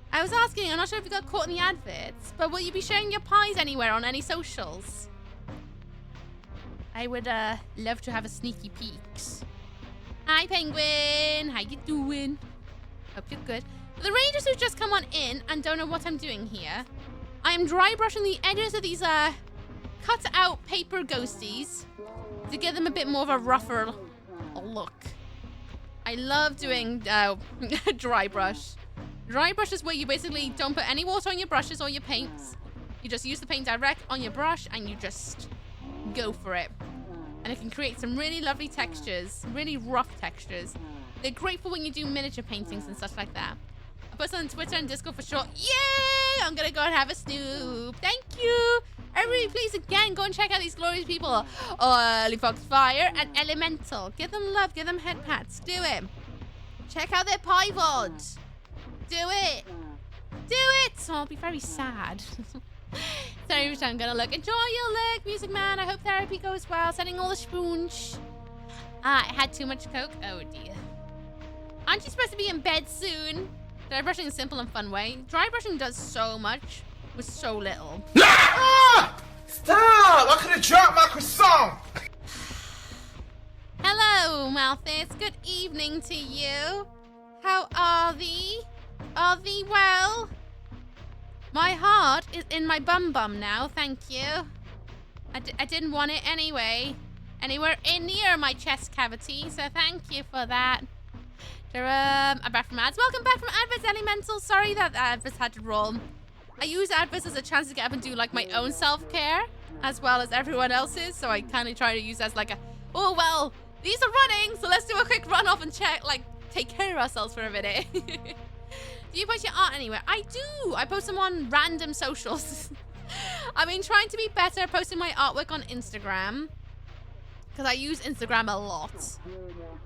I was asking, I'm not sure if you got caught in the adverts, but will you be sharing your pies anywhere on any socials? I would love to have a sneaky peeks. Hi, Penguin. How you doing? Hope you're good. For the rangers who just come on in and don't know what I'm doing here, I am dry brushing the edges of these cut out paper ghosties to give them a bit more of a rougher look. I love doing dry brush. Dry brush is where you basically don't put any water on your brushes or your paints. You just use the paint direct on your brush and you just go for it. And it can create some really lovely textures, really rough textures. They're great for when you do miniature paintings and stuff like that. I post on Twitter and Discord for sure. Yay! I'm gonna go and have a snoop. Thank you. Everybody, please again go and check out these glorious people. Oli Fox Fire and Elemental. Give them love, give them head pats. Do it. Check out their pie VODs. Do it. Do it. So I'll be very sad. Sorry, every time I'm gonna look. Enjoy your look, Music Man. I hope therapy goes well. Sending all the spoons. I had too much Coke. Oh dear. Aren't you supposed to be in bed soon? Dry brushing is a simple and fun way. Dry brushing does so much with so little. Ah! Stop! I could have dropped my croissant. Hello, Malthus. Good evening to you. How are thee? Are thee well? My heart is in my bum now, thank you. I didn't want it anywhere in near my chest cavity, so thank you for that. I'm back from ads. Welcome back from adverts, Elemental. Sorry that adverts had to roll. I use adverts as a chance to get up and do like my own self-care as well as everyone else's, so I kind of try to use it as like a, oh well, these are running, so let's do a quick run off and check, like, take care of ourselves for a minute. Do you post your art anywhere? I do. I post them on random socials. I've been trying to be better at posting my artwork on Instagram because I use Instagram a lot.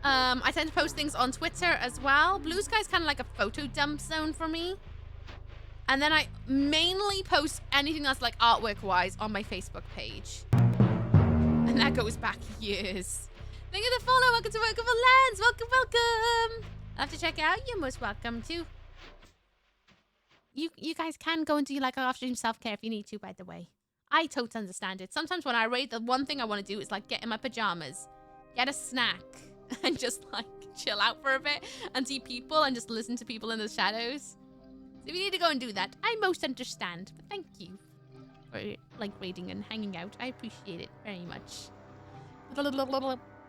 I tend to post things on Twitter as well. Bluesky is kind of like a photo dump zone for me. And then I mainly post anything that's like artwork-wise on my Facebook page. And that goes back years. Thank you for the follow. Welcome to Welcome for Lands. Welcome, welcome. I'll have to check it out. You're most welcome to. You guys can go and do like after self-care if you need to, by the way. I totally understand it. Sometimes when I raid, the one thing I want to do is like get in my pajamas, get a snack, and just like chill out for a bit and see people and just listen to people in the shadows. So if you need to go and do that, I most understand. But thank you for like raiding and hanging out. I appreciate it very much.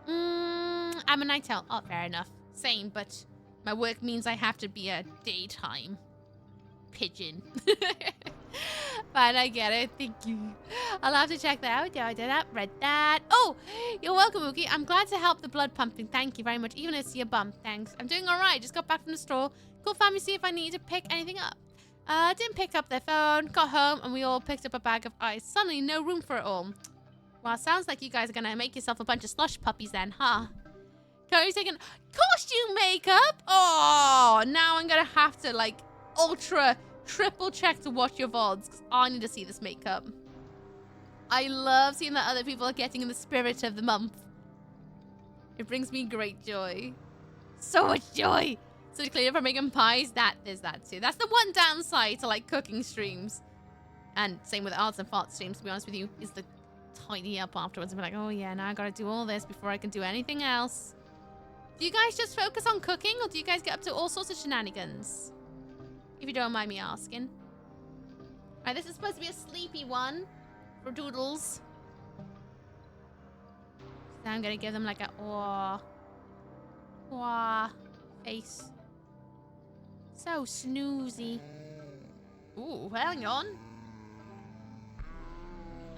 I'm a night owl. Oh, fair enough. Same, but my work means I have to be a daytime pigeon. But I get it. Thank you. I'll have to check that out. Yeah, I did that. Read that. Oh, you're welcome, Mookie. I'm glad to help the blood pumping. Thank you very much. Even if it's your bump. Thanks. I'm doing all right. Just got back from the store. Go find me, see if I need to pick anything up. Didn't pick up their phone. Got home and we all picked up a bag of ice. Suddenly, no room for it all. Well, sounds like you guys are gonna make yourself a bunch of slush puppies then, huh? Cody's taking costume makeup. Oh, now I'm gonna have to like triple check to watch your VODs because I need to see this makeup. I love seeing that other people are getting in the spirit of the month. It brings me great joy. So much joy. So to clean up for making pies, there's that too. That's the one downside to like cooking streams. And same with arts and farts streams, to be honest with you, is the tidy up afterwards and be like, oh yeah, now I gotta do all this before I can do anything else. Do you guys just focus on cooking or do you guys get up to all sorts of shenanigans? If you don't mind me asking. Alright, this is supposed to be a sleepy one for Doodles. So I'm gonna give them like a wah face. So snoozy. Ooh, hang on.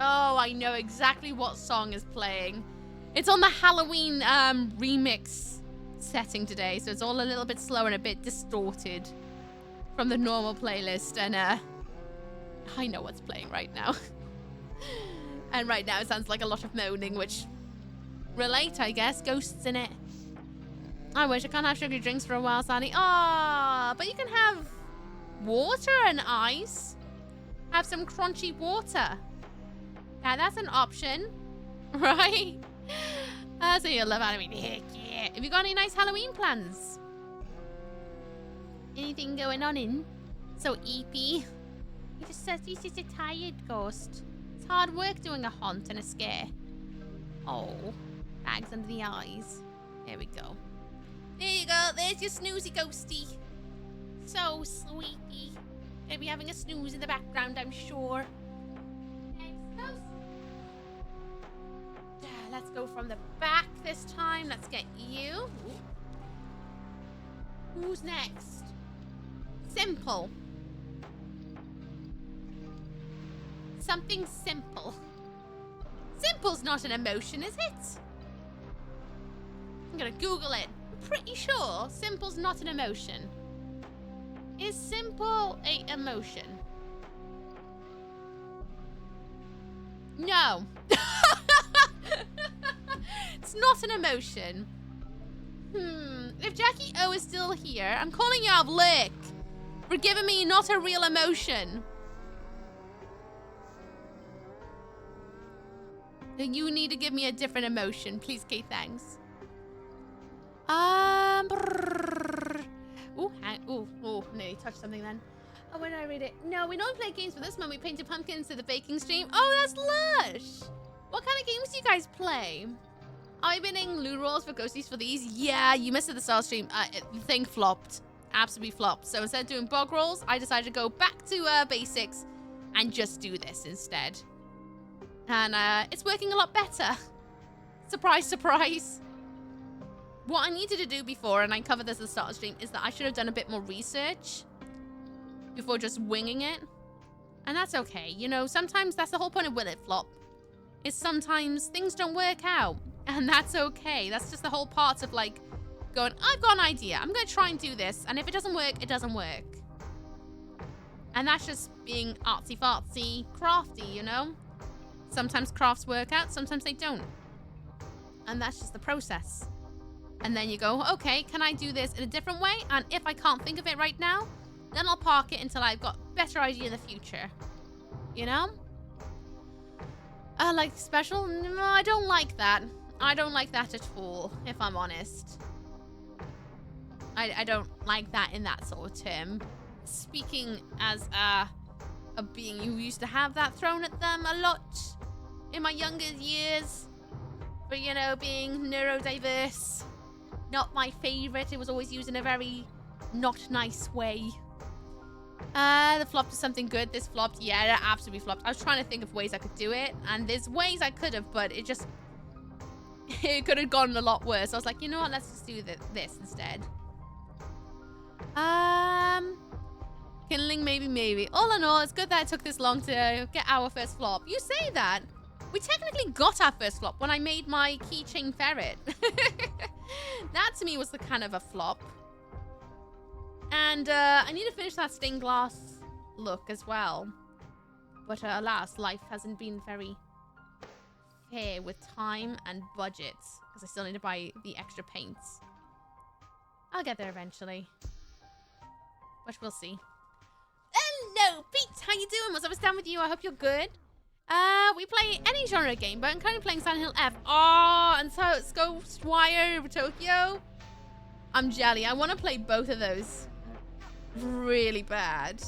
Oh, I know exactly what song is playing. It's on the Halloween remix setting today, so it's all a little bit slower and a bit distorted from the normal playlist. And I know what's playing right now. And right now it sounds like a lot of moaning, which relate, I guess. Ghosts in it. I wish I can't have sugary drinks for a while, Sally. Ah, but you can have water and ice. Have some crunchy water. Now that's an option, right? So you love Halloween. Heck yeah. Have you got any nice Halloween plans? Anything going on in? So eepy. He's just a tired ghost. It's hard work doing a haunt and a scare. Oh, bags under the eyes. There we go. There you go. There's your snoozy ghosty. So sleepy. Gonna be having a snooze in the background, I'm sure. Let's go from the back this time. Let's get you. Ooh. Who's next? Simple. Something simple. Simple's not an emotion, is it? I'm gonna Google it. I'm pretty sure simple's not an emotion. Is simple a emotion? No. It's not an emotion. If Jackie O is still here, I'm calling you out of lick for giving me not a real emotion. Then you need to give me a different emotion, please, Kate. Thanks. Ooh, nearly touched something then. Oh, when did I read it? No, we don't play games for this one. We painted pumpkins to the baking stream. Oh, that's lush. What kind of games do you guys play? I've been in loot rolls for ghosties for these. Yeah, you missed it at the start stream. The thing flopped. Absolutely flopped. So instead of doing bog rolls, I decided to go back to basics and just do this instead. And it's working a lot better. Surprise, surprise. What I needed to do before, and I covered this at the start of the stream, is that I should have done a bit more research before just winging it. And that's okay. You know, sometimes that's the whole point of Will It Flop. Is sometimes things don't work out. And that's okay. That's just the whole part of like going, I've got an idea. I'm going to try and do this. And if it doesn't work, it doesn't work. And that's just being artsy-fartsy, crafty, you know? Sometimes crafts work out, sometimes they don't. And that's just the process. And then you go, okay, can I do this in a different way? And if I can't think of it right now, then I'll park it until I've got a better idea in the future. You know? Like special? No, I don't like that. I don't like that at all, if I'm honest. I don't like that in that sort of term. Speaking as a being who used to have that thrown at them a lot in my younger years. For, you know, being neurodiverse. Not my favorite. It was always used in a very not nice way. The flop is something good. This flopped. Yeah, it absolutely flopped. I was trying to think of ways I could do it. And there's ways I could have, but it just... it could have gone a lot worse. I was like, you know what? Let's just do this instead. Kindling, maybe. All in all, it's good that it took this long to get our first flop. You say that. We technically got our first flop when I made my keychain ferret. That to me was the kind of a flop. And I need to finish that stained glass look as well. But alas, life hasn't been very fair with time and budgets. Because I still need to buy the extra paints. I'll get there eventually. But we'll see. Hello, Pete. How you doing? What's up? It's down with you. I hope you're good. We play any genre game, but I'm currently playing Silent Hill F. Oh, and so it's Ghostwire over Tokyo. I'm jelly. I want to play both of those really bad.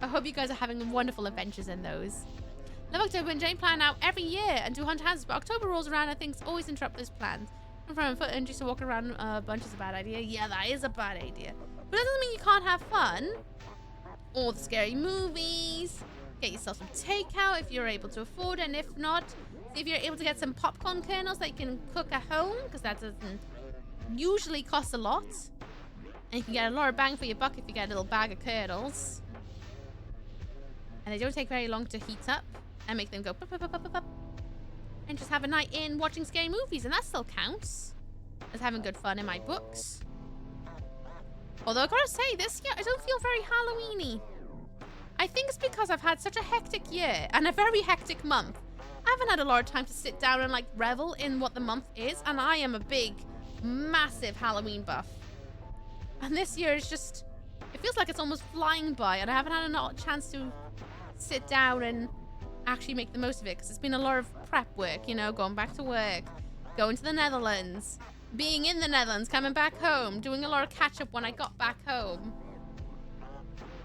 I hope you guys are having wonderful adventures in those. Love October and Jane plan out every year and do hunt houses, but October rolls around and things always interrupt those plans. I'm from foot and just to walk around a bunch is a bad idea. Yeah, that is a bad idea. But that doesn't mean you can't have fun. Or the scary movies. Get yourself some takeout if you're able to afford, and if not, see if you're able to get some popcorn kernels that you can cook at home, because that doesn't usually cost a lot. And you can get a lot of bang for your buck if you get a little bag of kernels. And they don't take very long to heat up and make them go pop, pop, pop, pop, pop. And just have a night in watching scary movies, and that still counts as having good fun in my books. Although I gotta say, this year I don't feel very Halloween-y. I think it's because I've had such a hectic year and a very hectic month. I haven't had a lot of time to sit down and like revel in what the month is, and I am a big, massive Halloween buff. And this year is just, it feels like it's almost flying by, and I haven't had a chance to sit down and actually make the most of it, because it's been a lot of prep work, you know, going back to work, going to the Netherlands, being in the Netherlands, coming back home, doing a lot of catch-up when I got back home.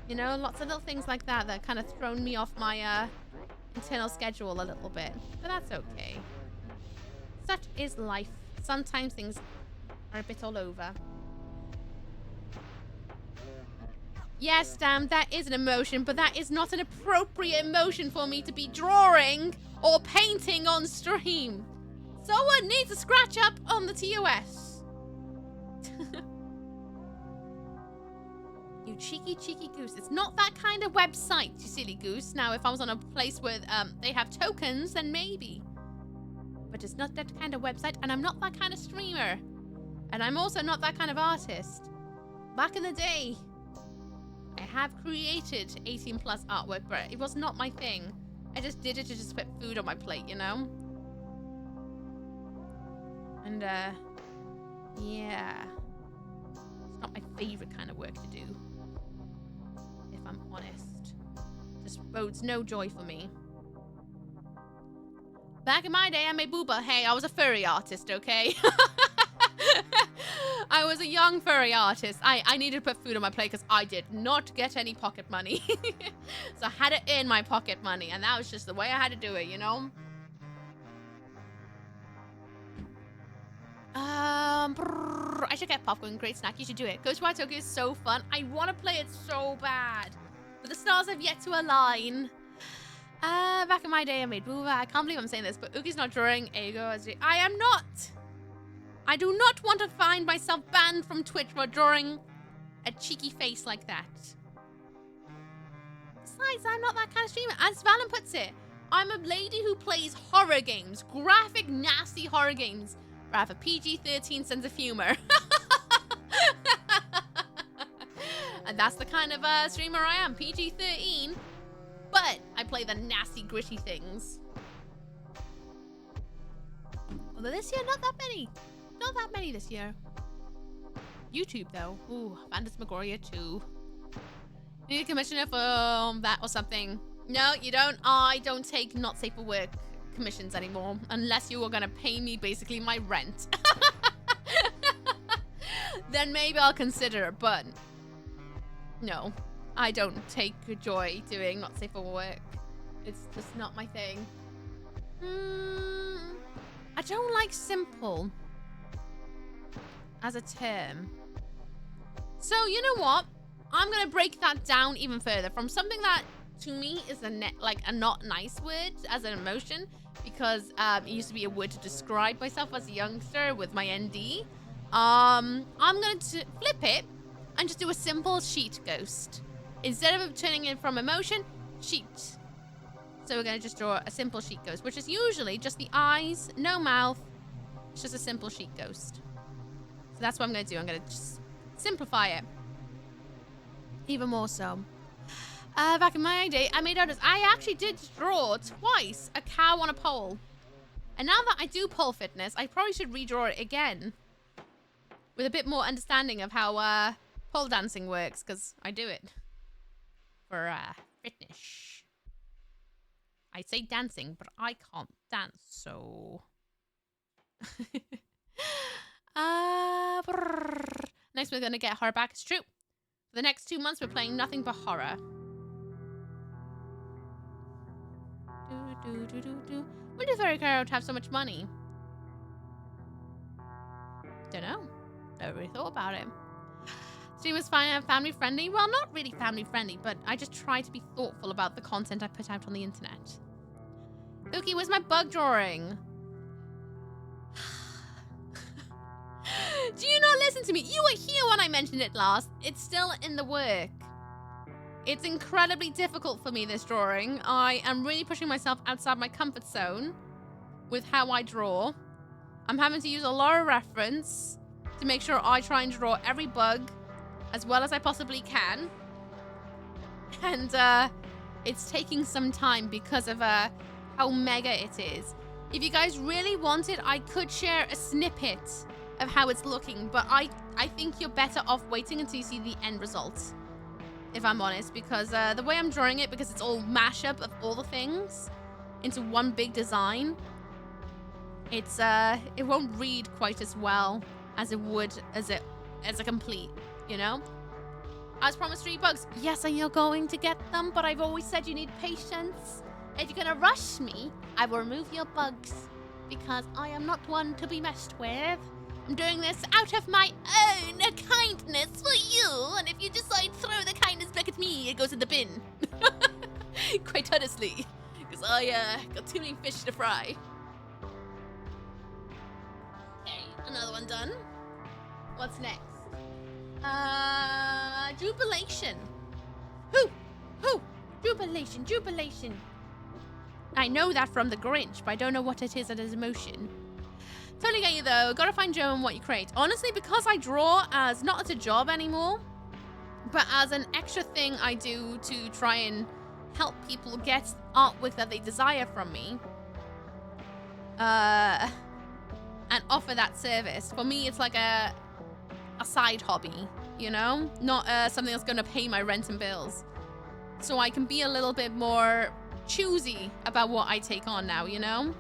You know, lots of little things like that that kind of thrown me off my internal schedule a little bit. But that's okay. Such is life. Sometimes things are a bit all over. Yes, damn, that is an emotion, but that is not an appropriate emotion for me to be drawing or painting on stream. Someone needs a scratch up on the TOS. You cheeky goose. It's not that kind of website, you silly goose. Now, if I was on a place where they have tokens, then maybe. But it's not that kind of website, and I'm not that kind of streamer. And I'm also not that kind of artist. Back in the day, I have created 18+ artwork, but it was not my thing. I just did it to just put food on my plate, you know? And, yeah. It's not my favorite kind of work to do. If I'm honest. Just bodes no joy for me. Back in my day, I made booba. Hey, I was a furry artist, okay? I was a young furry artist. I needed to put food on my plate because I did not get any pocket money. So I had to earn my pocket money, and that was just the way I had to do it, you know? I should get popcorn. Great snack. You should do it. Ghostwire Tokyo is so fun. I want to play it so bad. But the stars have yet to align. Back in my day, I made booba. I can't believe I'm saying this, but Uki's not drawing Ego. I am not. I do not want to find myself banned from Twitch for drawing a cheeky face like that. Besides, I'm not that kind of streamer. As Valen puts it, I'm a lady who plays horror games. Graphic, nasty horror games. But I have a PG-13 sense of humor. And that's the kind of streamer I am. PG-13. But I play the nasty, gritty things. Although this year, not that many. Not that many this year. YouTube, though. Ooh, Phantasmagoria 2. You need a commissioner for that or something. No, you don't. I don't take not safe for work commissions anymore unless you were gonna pay me basically my rent. Then maybe I'll consider it, but no, I don't take joy doing not safe for work. It's just not my thing. I don't like simple as a term. So you know what? I'm gonna break that down even further from something that to me is a not nice word as an emotion, because it used to be a word to describe myself as a youngster with my ND. I'm gonna flip it and just do a simple sheet ghost. Instead of turning it from emotion, sheet. So we're gonna just draw a simple sheet ghost, which is usually just the eyes, no mouth. It's just a simple sheet ghost. So that's what I'm gonna do. I'm gonna just simplify it. Even more so. Back in my day, I made notice. I actually did draw twice a cow on a pole. And now that I do pole fitness, I probably should redraw it again. With a bit more understanding of how pole dancing works, because I do it for fitness. I say dancing, but I can't dance, so... Next we're going to get horror back. It's true. For the next 2 months, we're playing nothing but horror. When did Fairy Crowd have so much money? Don't know. Never really thought about it. Stream was fine and family friendly. Well, not really family friendly, but I just try to be thoughtful about the content I put out on the internet. Loki, where's my bug drawing? Do you not listen to me? You were here when I mentioned it last. It's still in the work. It's incredibly difficult for me, this drawing. I am really pushing myself outside my comfort zone with how I draw. I'm having to use a lot of reference to make sure I try and draw every bug as well as I possibly can. And it's taking some time because of how mega it is. If you guys really want it, I could share a snippet of how it's looking, but I think you're better off waiting until you see the end result, if I'm honest, because the way I'm drawing it, because it's all mashup of all the things into one big design, it's it won't read quite as well as it would as a complete, you know? As promised, 3 bugs. Yes, and you're going to get them, but I've always said you need patience. If you're gonna rush me, I will remove your bugs, because I am not one to be messed with. I'm doing this out of my own kindness for you, and if you decide to throw the kindness back at me, it goes in the bin. Quite honestly, because I got too many fish to fry. Okay, another one done. What's next? Jubilation. Who? Jubilation, jubilation. I know that from the Grinch, but I don't know what it is as an emotion. Totally get you though. Gotta find joy in what you create. Honestly, because I draw as not as a job anymore, but as an extra thing I do to try and help people get artwork that they desire from me, and offer that service. For me, it's like a side hobby, you know? Not something that's gonna pay my rent and bills. So I can be a little bit more choosy about what I take on now, you know?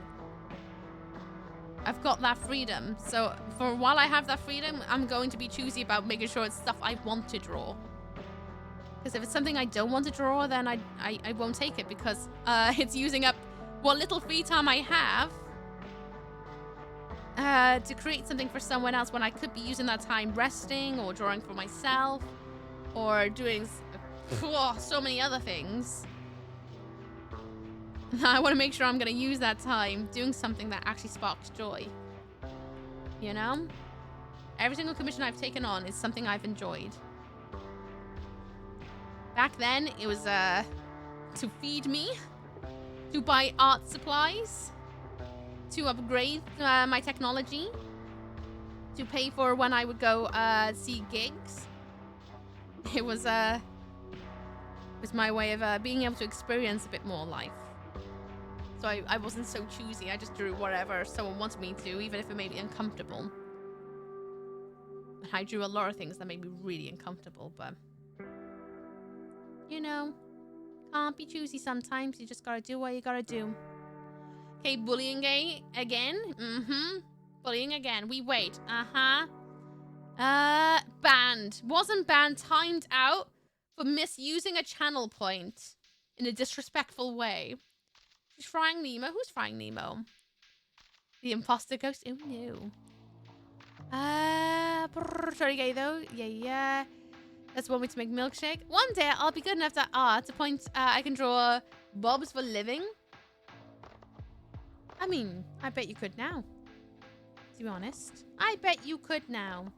I've got that freedom. So for while I have that freedom, I'm going to be choosy about making sure it's stuff I want to draw. Because if it's something I don't want to draw, then I won't take it, because it's using up what little free time I have to create something for someone else, when I could be using that time resting or drawing for myself or doing so many other things. I want to make sure I'm going to use that time doing something that actually sparks joy. You know? Every single commission I've taken on is something I've enjoyed. Back then, it was to feed me, to buy art supplies, to upgrade my technology, to pay for when I would go see gigs. It was my way of being able to experience a bit more life. So I wasn't so choosy. I just drew whatever someone wanted me to, even if it made me uncomfortable. And I drew a lot of things that made me really uncomfortable, but... you know, can't be choosy sometimes. You just gotta do what you gotta do. Okay, bullying again. Bullying again. We wait. Banned. Wasn't banned. Timed out for misusing a channel point in a disrespectful way. She's frying Nemo. Who's frying Nemo? The imposter ghost. Oh no. Sorry, gay though. Yeah. That's one way to make milkshake. One day I'll be good enough to point. I can draw bobs for living. I mean, I bet you could now. To be honest, I bet you could now.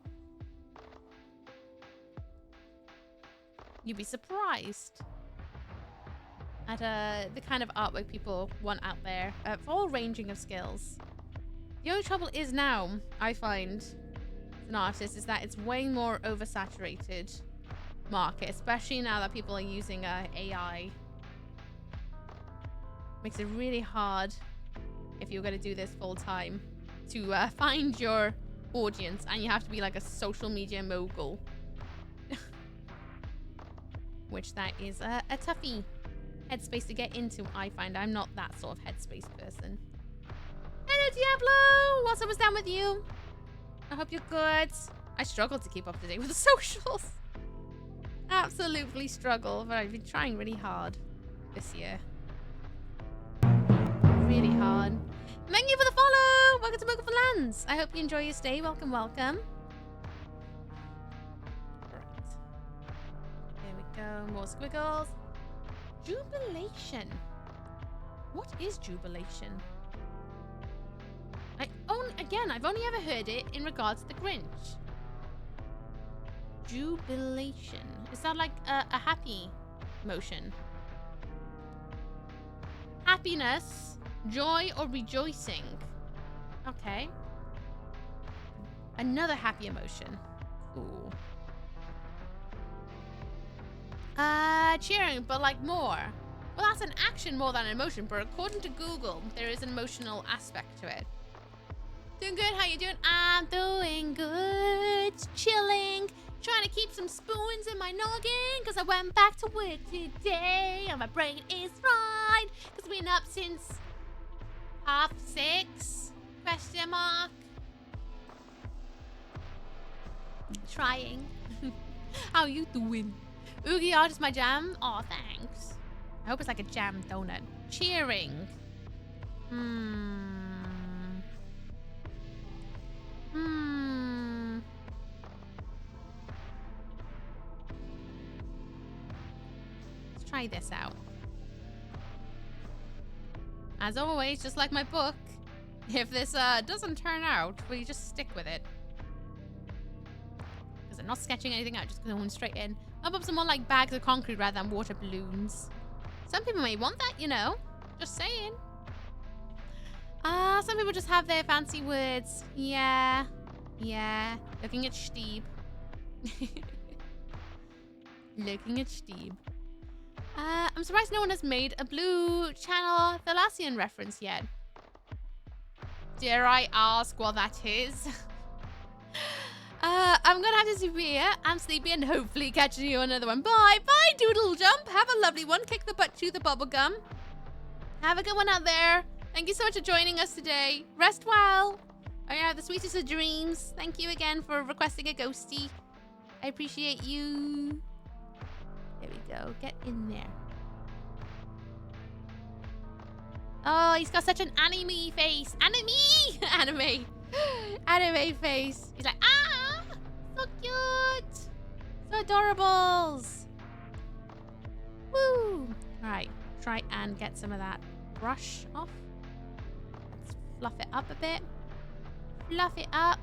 You'd be surprised at the kind of artwork people want out there for all ranging of skills. The only trouble is now, I find, as an artist, is that it's way more oversaturated market, especially now that people are using AI. Makes it really hard if you're going to do this full time to find your audience, and you have to be like a social media mogul. Which that is a toughie headspace to get into, I find. I'm not that sort of headspace person. Hello, Diablo! What's up, what's down with you? I hope you're good. I struggle to keep up to date with the socials. Absolutely struggle, but I've been trying really hard this year. Really hard. Thank you for the follow! Welcome to Mocha for Lands. I hope you enjoy your stay. Welcome, welcome. There we go. More squiggles. Jubilation. What is jubilation? I've only ever heard it in regards to the Grinch. Jubilation. Is that like a happy motion? Happiness, joy, or rejoicing. Okay. Another happy emotion. Ooh. Cheering, but like more. Well, that's an action more than an emotion, but according to Google, there is an emotional aspect to it. Doing good, how you doing? I'm doing good, chilling, trying to keep some spoons in my noggin, because I went back to work today, and my brain is fried, because we've been up since 6:30, question mark. Trying. How you doing? Oogie art is my jam. Aw, thanks. I hope it's like a jam donut. Cheering. Let's try this out. As always, just like my book, if this doesn't turn out, will you just stick with it? Because I'm not sketching anything out, just going straight in. I'll put some more like bags of concrete rather than water balloons. Some people may want that, you know. Just saying. Some people just have their fancy words. Yeah. Looking at Steve. Looking at Steve. I'm surprised no one has made a Blue Channel Thalassian reference yet. Dare I ask what that is? I'm gonna have to disappear. I'm sleepy and hopefully catching you on another one. Bye, Doodle Jump. Have a lovely one. Kick the butt to the bubblegum. Have a good one out there. Thank you so much for joining us today. Rest well. I have the sweetest of dreams. Thank you again for requesting a ghosty. I appreciate you. There we go. Get in there. Oh, he's got such an anime face. Anime face. He's like, ah, so cute. So adorables. Woo. All right, try and get some of that brush off. Let's fluff it up a bit. Fluff it up.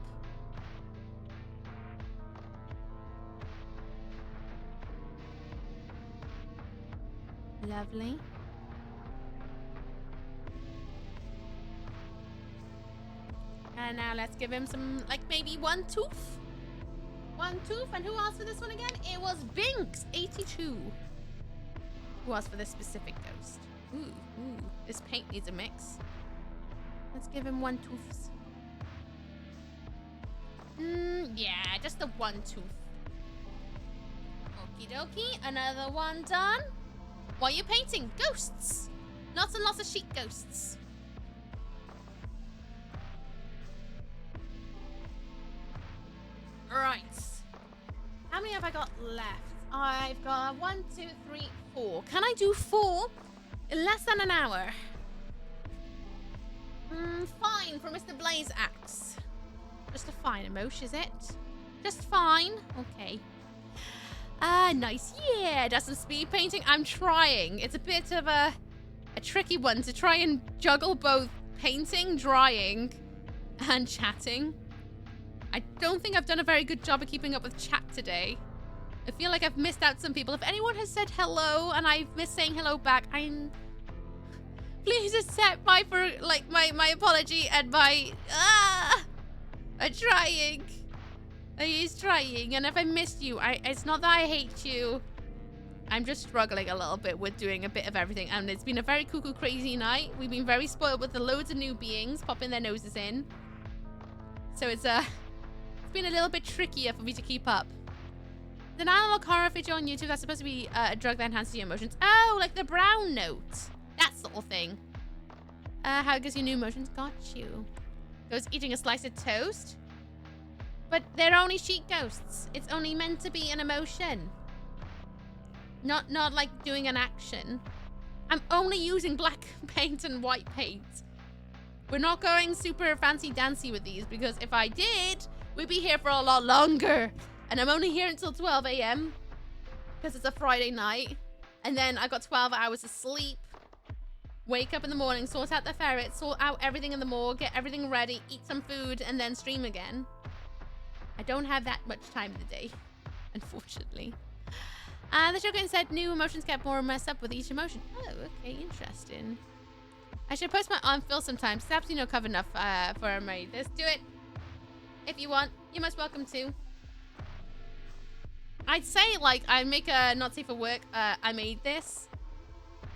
Lovely. And now let's give him some, like maybe one tooth. One tooth. And who asked for this one again? It was Binks82. Who asked for this specific ghost? Ooh. This paint needs a mix. Let's give him one tooth. Yeah, just the one tooth. Okie dokie. Another one done. What are you painting? Ghosts. Lots and lots of sheep ghosts. Right. How many have I got left? I've got 1, 2, 3, 4. Can I do 4 in less than an hour? Fine for Mr. Blaze Axe. Just a fine emotion, is it? Just fine. Okay. Nice. Yeah, does some speed painting. I'm trying. It's a bit of a tricky one to try and juggle both painting, drawing, and chatting. I don't think I've done a very good job of keeping up with chat today. I feel like I've missed out some people. If anyone has said hello and I've missed saying hello back, please accept my apology and my I'm trying. He's trying, and if I missed you, it's not that I hate you. I'm just struggling a little bit with doing a bit of everything, and it's been a very cuckoo crazy night. We've been very spoiled with the loads of new beings popping their noses in. So it's been a little bit trickier for me to keep up. There's an analog horror feature on YouTube that's supposed to be a drug that enhances your emotions. Oh, like the brown note. That sort of thing. How it gives you new emotions. Got you. Goes eating a slice of toast. But they're only sheet ghosts. It's only meant to be an emotion. Not like doing an action. I'm only using black paint and white paint. We're not going super fancy dancy with these, because if I did, we'd be here for a lot longer. And I'm only here until 12 a.m. because it's a Friday night. And then I got 12 hours of sleep. Wake up in the morning, sort out the ferret, sort out everything in the morgue, get everything ready, eat some food, and then stream again. I don't have that much time in the day, unfortunately. The showcase said new emotions get more messed up with each emotion. Oh, okay, interesting. I should post my arm fill sometimes. It's absolutely no cover enough for a maid. Let's do it. If you want, you're most welcome to. I'd say, like, I make a not safe for work. I made this.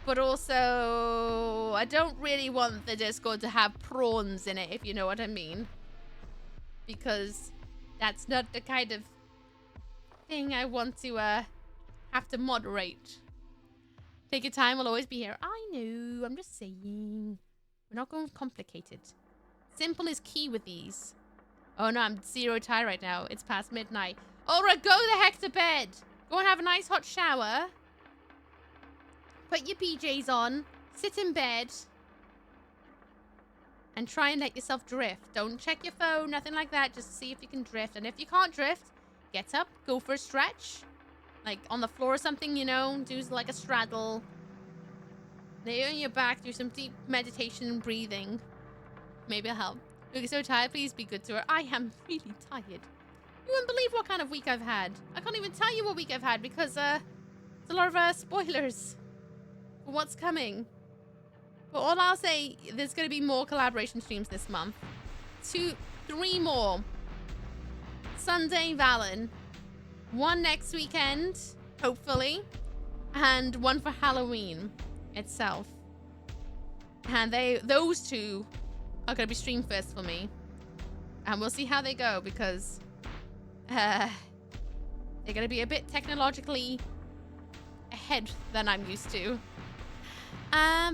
But also, I don't really want the Discord to have prawns in it, if you know what I mean. Because that's not the kind of thing I want to have to moderate. Take your time, we'll always be here. I know, I'm just saying. We're not going complicated. Simple is key with these. Oh no, I'm zero tired right now. It's past midnight. Alright, go the heck to bed. Go and have a nice hot shower. Put your PJs on. Sit in bed. And try and let yourself drift. Don't check your phone, nothing like that. Just see if you can drift. And if you can't drift, get up, go for a stretch. Like on the floor or something, you know. Do like a straddle. Lay on your back, do some deep meditation and breathing. Maybe it'll help. You're so tired, please be good to her. I am really tired. You wouldn't believe what kind of week I've had. I can't even tell you what week I've had because it's a lot of spoilers for what's coming. But all I'll say, there's going to be more collaboration streams this month. 3 more. Sunday Valen. 1 next weekend, hopefully. And 1 for Halloween itself. And those 2 are going to be stream first for me. And we'll see how they go because they're going to be a bit technologically ahead than I'm used to.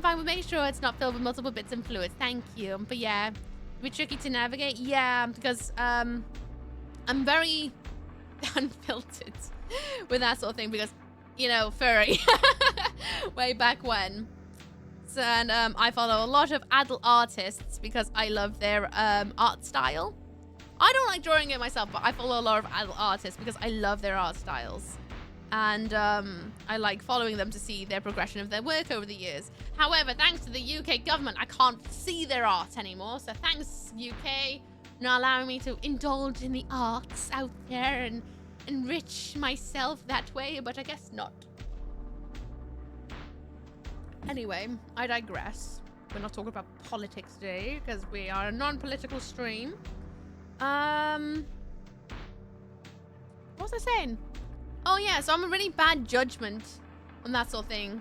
But we'll make sure it's not filled with multiple bits and fluids. Thank you. But yeah, a bit tricky to navigate. Yeah, because I'm very unfiltered with that sort of thing because, you know, furry. Way back when. So, and I follow a lot of adult artists because I love their art style. I don't like drawing it myself, but I follow a lot of adult artists because I love their art styles. And I like following them to see their progression of their work over the years. However, thanks to the UK government, I can't see their art anymore. So thanks, UK, not allowing me to indulge in the arts out there and enrich myself that way, but I guess not. Anyway, I digress. We're not talking about politics today because we are a non-political stream. What was I saying? Oh yeah, so I'm a really bad judgment on that sort of thing.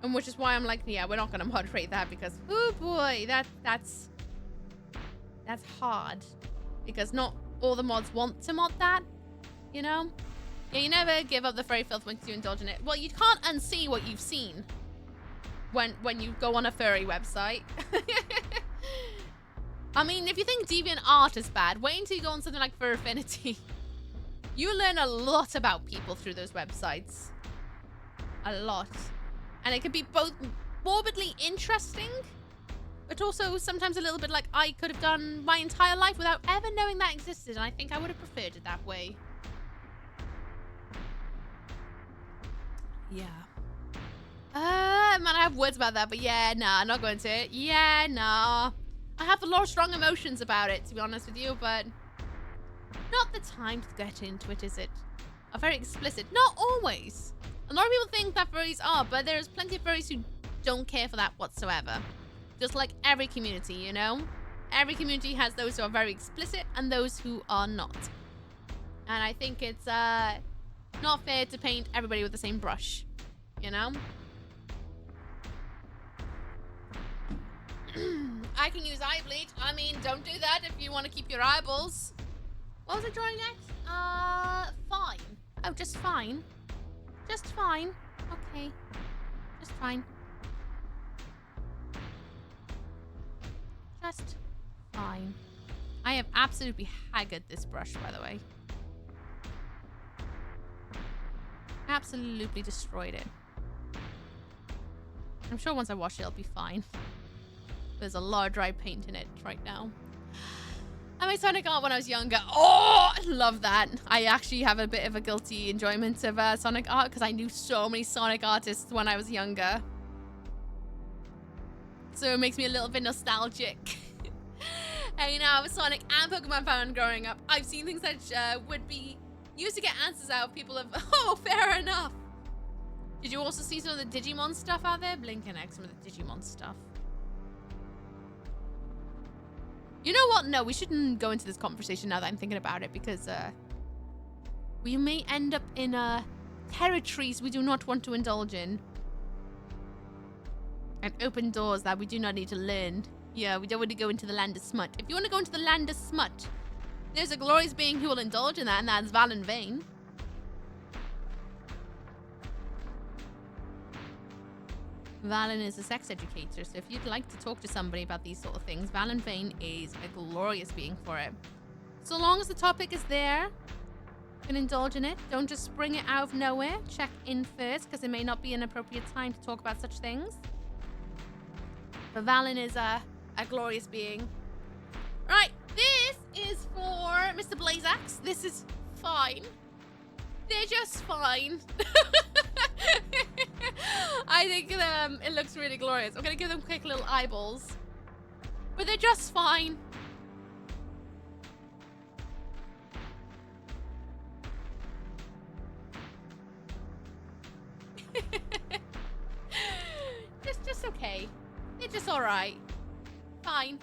And which is why I'm like, yeah, we're not going to moderate that because, oh boy, that's hard. Because not all the mods want to mod that, you know? Yeah, you never give up the furry filth once you indulge in it. Well, you can't unsee what you've seen when you go on a furry website. I mean, if you think DeviantArt is bad, wait until you go on something like Fur Affinity. You learn a lot about people through those websites. A lot. And it can be both morbidly interesting, but also sometimes a little bit like I could have done my entire life without ever knowing that existed, and I think I would have preferred it that way. Yeah. Man, I have words about that, but yeah, nah, not going to. Yeah, nah. I have a lot of strong emotions about it, to be honest with you, but not the time to get into it, is it? Are very explicit. Not always. A lot of people think that furries are, but there's plenty of furries who don't care for that whatsoever. Just like every community, you know? Every community has those who are very explicit and those who are not. And I think it's not fair to paint everybody with the same brush, you know? I can use eye bleach. I mean, don't do that if you want to keep your eyeballs. What was I drawing next? Fine. Oh, just fine. Just fine. Okay. Just fine. Just fine. I have absolutely haggard this brush, by the way. Absolutely destroyed it. I'm sure once I wash it, it'll be fine. There's a lot of dry paint in it right now. And my Sonic art when I was younger. Oh, I love that. I actually have a bit of a guilty enjoyment of Sonic art because I knew so many Sonic artists when I was younger. So it makes me a little bit nostalgic. And you know, I was Sonic and Pokemon fan growing up. I've seen things that would be used to get answers out of people of, oh, fair enough. Did you also see some of the Digimon stuff out there? Blink and X, some of the Digimon stuff. You know what? No, we shouldn't go into this conversation now that I'm thinking about it because we may end up in territories we do not want to indulge in. And open doors that we do not need to learn. Yeah, we don't want to go into the land of smut. If you want to go into the land of smut, there's a glorious being who will indulge in that, and that's Valen Vane. Valen is a sex educator, so if you'd like to talk to somebody about these sort of things, Valen Vane is a glorious being for it. So long as the topic is there, you can indulge in it. Don't just spring it out of nowhere. Check in first, because it may not be an appropriate time to talk about such things. But Valen is a glorious being. Right, this is for Mr. Blazax. This is fine. They're just fine. I think it looks really glorious. I'm gonna give them quick little eyeballs. But they're just fine. just okay. They're just alright. Fine.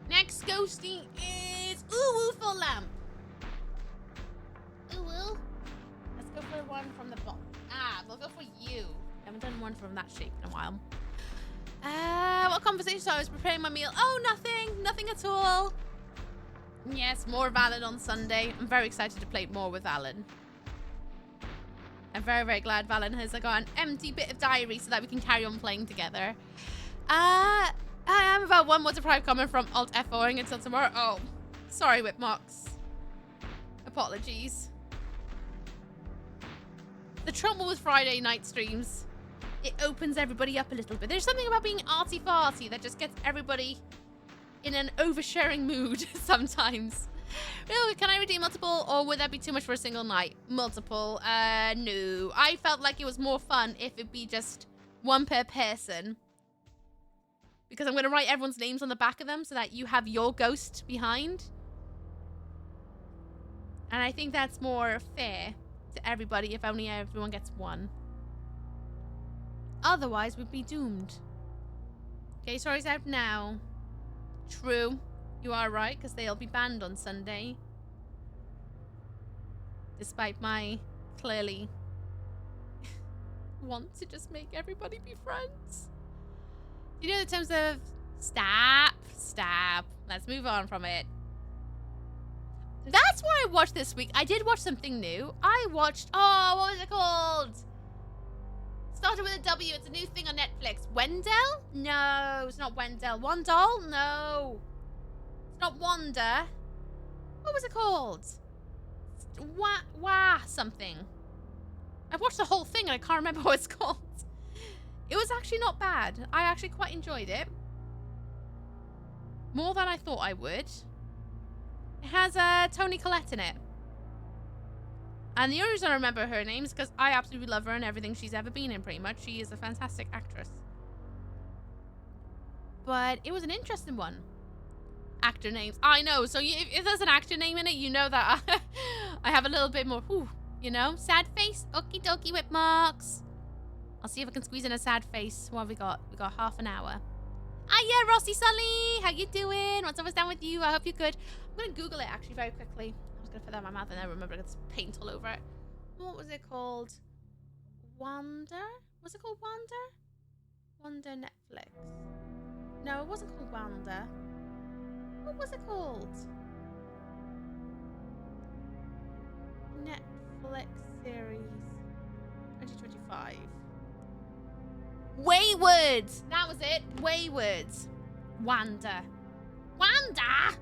Next ghosting is Ooh for Lamp. Ooh. Let's go for one from the bottom. We'll go for you. I haven't done one from that shape in a while. What conversation? So I was preparing my meal. Oh, nothing. Nothing at all. Yes, more Valen on Sunday. I'm very excited to play more with Valen. I'm very, very glad Valen has got an empty bit of diary so that we can carry on playing together. I am about one more deprived comment from Alt F4ing until tomorrow. Oh, sorry, Whipmox. Apologies. The trouble with Friday night streams, it opens everybody up a little bit. There's something about being arty-farty that just gets everybody in an oversharing mood sometimes. Really, can I redeem multiple, or would that be too much for a single night? Multiple, no. I felt like it was more fun if it'd be just one per person. Because I'm going to write everyone's names on the back of them so that you have your ghost behind. And I think that's more fair to everybody if only everyone gets one. Otherwise, we'd be doomed. Okay, story's out now. True. You are right, because they'll be banned on Sunday. Despite my clearly want to just make everybody be friends. You know, in terms of stop. Let's move on from it. That's what I watched this week. I did watch something new. I watched, oh, what was it called? Started with a W. It's a new thing on Netflix. Wendell? No, it's not Wendell. Wandall? No. It's not Wanda. What was it called? Wah something. I watched the whole thing and I can't remember what it's called. It was actually not bad. I actually quite enjoyed it. More than I thought I would. It has Toni Collette in it. And the only reason I remember her name is because I absolutely love her and everything she's ever been in, pretty much. She is a fantastic actress. But it was an interesting one. Actor names. I know. So if there's an actor name in it, you know that I have a little bit more, you know? Sad face. Okie dokie whip marks. I'll see if I can squeeze in a sad face. What have we got? We got half an hour. Hiya, Rossi Sully. How you doing? What's up down with you? I hope you're good. I'm going to Google it actually very quickly. I was going to put that in my mouth and then remember I got this paint all over it. What was it called? Wonder? Was it called Wonder? Wonder Netflix. No, it wasn't called Wonder. What was it called? Netflix series 2025. Wayward! That was it. Wayward. Wanda. Wanda!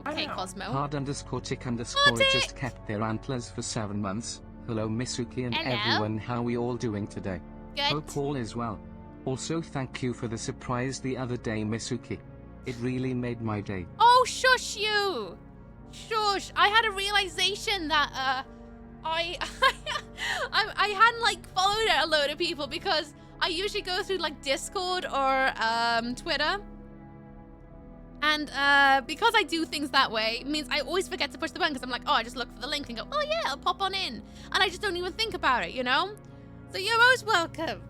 Okay, Cosmo. Hard_tick_ just kept their antlers for 7 months. Hello, Missooky and Hello. everyone. How are we all doing today? Good. Hope all is well. Also, thank you for the surprise the other day, Missooky. It really made my day. Oh, shush you! Shush! I had a realization that I hadn't like followed a load of people because I usually go through like Discord or Twitter. And because I do things that way, it means I always forget to push the button because I'm like, oh, I just look for the link and go, oh yeah, I'll pop on in. And I just don't even think about it, you know? So you're most welcome.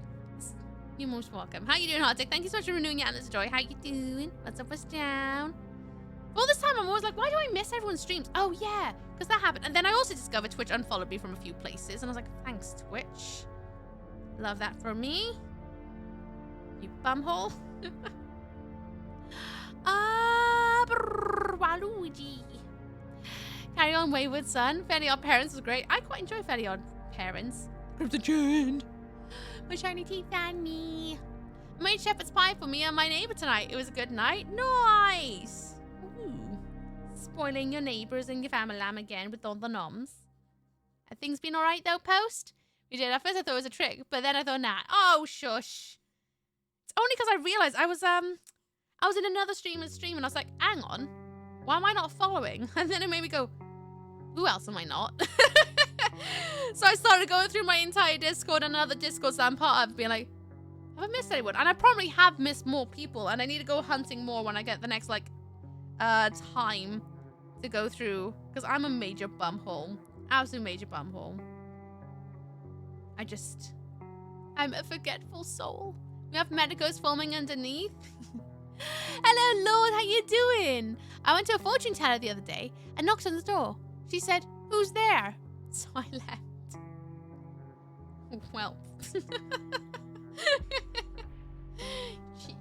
You're most welcome. How you doing, Hardik? Thank you so much for renewing your Atlas Joy. How you doing? What's up, what's down? All this time, I'm always like, why do I miss everyone's streams? Oh, yeah, because that happened. And then I also discovered Twitch unfollowed me from a few places. And I was like, thanks, Twitch. Love that for me. You bumhole. Waluigi. Carry on, Wayward Son. Fairly Odd Parents was great. I quite enjoy Fairly Odd Parents. Crimson Chained. My shiny teeth and me. I made shepherd's pie for me and my neighbor tonight. It was a good night. Nice. Ooh. Spoiling your neighbors and your family lamb again with all the noms. Have things been alright though, Post? We did. At first I thought it was a trick, but then I thought, nah. Oh, shush. It's only because I realized I was in another streamer's stream and I was like, hang on. Why am I not following? And then it made me go, who else am I not? So I started going through my entire Discord and other Discords that I'm part of, being like, have I missed anyone? And I probably have missed more people, and I need to go hunting more when I get the next, like, time to go through, because I'm a major bumhole. Absolute major bumhole. I'm a forgetful soul. We have Medicos filming underneath. Hello, Lord, how you doing? I went to a fortune teller the other day and knocked on the door. She said, who's there? So I left. Well. Cheeky.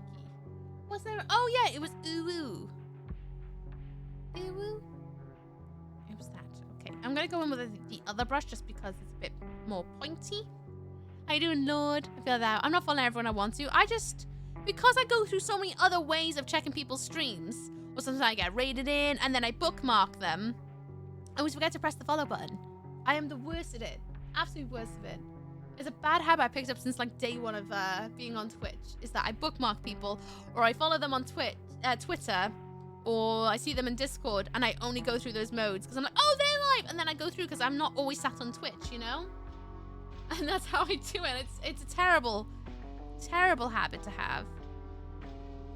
Was there? Oh, yeah, it was Uwu. Uwu? It was that. Okay, I'm going to go in with the other brush just because it's a bit more pointy. How you doing, Lord? I feel that. I'm not following everyone I want to. Because I go through so many other ways of checking people's streams, or sometimes I get raided in and then I bookmark them, I always forget to press the follow button. I am the worst at it. Absolute worst of it. It's a bad habit I picked up since like day one of being on Twitch, is that I bookmark people, or I follow them on Twitter, or I see them in Discord, and I only go through those modes, because I'm like, oh, they're live, and then I go through, because I'm not always sat on Twitch, you know? And that's how I do it. It's a terrible, terrible habit to have.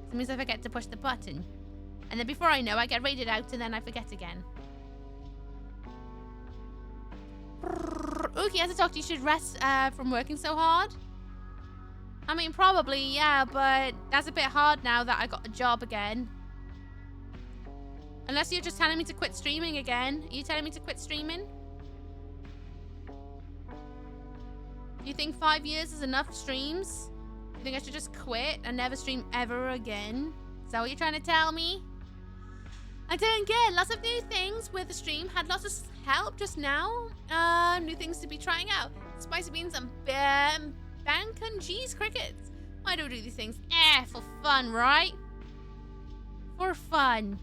It means I forget to push the button. And then before I know, I get raided out, and then I forget again. Okay, as a doctor, you should rest from working so hard. I mean, probably, yeah, but that's a bit hard now that I got a job again. Unless you're just telling me to quit streaming again. Are you telling me to quit streaming? You think 5 years is enough streams? You think I should just quit and never stream ever again? Is that what you're trying to tell me? I don't get lots of new things with the stream. Had lots of help just now. New things to be trying out. Spicy beans and bacon cheese crickets. Why do we do these things? For fun, right? For fun.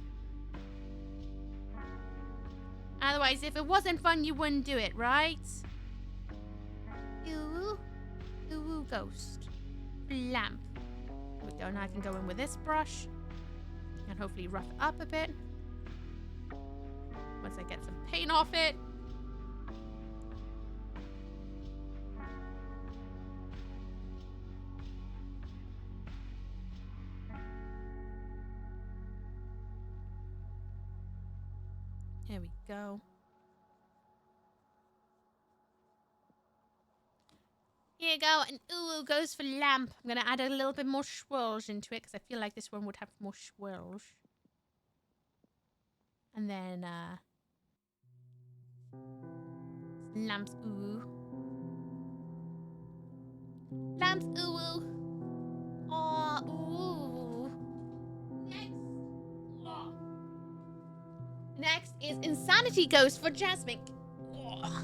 Otherwise, if it wasn't fun, you wouldn't do it, right? Ooh. Ooh, ghost. Lamp. There we go. Now I can go in with this brush. And hopefully rough it up a bit. Once I get some paint off it. There we go. Here you go. And ooh, goes for lamp. I'm going to add a little bit more swirls into it because I feel like this one would have more swirls. And then, lamps, ooh. Lamps, ooh. Oh, ooh. Next is Insanity Ghost for Jasmine. Oh.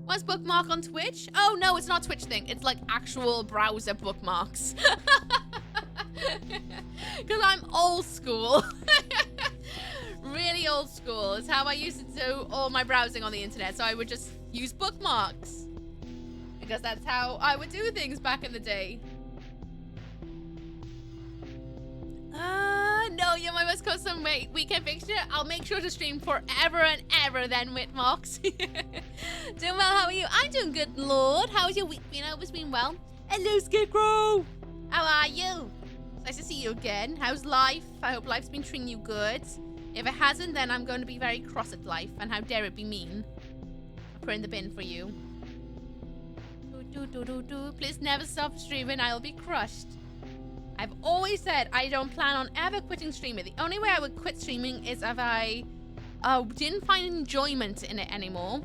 What's bookmark on Twitch? Oh, no, it's not Twitch thing. It's like actual browser bookmarks. Because I'm old school. Really old school. It's how I used to do all my browsing on the internet. So I would just use bookmarks. Because that's how I would do things back in the day. No, you're my West Coast weekend fixture. I'll make sure to stream forever and ever then, Whitmox. Doing well, how are you? I'm doing good, Lord. How's your week been? I hope it's been well. Hello, Scarecrow. How are you? It's nice to see you again. How's life? I hope life's been treating you good. If it hasn't, then I'm going to be very cross at life. And how dare it be mean. I'll put it in the bin for you. Please never stop streaming. I'll be crushed. I've always said I don't plan on ever quitting streaming. The only way I would quit streaming is if I didn't find enjoyment in it anymore.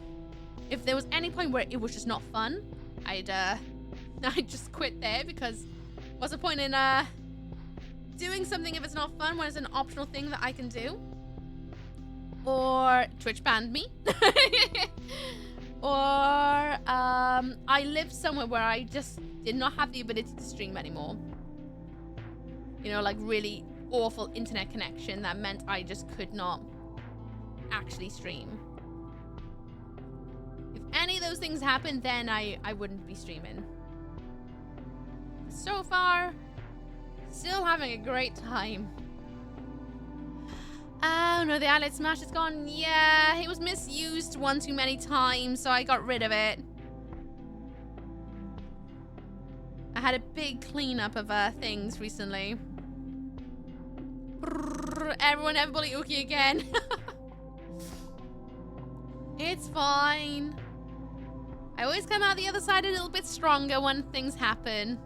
If there was any point where it was just not fun, I'd just quit there, because what's the point in doing something if it's not fun when it's an optional thing that I can do? Or Twitch banned me. Or I lived somewhere where I just did not have the ability to stream anymore. You know, like really awful internet connection that meant I just could not actually stream. If any of those things happened, then I wouldn't be streaming. So far, still having a great time. Oh no, the outlet smash is gone. Yeah, it was misused one too many times, so I got rid of it. I had a big cleanup of things recently. Everyone, everybody, Uki again. It's fine. I always come out the other side a little bit stronger when things happen.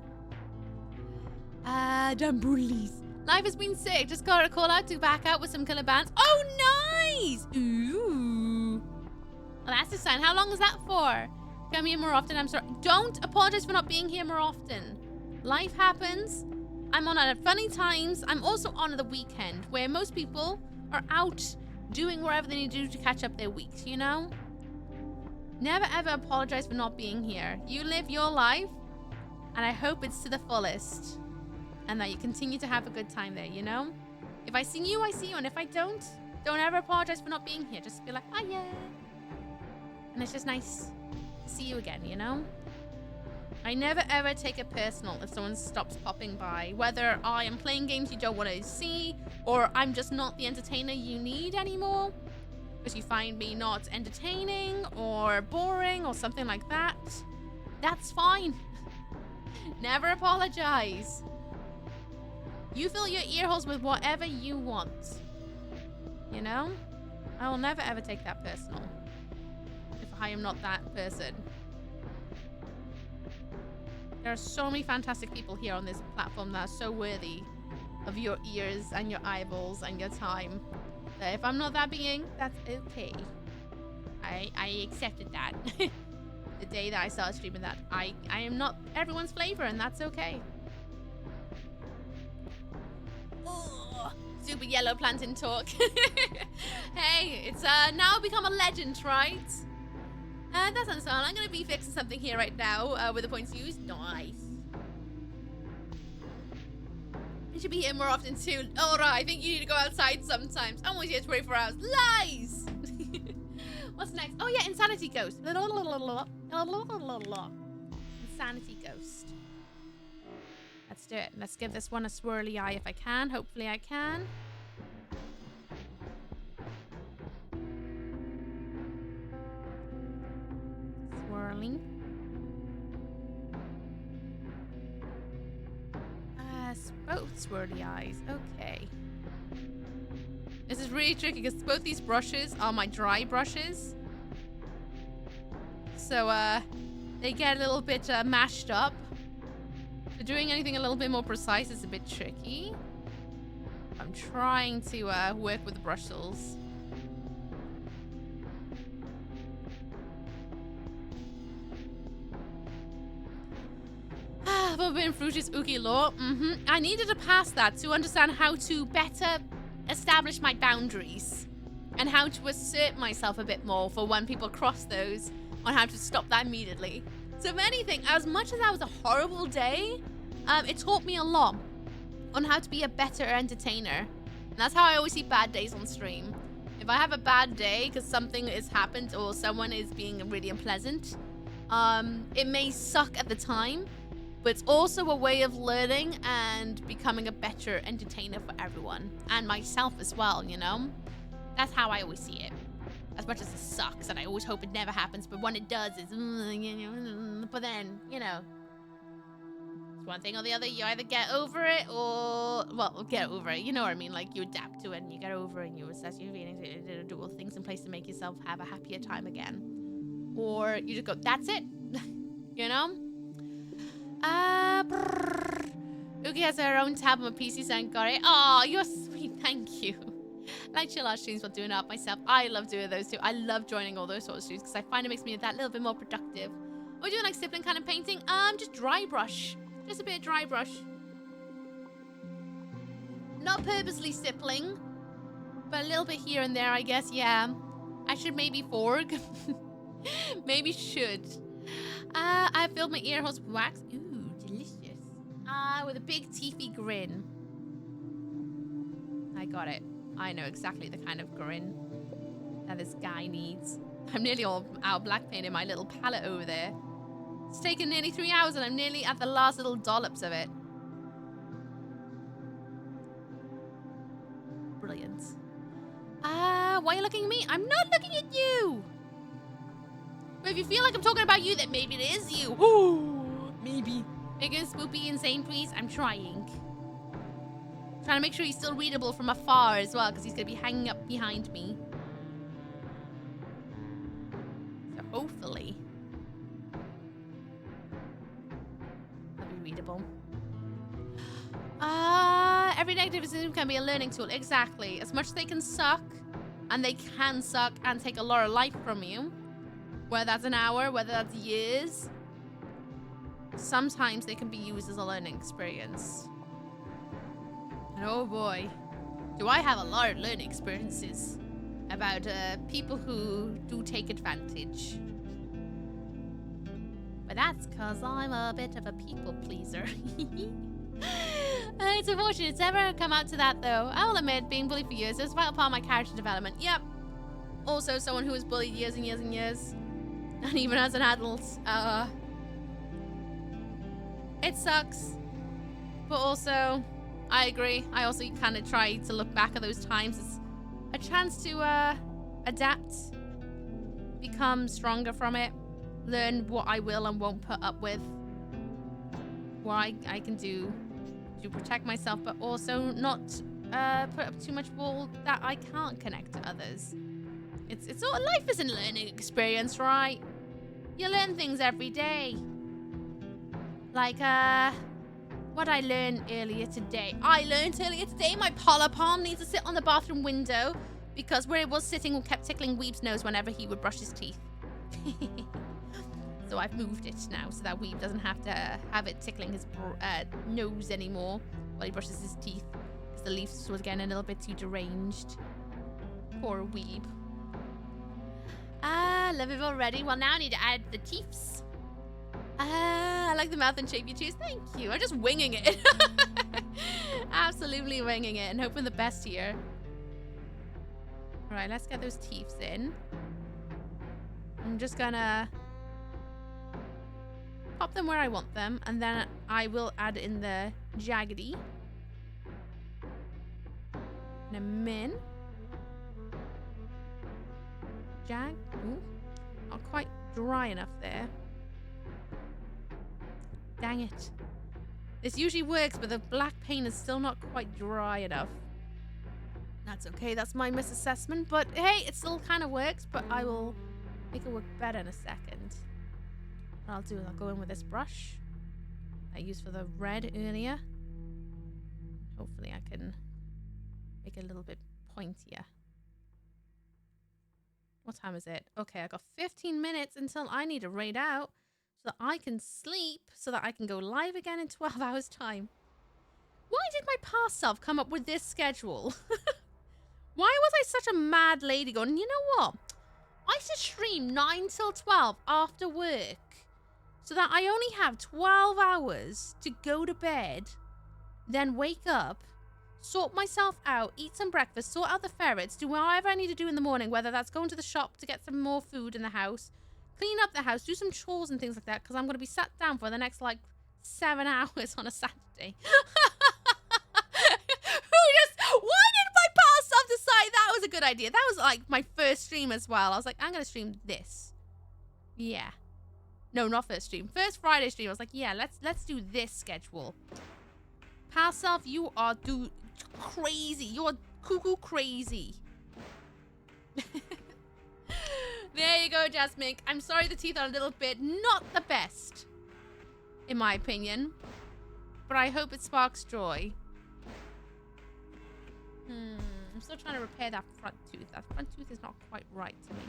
Damn bullies. Life has been sick. Just got a call out to back out with some killer bands. Oh, nice. Ooh. Well, that's the sign. How long is that for? Come here more often. I'm sorry. Don't apologize for not being here more often. Life happens. I'm on at funny times. I'm also on the weekend where most people are out doing whatever they need to do to catch up their weeks, you know? Never ever apologize for not being here. You live your life, and I hope it's to the fullest. And that you continue to have a good time there, you know? If I see you, I see you. And if I don't ever apologize for not being here. Just be like, oh yeah. And it's just nice to see you again, you know? I never ever take it personal if someone stops popping by. Whether I am playing games you don't want to see, or I'm just not the entertainer you need anymore. Because you find me not entertaining or boring or something like that. That's fine. Never apologize. You fill your ear holes with whatever you want. You know? I will never ever take that personal. If I am not that person. There are so many fantastic people here on this platform that are so worthy of your ears and your eyeballs and your time. That if I'm not that being, that's okay. I accepted that. The day that I started streaming that. I am not everyone's flavor, and that's okay. Oh, super yellow plantain talk. Hey, it's now become a legend, right? That sounds fun. I'm going to be fixing something here right now with the points used. Nice. You should be here more often too. Alright, I think you need to go outside sometimes. I'm always here 24 hours. Lies! What's next? Oh yeah, Insanity Ghost. Insanity Ghost. Let's do it. Let's give this one a swirly eye if I can. Hopefully I can. Swirling. Both swirly eyes. Okay. This is really tricky because both these brushes are my dry brushes. So, they get a little bit mashed up. So doing anything a little bit more precise is a bit tricky. I'm trying to work with the bristles. Forbidden fruit is Uki law. I needed to pass that to understand how to better establish my boundaries and how to assert myself a bit more for when people cross those, on how to stop that immediately. So if anything, as much as that was a horrible day, it taught me a lot on how to be a better entertainer. And that's how I always see bad days on stream. If I have a bad day because something has happened or someone is being really unpleasant, it may suck at the time, but it's also a way of learning and becoming a better entertainer for everyone. And myself as well, you know? That's how I always see it. As much as it sucks, and I always hope it never happens, but when it does, it's... But then, you know... It's one thing or the other. You either get over it or... Well, get over it. You know what I mean? Like, you adapt to it and you get over it and you assess your feelings. You do all things in place to make yourself have a happier time again. Or you just go, that's it. You know? Uki has her own tab on my PC saying, got it. Oh, you're sweet. Thank you. Like chill out streams while doing it up myself. I love doing those too. I love joining all those sorts of streams because I find it makes me that little bit more productive. Are we doing like stippling kind of painting? Just dry brush. Just a bit of dry brush. Not purposely stippling, but a little bit here and there, I guess. Yeah. I should maybe fork. Maybe should. I filled my ear holes with wax. Ooh, delicious. With a big teethy grin. I got it. I know exactly the kind of grin that this guy needs. I'm nearly all out black paint in my little palette over there. It's taken nearly 3 hours and I'm nearly at the last little dollops of it. Brilliant. Why are you looking at me? I'm not looking at you! But if you feel like I'm talking about you, then maybe it is you. Ooh, maybe. Make it spoopy insane, please. I'm trying. Trying to make sure he's still readable from afar as well, because he's going to be hanging up behind me. So hopefully he'll be readable. Every negative decision can be a learning tool. Exactly. As much as they can suck, and they can suck and take a lot of life from you, whether that's an hour, whether that's years, sometimes they can be used as a learning experience. And oh boy, do I have a lot of learning experiences about people who do take advantage. But that's because I'm a bit of a people pleaser. It's unfortunate it's never come out to that though. I will admit, being bullied for years is a vital part of my character development. Yep. Also someone who was bullied years and years and years. And even as an adult, it sucks. But also, I agree. I also kind of try to look back at those times as a chance to adapt, become stronger from it, learn what I will and won't put up with, what I can do to protect myself, but also not put up too much wall that I can't connect to others. It's all, life is a learning experience, right? You learn things every day. Like, what I learned earlier today. I learned earlier today my Polypalm needs to sit on the bathroom window because where it was sitting it kept tickling Weeb's nose whenever he would brush his teeth. So I've moved it now so that Weeb doesn't have to have it tickling his nose anymore while he brushes his teeth because the leaf was getting a little bit too deranged. Poor Weeb. Love it already. Well, now I need to add the teeths. I like the mouth and shape you choose. Thank you. I'm just winging it. Absolutely winging it and hoping the best here. All right, let's get those teeths in. I'm just gonna pop them where I want them, and then I will add in the jaggedy. And a min. Jag. Ooh. Not quite dry enough there. Dang it. This usually works, but the black paint is still not quite dry enough. That's okay, that's my misassessment, but hey, it still kind of works, but I will make it work better in a second. What I'll do is I'll go in with this brush I used for the red earlier. Hopefully I can make it a little bit pointier. What time is it? Okay, I got 15 minutes until I need to raid out so that I can sleep, so that I can go live again in 12 hours time. Why did my past self come up with this schedule? Why was I such a mad lady going, you know what? I should stream 9 till 12 after work so that I only have 12 hours to go to bed, then wake up, sort myself out, eat some breakfast, sort out the ferrets, do whatever I need to do in the morning, whether that's going to the shop to get some more food in the house, clean up the house, do some chores and things like that, because I'm going to be sat down for the next, like, 7 hours on a Saturday. Why did my past self decide that was a good idea? That was, like, my first stream as well. I was like, I'm going to stream this. Yeah. No, not first stream. First Friday stream, I was like, yeah, let's do this schedule. Past self, you are crazy. You're cuckoo crazy. There you go, Jasmine. I'm sorry the teeth are a little bit not the best, in my opinion. But I hope it sparks joy. I'm still trying to repair that front tooth. That front tooth is not quite right to me.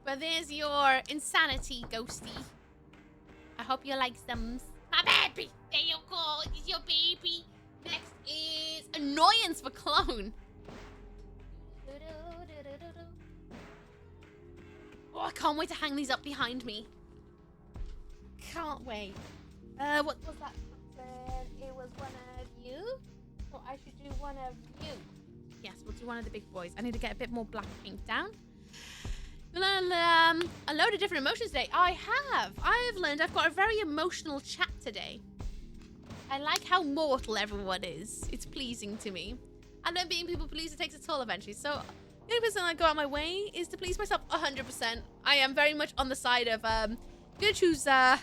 But there's your insanity, Ghosty. I hope you like some. My baby! There you go. It's your baby. Next is Annoyance for Clone. Oh, I can't wait to hang these up behind me. Can't wait. What was that? It was one of you? Or I should do one of you? Yes, we'll do one of the big boys. I need to get a bit more black paint down. A load of different emotions today. I've learned I've got a very emotional chat today. I like how mortal everyone is. It's pleasing to me. And then being people pleaser takes a toll eventually. So the only person I go out my way is to please myself 100%. I am very much on the side of gonna choose how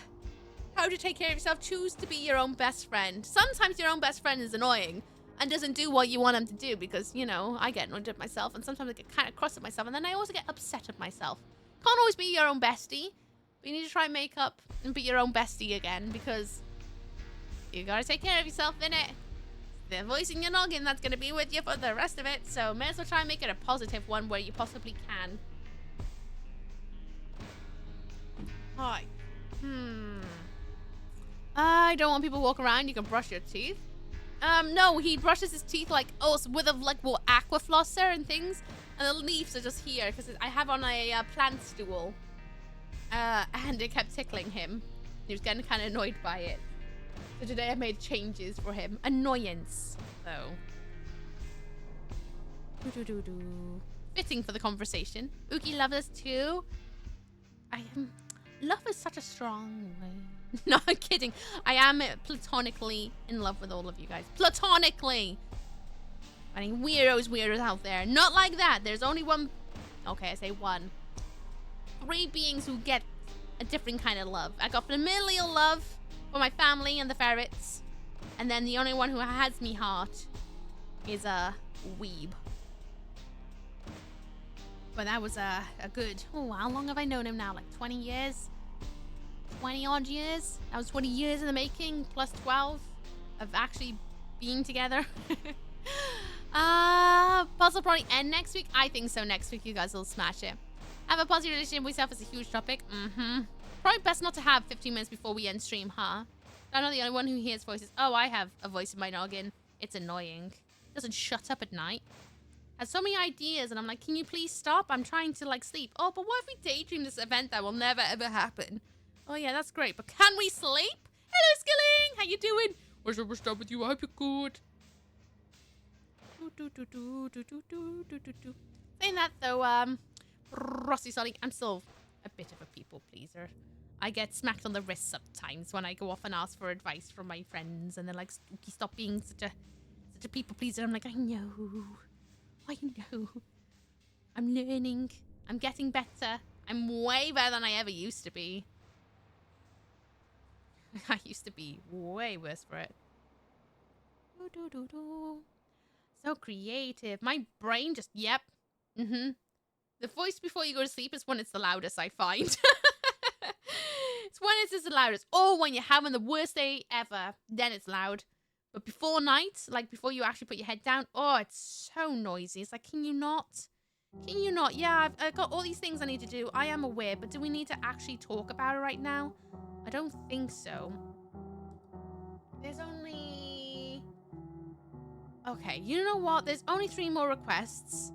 to take care of yourself. Choose to be your own best friend. Sometimes your own best friend is annoying and doesn't do what you want them to do because, you know, I get annoyed at myself and sometimes I get kind of cross at myself and then I also get upset at myself. Can't always be your own bestie, but you need to try and make up and be your own bestie again because you gotta take care of yourself, innit? The voice in your noggin that's gonna be with you for the rest of it, so may as well try and make it a positive one where you possibly can. Hi. I don't want people to walk around. You can brush your teeth. No, he brushes his teeth like, with a like aqua flosser and things, and the leaves are just here because I have on a plant stool, and it kept tickling him. He was getting kind of annoyed by it. So today I made changes for him. Annoyance, though. Fitting for the conversation. Ookie loves us too. Love is such a strong word. No, I'm kidding. I am platonically in love with all of you guys. Platonically. I mean, weirdos out there. Not like that. There's only one. Okay, I say one. 3 beings who get a different kind of love. I got familial love for my family and the ferrets. And then the only one who has me heart is a weeb. But that was a good. Oh, how long have I known him now? Like 20 years? 20 odd years. That was 20 years in the making, plus 12 of actually being together. Puzzle probably end next week. I think so. Next week you guys will smash it. Have a positive relationship with yourself is a huge topic. Probably best not to have 15 minutes before we end stream, huh? I'm not the only one who hears voices. Oh, I have a voice in my noggin. It's annoying. It doesn't shut up at night. Has so many ideas and I'm like, can you please stop? I'm trying to like sleep. Oh, but what if we daydream this event that will never ever happen? Oh yeah, that's great, but can we sleep? Hello, Skilling! How you doing? What's up with you? I hope you're good. Saying saying that though, Rossi, sorry, I'm still a bit of a people pleaser. I get smacked on the wrist sometimes when I go off and ask for advice from my friends, and they're like, "Spooky, stop being such a people pleaser." I'm like, I know. I'm learning. I'm getting better. I'm way better than I ever used to be. I used to be way worse for it. So creative. My brain just, yep. The voice before you go to sleep is when it's the loudest, I find. It's when it's just the loudest. Or when you're having the worst day ever, then it's loud. But before night, like before you actually put your head down, oh, it's so noisy. It's like, can you not? Can you not? Yeah, I've got all these things I need to do. I am aware, but do we need to actually talk about it right now? I don't think so. There's only... Okay, you know what? There's only 3 more requests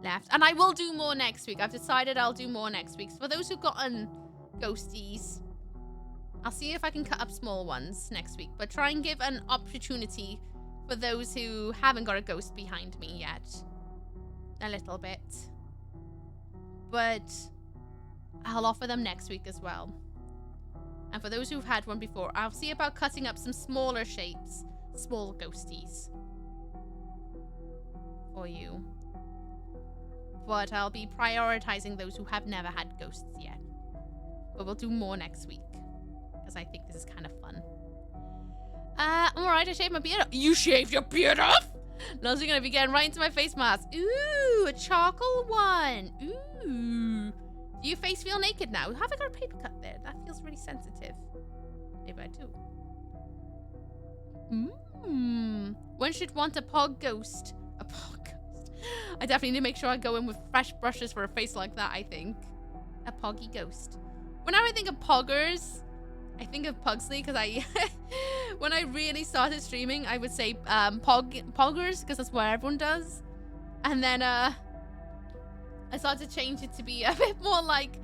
left. And I will do more next week. I've decided I'll do more next week. So for those who've gotten ghosties, I'll see if I can cut up small ones next week. But try and give an opportunity for those who haven't got a ghost behind me yet. A little bit. But I'll offer them next week as well. And for those who've had one before, I'll see about cutting up some smaller shapes. Small ghosties. For you. But I'll be prioritizing those who have never had ghosts yet. But we'll do more next week. Because I think this is kind of fun. Alright, I shaved my beard off. You shaved your beard off? Now you're going to be getting right into my face mask. Ooh, a charcoal one. Ooh. Do your face feel naked now? Have I got a paper cut there? That feels really sensitive. Maybe I do. One should want a pog ghost. A pog ghost. I definitely need to make sure I go in with fresh brushes for a face like that, I think. A poggy ghost. Whenever I think of poggers, I think of Pugsley because when I really started streaming, I would say poggers because that's what everyone does. And then I started to change it to be a bit more like,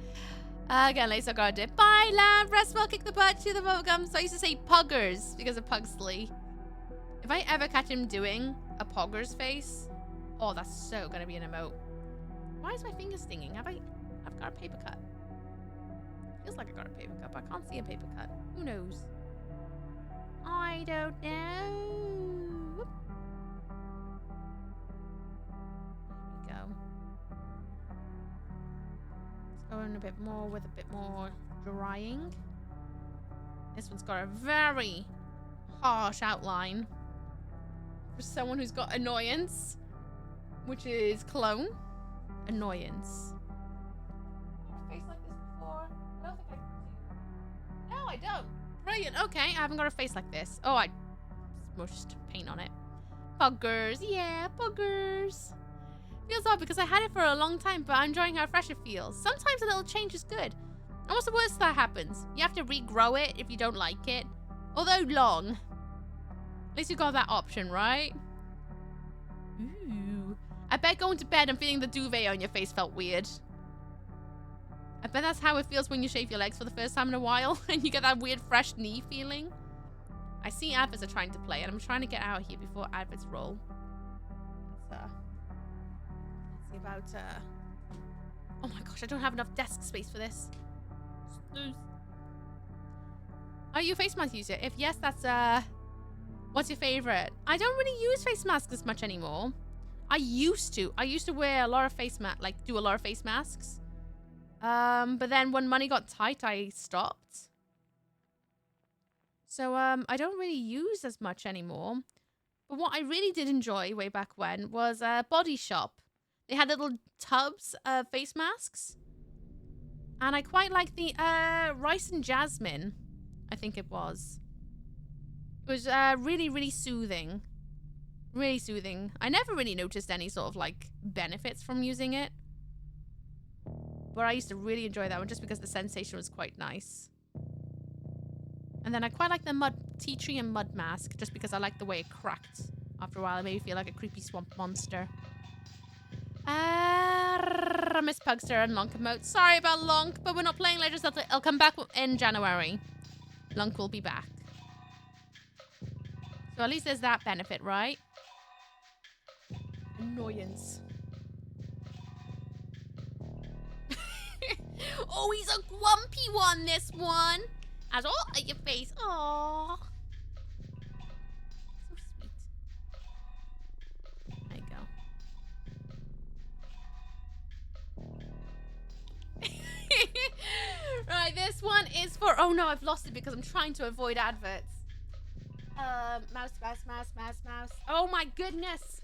again, later I got it. Bye, lamb, rest well, kick the butt, chew the bubblegum. So I used to say poggers because of Pugsley. If I ever catch him doing a poggers face, oh, that's so gonna be an emote. Why is my finger stinging? I've got a paper cut. Feels like I got a paper cut, but I can't see a paper cut. Who knows? I don't know. Whoop. There we go. Let's go in a bit more with a bit more drying. This one's got a very harsh outline for someone who's got annoyance, which is clone. Annoyance. Face like this before? I don't think I do. No, I don't. Brilliant. Okay, I haven't got a face like this. Oh, I smushed paint on it. Buggers. Yeah, buggers. Feels odd because I had it for a long time, but I'm enjoying how fresh it feels. Sometimes a little change is good. And what's the worst that happens? You have to regrow it if you don't like it. Although long. At least you got that option, right? Ooh. I bet going to bed and feeling the duvet on your face felt weird. I bet that's how it feels when you shave your legs for the first time in a while and you get that weird fresh knee feeling. I see adverts are trying to play and I'm trying to get out of here before adverts roll. Let's see about, oh my gosh, I don't have enough desk space for this. Are you a face mask user? If yes, that's, what's your favorite? I don't really use face masks as much anymore. I used to wear a lot of face masks, like do a lot of face masks. But then when money got tight, I stopped. So, I don't really use as much anymore. But what I really did enjoy way back when was Body Shop. They had little tubs of face masks. And I quite like the Rice and Jasmine, I think it was. It was really, really soothing. Really soothing. I never really noticed any sort of like benefits from using it. But I used to really enjoy that one just because the sensation was quite nice. And then I quite like the tea tree and mud mask just because I like the way it cracked. After a while, it made me feel like a creepy swamp monster. Miss Pugster and Lonk emote. Sorry about Lonk, but we're not playing Legends. I'll come back in January. Lonk will be back. So at least there's that benefit, right? Annoyance. Oh, he's a grumpy one, this one. As all at your face. Aww. So sweet. There you go. Right, this one is for... Oh no, I've lost it because I'm trying to avoid adverts. Mouse. Oh my goodness.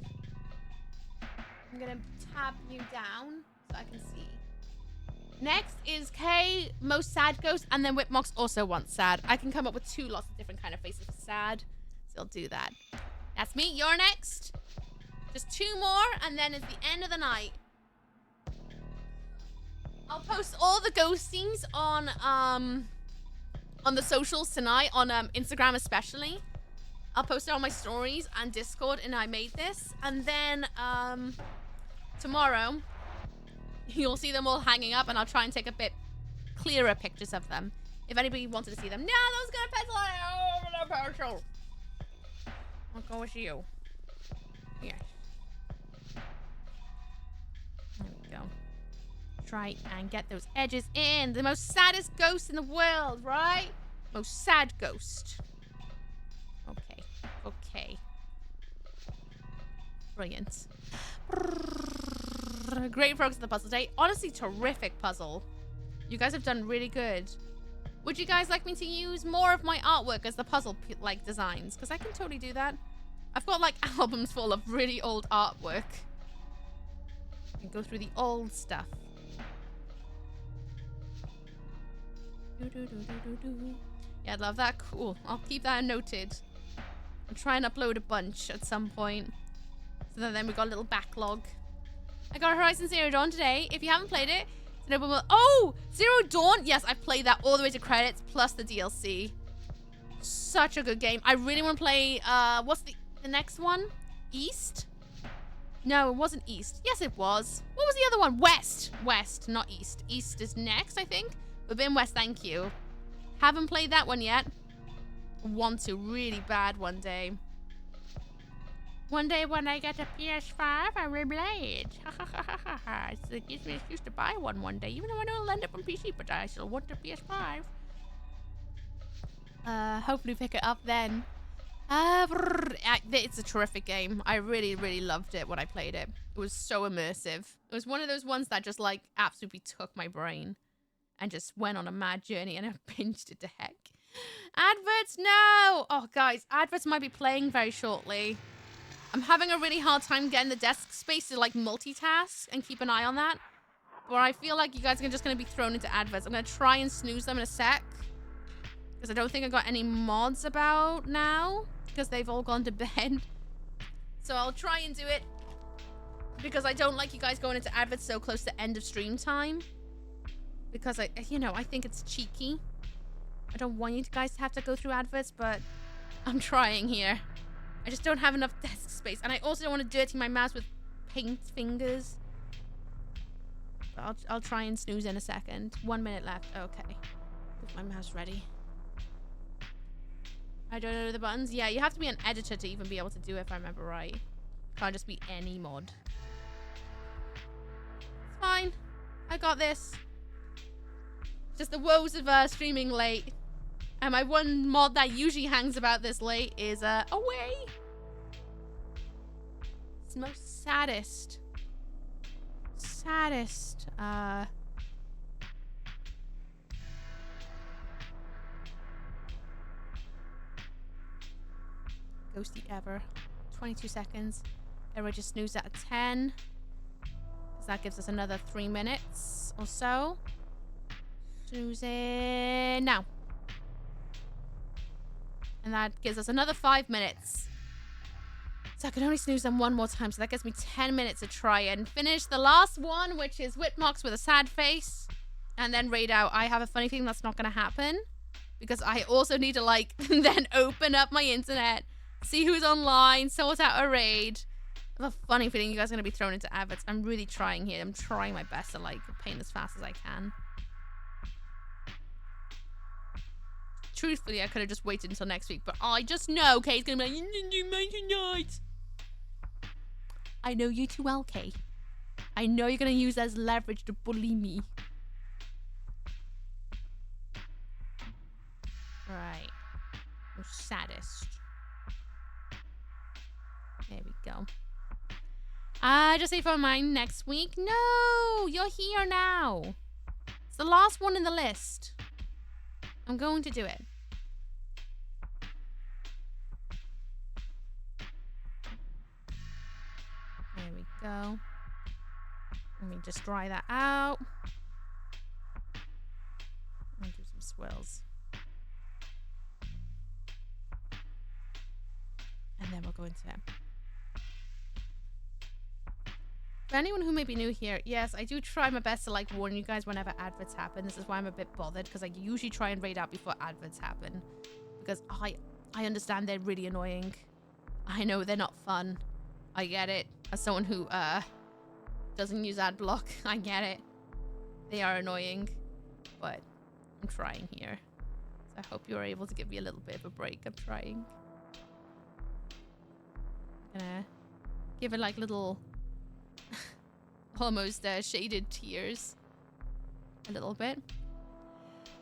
I'm gonna tab you down so I can see. Next is K, most sad ghost, and then Whitmox also wants sad. I can come up with 2 lots of different kind of faces for sad, so I'll do that. That's me. You're next. Just 2 more, and then it's the end of the night. I'll post all the ghostings on the socials tonight, on Instagram especially. I'll post it on my stories and Discord, and I made this, and then tomorrow. You'll see them all hanging up, and I'll try and take a bit clearer pictures of them. If anybody wanted to see them. No, those gonna pencil on it. Oh, no, pencil. I'll go with you. Yes. There we go. Try and get those edges in. The most saddest ghost in the world, right? Most sad ghost. Okay. Okay. Brilliant. Great progress on the puzzle today. Honestly, terrific puzzle. You guys have done really good. Would you guys like me to use more of my artwork as the puzzle like designs? Because I can totally do that. I've got like albums full of really old artwork. I can go through the old stuff. Yeah, I love that. Cool. I'll keep that noted. I'll try and upload a bunch at some point. So that then we got a little backlog. I got Horizon Zero Dawn today. If you haven't played it, it's an open world. Oh! Zero Dawn! Yes, I've played that all the way to credits, plus the DLC. Such a good game. I really want to play, what's the next one? East? No, it wasn't East. Yes, it was. What was the other one? West. West, not East. East is next, I think. We've been West, thank you. Haven't played that one yet. Want to really bad one day. One day when I get a PS5, I will play it. It gives me an excuse to buy one day, even though I know it'll end up on PC, but I still want the PS5. Hopefully pick it up then. It's a terrific game. I really, really loved it when I played it. It was so immersive. It was one of those ones that just like absolutely took my brain and just went on a mad journey, and I binged it to heck. Adverts, no! Oh, guys, adverts might be playing very shortly. I'm having a really hard time getting the desk space to like multitask and keep an eye on that. But I feel like you guys are just going to be thrown into adverts. I'm going to try and snooze them in a sec. Because I don't think I got any mods about now. Because they've all gone to bed. So I'll try and do it. Because I don't like you guys going into adverts so close to end of stream time. Because I think it's cheeky. I don't want you guys to have to go through adverts, but I'm trying here. I just don't have enough desk space. And I also don't want to dirty my mouse with paint fingers. But I'll try and snooze in a second. 1 minute left. Okay. Get my mouse ready. I don't know the buttons. Yeah, you have to be an editor to even be able to do it, if I remember right. Can't just be any mod. It's fine. I got this. Just the woes of streaming late. And my one mod that usually hangs about this late is away. It's the most saddest. Ghosty ever. 22 seconds. Everyone just snooze at a 10. Because that gives us another 3 minutes or so. Snooze in now. And that gives us another 5 minutes. So I can only snooze them one more time. So that gives me 10 minutes to try and finish the last one, which is Whitmox with a sad face. And then raid out. I have a funny feeling that's not going to happen. Because I also need to, like, then open up my internet. See who's online. Sort out a raid. I have a funny feeling you guys are going to be thrown into adverts. I'm really trying here. I'm trying my best to, like, paint as fast as I can. Truthfully, I could have just waited until next week, but I just know Kay's gonna be like, you didn't do mine tonight. I know you too well, Kay. I know you're gonna use that as leverage to bully me. Just say for mine next week. No, you're here now. It's the last one in the list. I'm going to do it. There we go. Let me just dry that out. And do some swirls. And then we'll go into it. For anyone who may be new here, yes, I do try my best to like warn you guys whenever adverts happen. This is why I'm a bit bothered, because I usually try and raid out before adverts happen. Because I understand they're really annoying. I know they're not fun. I get it. As someone who doesn't use ad block, I get it. They are annoying. But I'm trying here. So I hope you're able to give me a little bit of a break. I'm trying. I'm gonna give it like little almost shaded tears a little bit.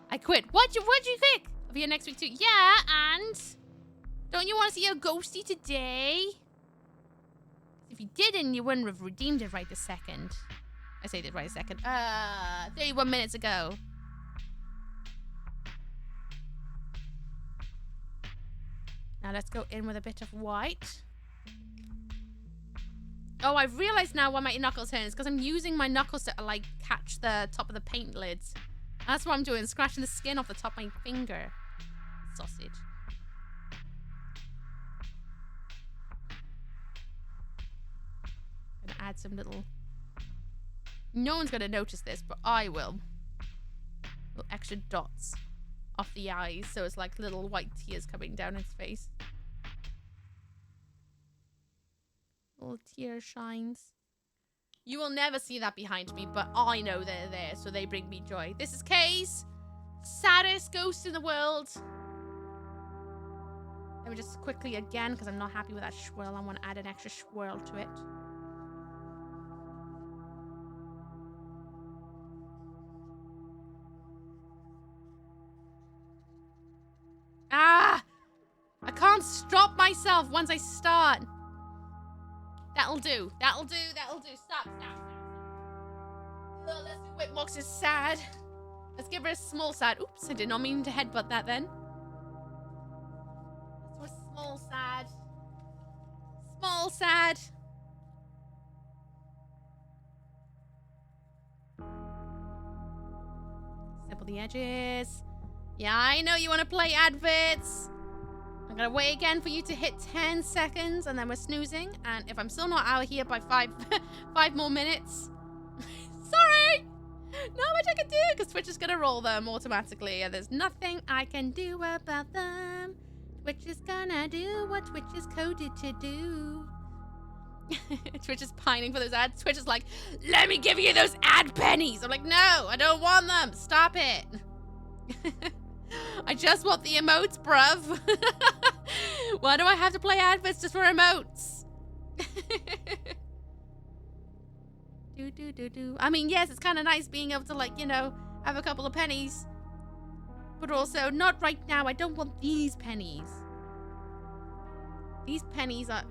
I quit. What'd you think? I'll be here next week too. Yeah, and don't you want to see a ghosty today? If you didn't, you wouldn't have redeemed it right this second. I say it right a second. 31 minutes ago. Now let's go in with a bit of white. Oh, I've realized now why my knuckles hurt. It's because I'm using my knuckles to, like, catch the top of the paint lids. That's what I'm doing, scratching the skin off the top of my finger. Sausage. Gonna add some little... No one's gonna notice this, but I will. Little extra dots off the eyes, so it's like little white tears coming down his face. Little tear shines. You will never see that behind me, but I know they're there, so they bring me joy. This is Kay's saddest ghost in the world. Let me just quickly again, because I'm not happy with that swirl. I want to add an extra swirl to it. Ah! I can't stop myself once I start. That'll do. That'll do. That'll do. Stop. Oh, let's do Whitmox's sad. Let's give her a small sad. Oops, I did not mean to headbutt that then. Let's do a small sad. Small sad. Stipple the edges. Yeah, I know you want to play adverts. I'm gonna wait again for you to hit 10 seconds and then we're snoozing. And if I'm still not out here by five more minutes, sorry, not much I can do because Twitch is gonna roll them automatically and there's nothing I can do about them. Twitch is gonna do what Twitch is coded to do. Twitch is pining for those ads. Twitch is like, let me give you those ad pennies. I'm like, no, I don't want them. Stop it. I just want the emotes, bruv. Why do I have to play adverts just for emotes? I mean, yes, it's kind of nice being able to, like, you know, have a couple of pennies. But also, not right now. I don't want these pennies. These pennies are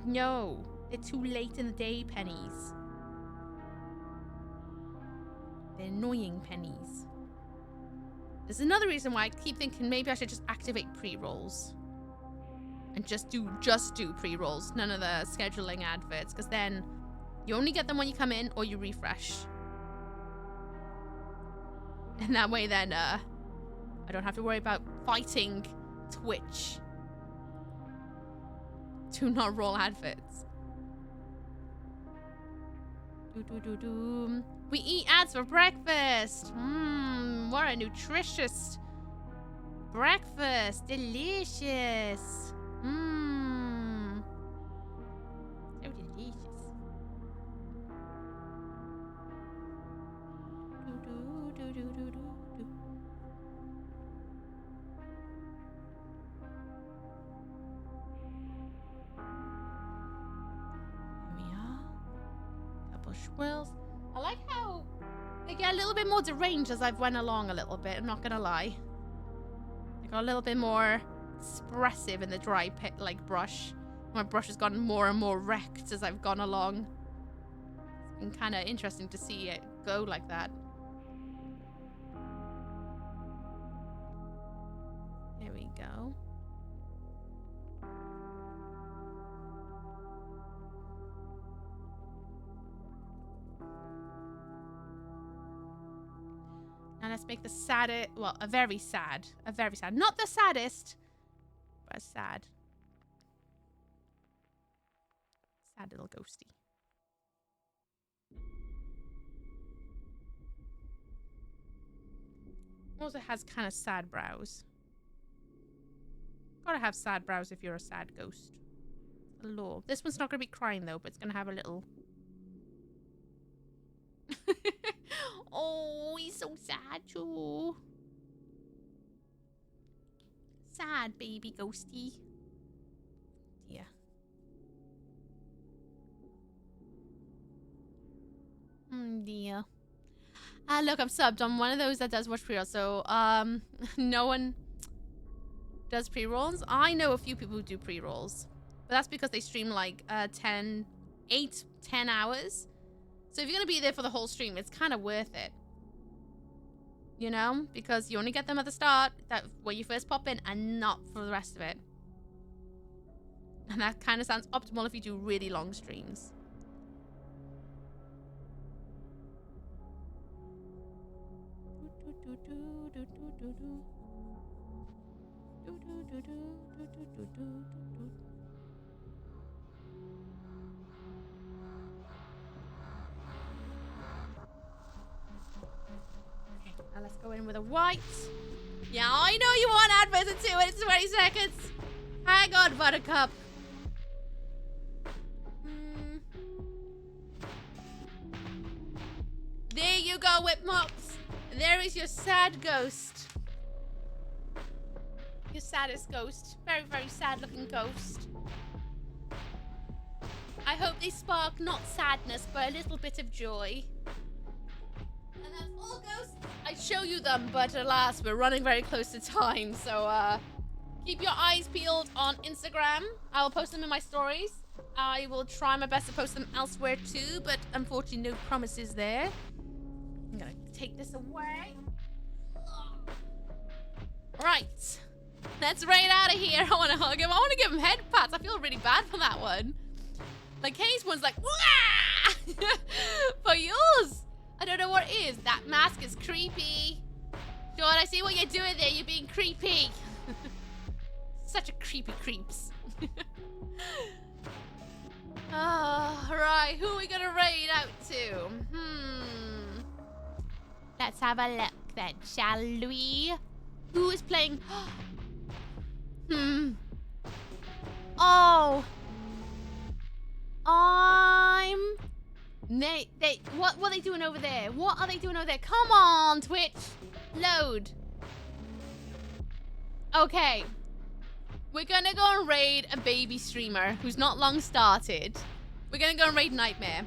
no. They're too late in the day pennies. They're annoying pennies. There's another reason why I keep thinking maybe I should just activate pre-rolls. And just do pre-rolls. None of the scheduling adverts. Because then you only get them when you come in or you refresh. And that way then I don't have to worry about fighting Twitch to not roll adverts. We eat ads for breakfast. What a nutritious breakfast. Delicious. So delicious. Here we are. Couple swirls. I like how they get a little bit more deranged as I've went along a little bit, I'm not gonna lie. They got a little bit more expressive in the dry pit like brush. My brush has gotten more and more wrecked as I've gone along. It's been kind of interesting to see it go like that. There we go. Now let's make the saddest, well, a very sad, not the saddest, but a sad little ghosty. Also has kind of sad brows. Gotta have sad brows if you're a sad ghost. The law. This one's not gonna be crying though, but it's gonna have a little. Oh, he's so sad too. Sad baby ghosty. Yeah. Dear. Look, I'm subbed. I'm one of those that does watch pre-rolls. So, no one does pre-rolls. I know a few people who do pre-rolls. But that's because they stream like 10 hours. So if you're going to be there for the whole stream, it's kind of worth it. You know? Because you only get them at the start, where you first pop in, and not for the rest of it. And that kind of sounds optimal if you do really long streams. Now let's go in with a white. Yeah, I know you want adverts in 2 minutes and 20 seconds. Hang on, Buttercup. There you go, Whipmops. There is your sad ghost. Your saddest ghost. Very, very sad looking ghost. I hope they spark not sadness, but a little bit of joy. And that's all ghosts. I'd show you them, but alas, we're running very close to time. So keep your eyes peeled on Instagram. I will post them in my stories. I will try my best to post them elsewhere too, but unfortunately no promises there. I'm gonna take this away. Right. Let's raid out of here. I want to hug him. I want to give him head pats. I feel really bad for that one. Like, Hayes one's like, wah! But yours, I don't know what it is. That mask is creepy. Sean, I see what you're doing there. You're being creepy. Such a creepy creeps. Right. Who are we going to raid out to? Let's have a look then, shall we? Who is playing? Oh. What are they doing over there? What are they doing over there? Come on, Twitch. Load. Okay. We're gonna go and raid a baby streamer who's not long started. We're gonna go and raid Nightmare.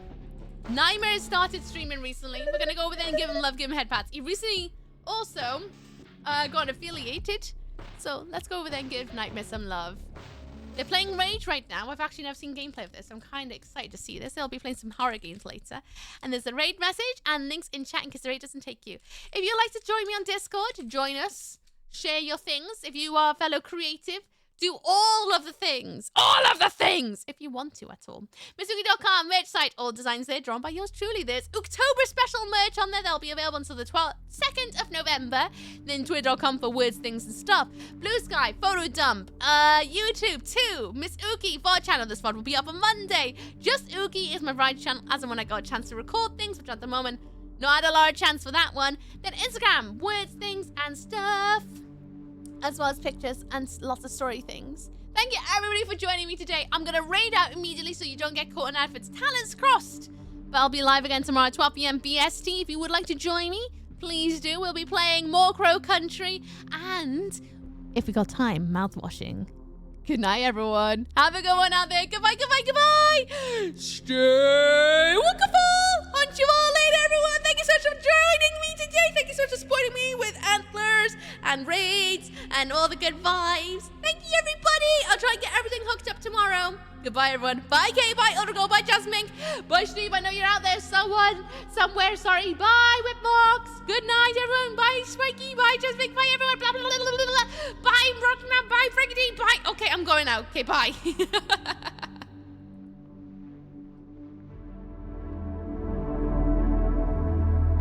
Nightmare started streaming recently. We're gonna go over there and give him love, give him head pats. He recently also got affiliated. So let's go over there and give Nightmare some love. They're playing Rage right now. I've actually never seen gameplay of this. I'm kind of excited to see this. They'll be playing some horror games later. And there's a raid message and links in chat in case the raid doesn't take you. If you'd like to join me on Discord, join us. Share your things. If you are a fellow creative, do all of the things. All of the things! If you want to at all. missooky.com, merch site. All designs there drawn by yours truly. There's October special merch on there. That'll be available until the 2nd of November. Then twitter.com for words, things, and stuff. Bluesky, photo dump. YouTube too. Miss Ookie VOD channel. This VOD will be up on Monday. Just Ookie is my variety channel as and when I got a chance to record things, which at the moment, not a large chance for that one. Then Instagram, words, things, and stuff. As well as pictures and lots of story things. Thank you everybody for joining me today. I'm gonna raid out immediately so you don't get caught in adverts. Talents crossed. But I'll be live again tomorrow at 12 PM BST. If you would like to join me, please do. We'll be playing more Crow Country and, if we got time, mouthwashing. Good night, everyone. Have a good one out there. Goodbye, goodbye, goodbye. Stay wonderful. Hunt you all later, everyone. Thank you so much for joining me today. Thank you so much for supporting me with antlers and raids and all the good vibes. Thank you, everybody. I'll try and get everything hooked up tomorrow. Goodbye. Bye, everyone. Bye, Kay. Bye, Ulragol. Bye, Jasmine. Bye, Steve. I know you're out there. Somewhere. Sorry. Bye, Whipbox. Good night, everyone. Bye, Spiky. Bye, Jasmine. Bye, everyone. Blah, blah, blah, blah, blah, blah. Bye, Rockman. Bye, Friggity. Bye. Okay, I'm going now. Okay, bye.